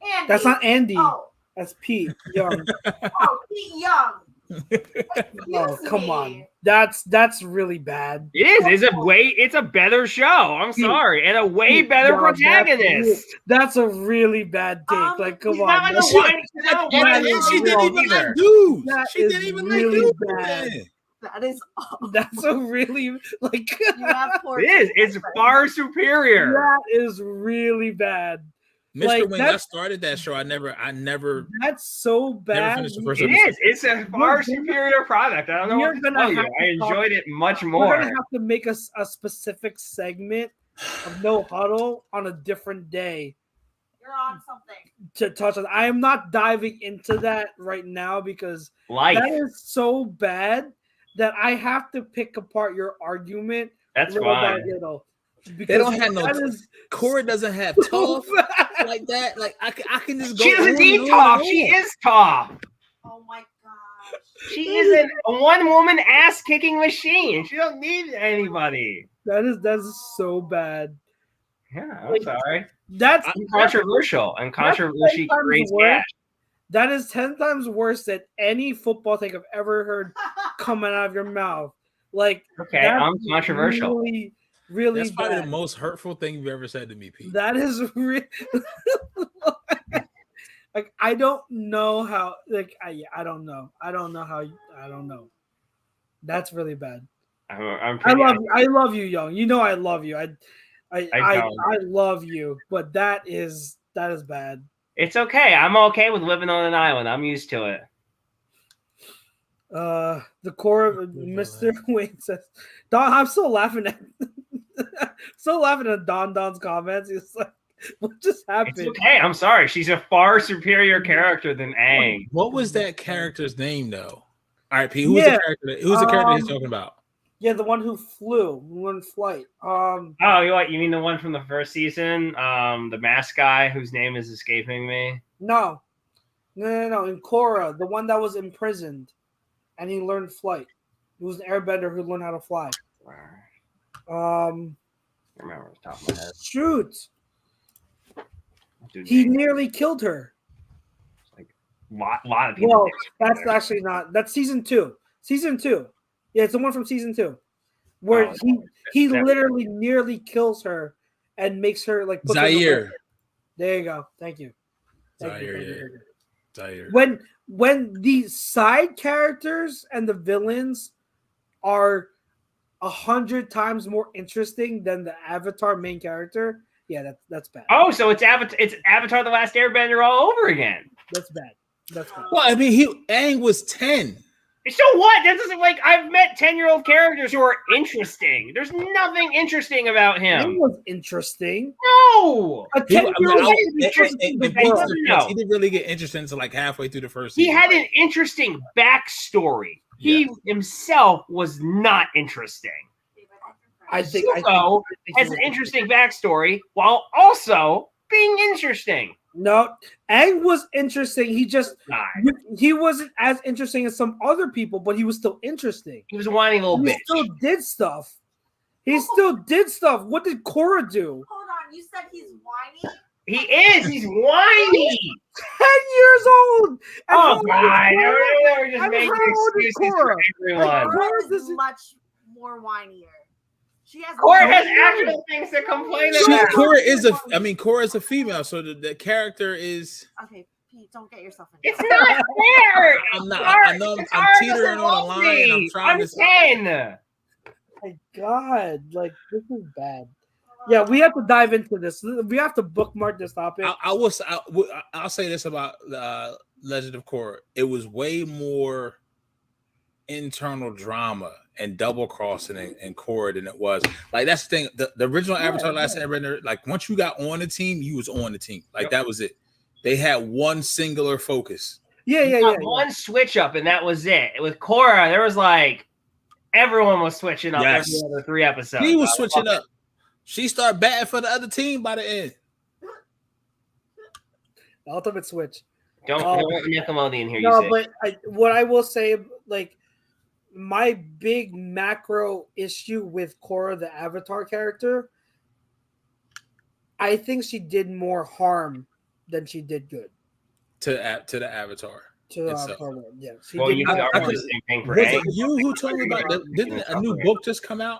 Andy. That's not Andy. Oh. That's Pete Young. Pete Young. Oh, come on. That's really bad. It is. It's a better show. I'm sorry. And a way better protagonist. That's a really bad take. Like, come on. She didn't even like dudes. She didn't even like dudes. That's a really like it is. It's far superior. That is really bad. Mr. Like, Wing, I started that show. I never. That's so bad. It is. It's a far superior product. I don't know what to tell you. I enjoyed it much more. We're gonna have to make a specific segment of No Huddle on a different day. You're on something. To touch on. I am not diving into that right now because that is so bad that I have to pick apart your argument. That's fine. They don't have no. Korra doesn't have tough like that. Like I can just go. She doesn't need tough. She is tough. Oh my gosh. She is a one-woman ass-kicking machine. She don't need anybody. That is so bad. Yeah, I'm sorry. That's controversial, and controversy creates cash. That is 10 times worse than any football thing I've ever heard coming out of your mouth. Like, okay, I'm controversial. Really that's probably bad. The most hurtful thing you've ever said to me, Pete. That is really like I don't know how. Like I don't know. I don't know. That's really bad. I love you, Young. You know I love you. I don't. love you, but that is bad. It's okay. I'm okay with living on an island. I'm used to it. The core of Mr. Wayne says, Don, I'm still laughing at Don's comments. He's like, what just happened? It's okay. I'm sorry. She's a far superior character than Aang. What was that character's name, though? All right, P. Who's the character? Who's the character he's talking about? Yeah, the one who flew, who went flight. Oh, you mean the one from the first season? The mask guy whose name is escaping me. No. In Korra, the one that was imprisoned, and he learned flight. He was an airbender who learned how to fly. I remember off the top of my head. Shoot. He nearly killed her. Like lot of people. Well, that's actually not. That's season 2. Season 2. Yeah, it's the one from season 2, where he literally nearly kills her and makes her like. Zaire. There you go. Thank you. Zaire. When the side characters and the villains are 100 times more interesting than the Avatar main character, yeah, that's bad. Oh, so it's Avatar: The Last Airbender all over again. That's bad. Well, I mean, Aang was 10. So what? That doesn't I've met 10-year-old characters who are interesting. There's nothing interesting about him. It was interesting. No, a 10-year-old. He didn't really get interested until like halfway through the first season. He had an interesting backstory. He himself was not interesting. I think Zuko has an interesting backstory while also being interesting. No, Aang was interesting. He wasn't as interesting as some other people, but he was still interesting. He was a whiny little bitch. He still did stuff. What did Korra do? Hold on, you said he's whiny? He is. He's whiny. 10 years old. And oh, God. We're just making excuses for everyone. Korra is much more whinier. Korra has actual things to complain about. Korra is a female, so the character is. Okay, Pete, don't get yourself in. It's not fair. I'm not. I know I'm teetering on a line. I'm 10. My God, this is bad. Yeah, we have to dive into this. We have to bookmark this topic. I'll say this about Legend of Korra. It was way more internal drama and double crossing in Korra than it was. That's the thing. The original Avatar Last Airbender, once you got on the team, you was on the team. That was it. They had one singular focus. One switch up, and that was it. With Korra, there was everyone was switching up every other 3 episodes. He was switching up. She started batting for the other team by the end. The ultimate switch. Don't let Nickelodeon hear you say. But what I will say, my big macro issue with Korra, the Avatar character, I think she did more harm than she did good. To the Avatar. To the Avatar world, yeah. You could argue the same thing for Aang. You who told me about didn't a new book just come out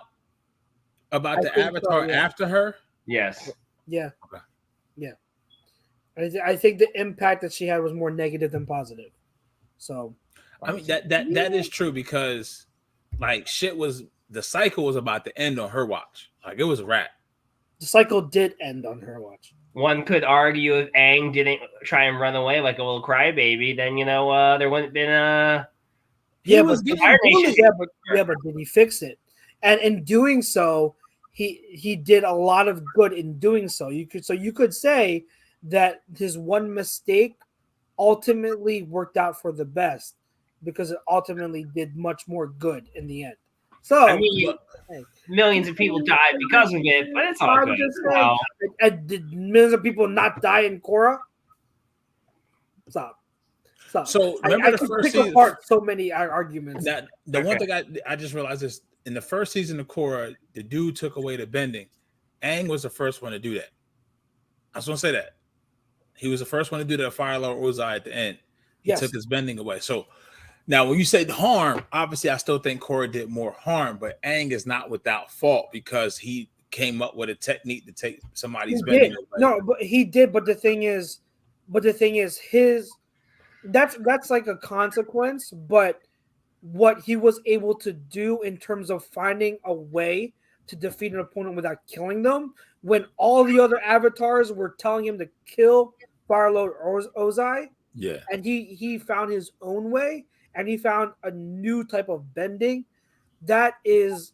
about the Avatar after her? Yes. Yeah. Okay. Yeah. I think the impact that she had was more negative than positive. So I mean that is true because the cycle was about to end on her watch. It was a wrap. The cycle did end on her watch. One could argue if Aang didn't try and run away like a little crybaby, then there wouldn't have been a. But did he fix it? And in doing so, he did a lot of good in doing so. You could say that his one mistake ultimately worked out for the best because it ultimately did much more good in the end. So millions of people died because of it, but it's all good. Did millions of people not die in Korra? Stop. So remember the first season. Apart so many arguments. One thing I just realized is in the first season of Korra, the dude took away the bending. Aang was the first one to do that. I just want to say that he was the first one to do that. Fire Lord Ozai at the end. He took his bending away. So. Now, when you say harm, obviously, I still think Korra did more harm, but Aang is not without fault because he came up with a technique to take somebody's bending away. No, but he did. But the thing is, that's like a consequence. But what he was able to do in terms of finding a way to defeat an opponent without killing them, when all the other avatars were telling him to kill Firelord Ozai. Yeah. And he found his own way, and he found a new type of bending that is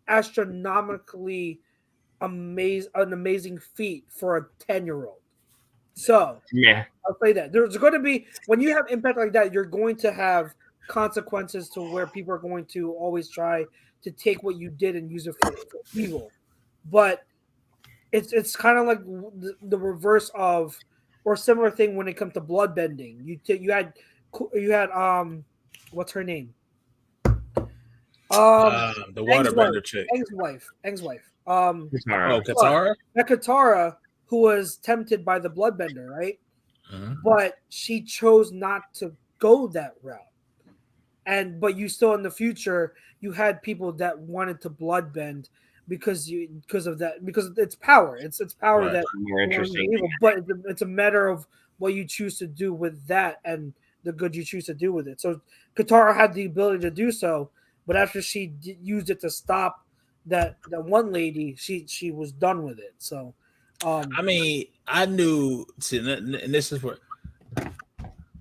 astronomically an amazing feat for a 10-year-old. So Yeah. I'll say that there's going to be, when you have impact like that, you're going to have consequences to where people are going to always try to take what you did and use it for evil. But it's kind of like the reverse of, or similar thing when it comes to blood bending. You had what's her name? The waterbender chick. Eng's wife. Katara? Katara, who was tempted by the bloodbender, right? Mm-hmm. But she chose not to go that route. But you still in the future, you had people that wanted to bloodbend because of that, because it's power. It's power Right. that More interesting. evil, but it's a matter of what you choose to do with that and the good you choose to do with it. So Katara had the ability to do so, but after she used it to stop that one lady, she was done with it. So I mean, I knew, and this is where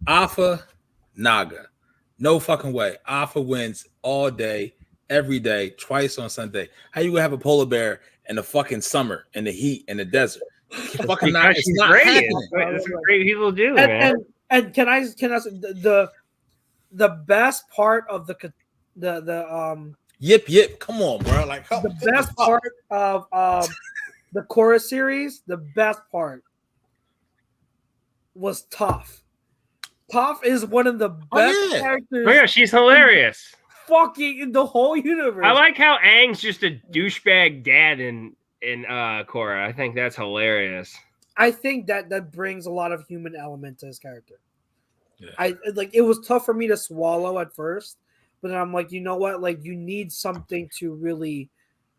Alpha Naga, no fucking way. Alpha wins all day, every day, twice on Sunday. How you gonna have a polar bear in the fucking summer, in the heat, in the desert? Fucking not, it's not great. happening. That's what great people do, man. And can I the best part of the Yip, come on, bro. Like the best part of the Korra series, the best part was Toph. Toph is one of the best characters. Oh yeah, she's hilarious. Fucking in the whole universe. I like how Aang's just a douchebag dad in Korra. I think that's hilarious. I think that brings a lot of human element to his character. Yeah. It was tough for me to swallow at first, but then I'm like, you know what? Like, you need something to really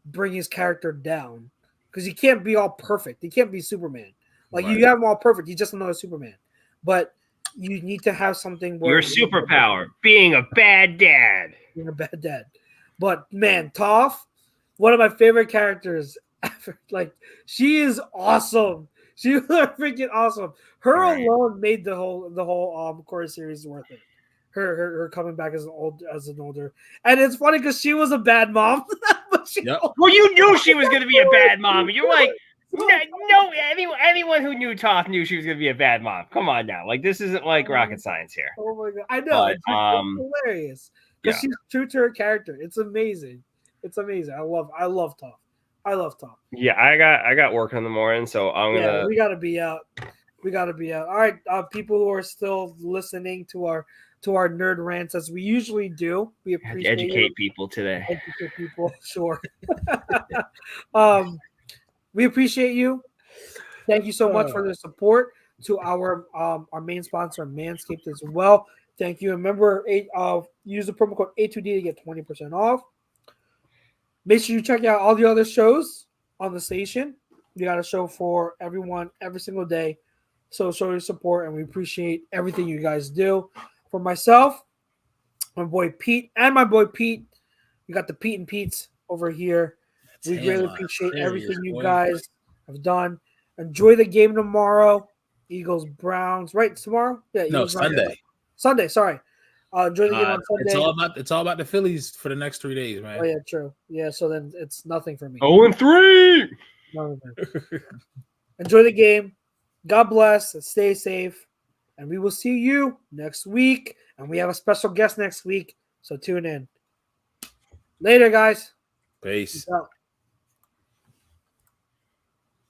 bring his character down, because he can't be all perfect. He can't be Superman. Like, Right. you have him all perfect. He's just another Superman. But you need to have something where Your superpower, being a bad dad. Being a bad dad. But man, Toph, one of my favorite characters ever. Like, she is awesome. She was freaking awesome. Her alone made the whole Korra series worth it. Her coming back as an older, and it's funny because she was a bad mom. But well, you knew she was going to be a bad mom. You're like, no, anyone who knew Toph knew she was going to be a bad mom. Come on now, like, this isn't like rocket science here. Oh my god, I know, but, it's hilarious because she's true to her character. It's amazing. It's amazing. I love Toph. I love Toph. Yeah, I got work in the morning, so I'm gonna. Yeah, we gotta be out. All right, people who are still listening to our nerd rants as we usually do, we appreciate educate people today. Educate people, sure. We appreciate you. Thank you so much for the support to our main sponsor, Manscaped, as well. Thank you. Remember, use the promo code A2D to get 20% off. Make sure you check out all the other shows on the station. We got a show for everyone every single day. So show your support, and we appreciate everything you guys do. For myself, my boy Pete, we got the Pete and Pete's over here. We really appreciate everything you guys have done. Enjoy the game tomorrow. Eagles, Browns, right? Tomorrow? Yeah, Eagles, Sunday. Sunday, sorry. Enjoy the game on Sunday. It's all about the Phillies for the next 3 days, man. Oh yeah, true. Yeah, so then it's nothing for me. 0-3. Enjoy the game. God bless and stay safe. And we will see you next week. And we have a special guest next week, so tune in. Later, guys. Peace. Peace out.